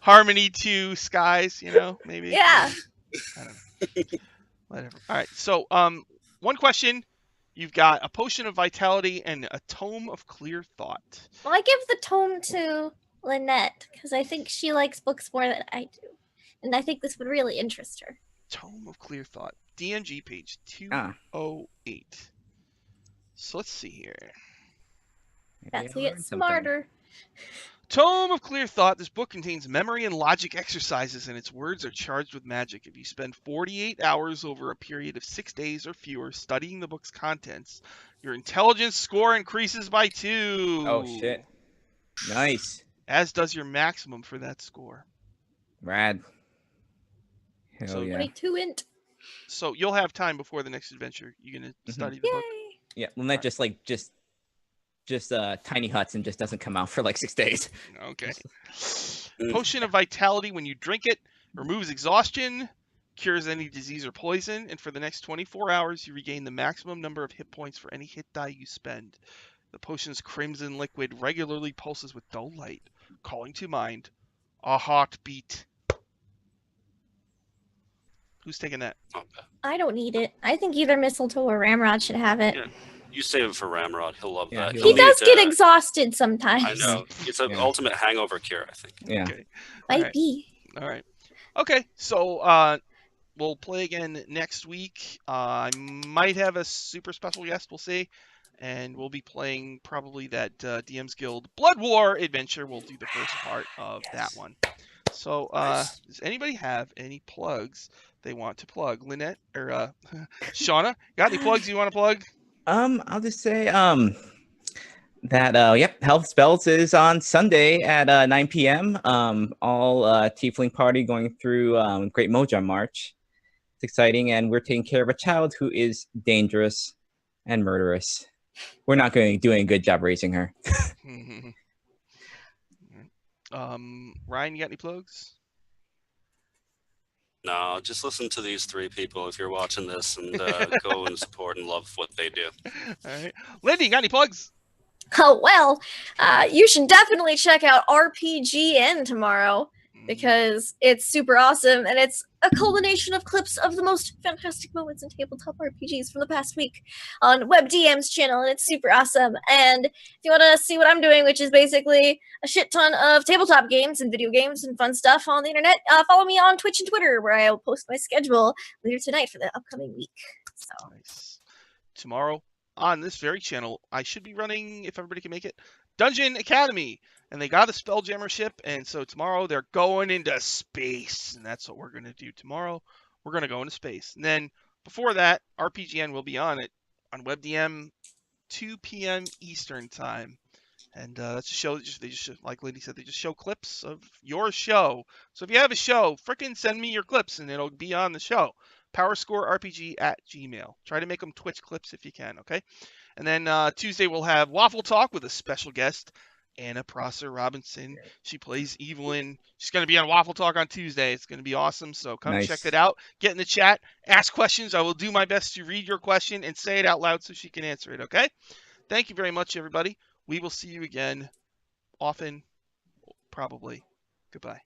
S1: Harmony 2 Skies, maybe.
S2: Yeah.
S1: I don't know. Whatever. All right. So, one question. You've got a potion of vitality and a tome of clear thought.
S2: Well, I give the tome to Lynette because I think she likes books more than I do, and I think this would really interest her.
S1: Tome of clear thought. DMG page 208. So let's see here.
S2: That's we get smarter.
S1: Tome of Clear Thought. This book contains memory and logic exercises, and its words are charged with magic. If you spend 48 hours over a period of 6 days or fewer studying the book's contents, your intelligence score increases by 2.
S4: Oh shit. Nice.
S1: As does your maximum for that score.
S4: Rad. Hell
S1: So-
S4: yeah.
S2: 22 int.
S1: So you'll have time before the next adventure. You're going to study the book.
S2: Yay.
S4: Yeah. Well, not just tiny huts and just doesn't come out for like 6 days.
S1: Okay. Potion of Vitality. When you drink it, removes exhaustion, cures any disease or poison, and for the next 24 hours, you regain the maximum number of hit points for any hit die you spend. The potion's crimson liquid regularly pulses with dull light, calling to mind a heartbeat. Who's taking that?
S2: I don't need it. I think either Mistletoe or Ramrod should have it.
S3: Yeah. You save it for Ramrod. He'll love
S4: Yeah,
S3: that.
S4: he'll
S2: He
S3: He'll
S2: does
S3: need,
S2: get exhausted sometimes.
S3: I know. It's an
S4: Yeah.
S3: ultimate hangover cure, I think.
S4: Yeah.
S1: Okay.
S2: Might
S1: Alright.
S2: be.
S1: All right. Okay. So we'll play again next week. I might have a super special guest. We'll see. And we'll be playing probably that DM's Guild Blood War adventure. We'll do the first part of that one. So
S3: Nice.
S1: does anybody have any plugs they want to plug? Lynette or Shauna, got any plugs you want to plug?
S4: I'll just say that yep, Health Spells is on Sunday at 9 p.m. All Tiefling party going through Great Moja March. It's exciting, and we're taking care of a child who is dangerous and murderous. We're not going to do a good job raising her.
S1: Ryan, you got any plugs?
S3: No, just listen to these three people if you're watching this and go and support and love what they do.
S1: All right. Lindy, you got any plugs?
S2: Oh, well, you should definitely check out RPGN tomorrow. because it's super awesome and it's a culmination of clips of the most fantastic moments in tabletop RPGs from the past week on WebDM's channel, and it's super awesome. And if you want to see what I'm doing, which is basically a shit ton of tabletop games and video games and fun stuff on the internet, follow me on Twitch and Twitter, where I will post my schedule later tonight for the upcoming week. So
S1: Nice. Tomorrow on this very channel, I should be running, if everybody can make it, Dungeon Academy. And they got a Spelljammer ship, and so tomorrow they're going into space. And that's what we're going to do tomorrow. We're going to go into space. And then before that, RPGN will be on it on WebDM 2 p.m. Eastern time. And that's a show that they just, like Lady said, they just show clips of your show. So if you have a show, frickin' send me your clips, and it'll be on the show. PowerscoreRPG@gmail. Try to make them Twitch clips if you can, okay? And then Tuesday we'll have Waffle Talk with a special guest, Anna Prosser Robinson. She plays Evelyn. She's going to be on Waffle Talk on Tuesday. It's going to be awesome. So come
S4: Nice.
S1: check it out. Get in the chat. Ask questions. I will do my best to read your question and say it out loud so she can answer it, okay? Thank you very much, everybody. We will see you again often, probably. Goodbye.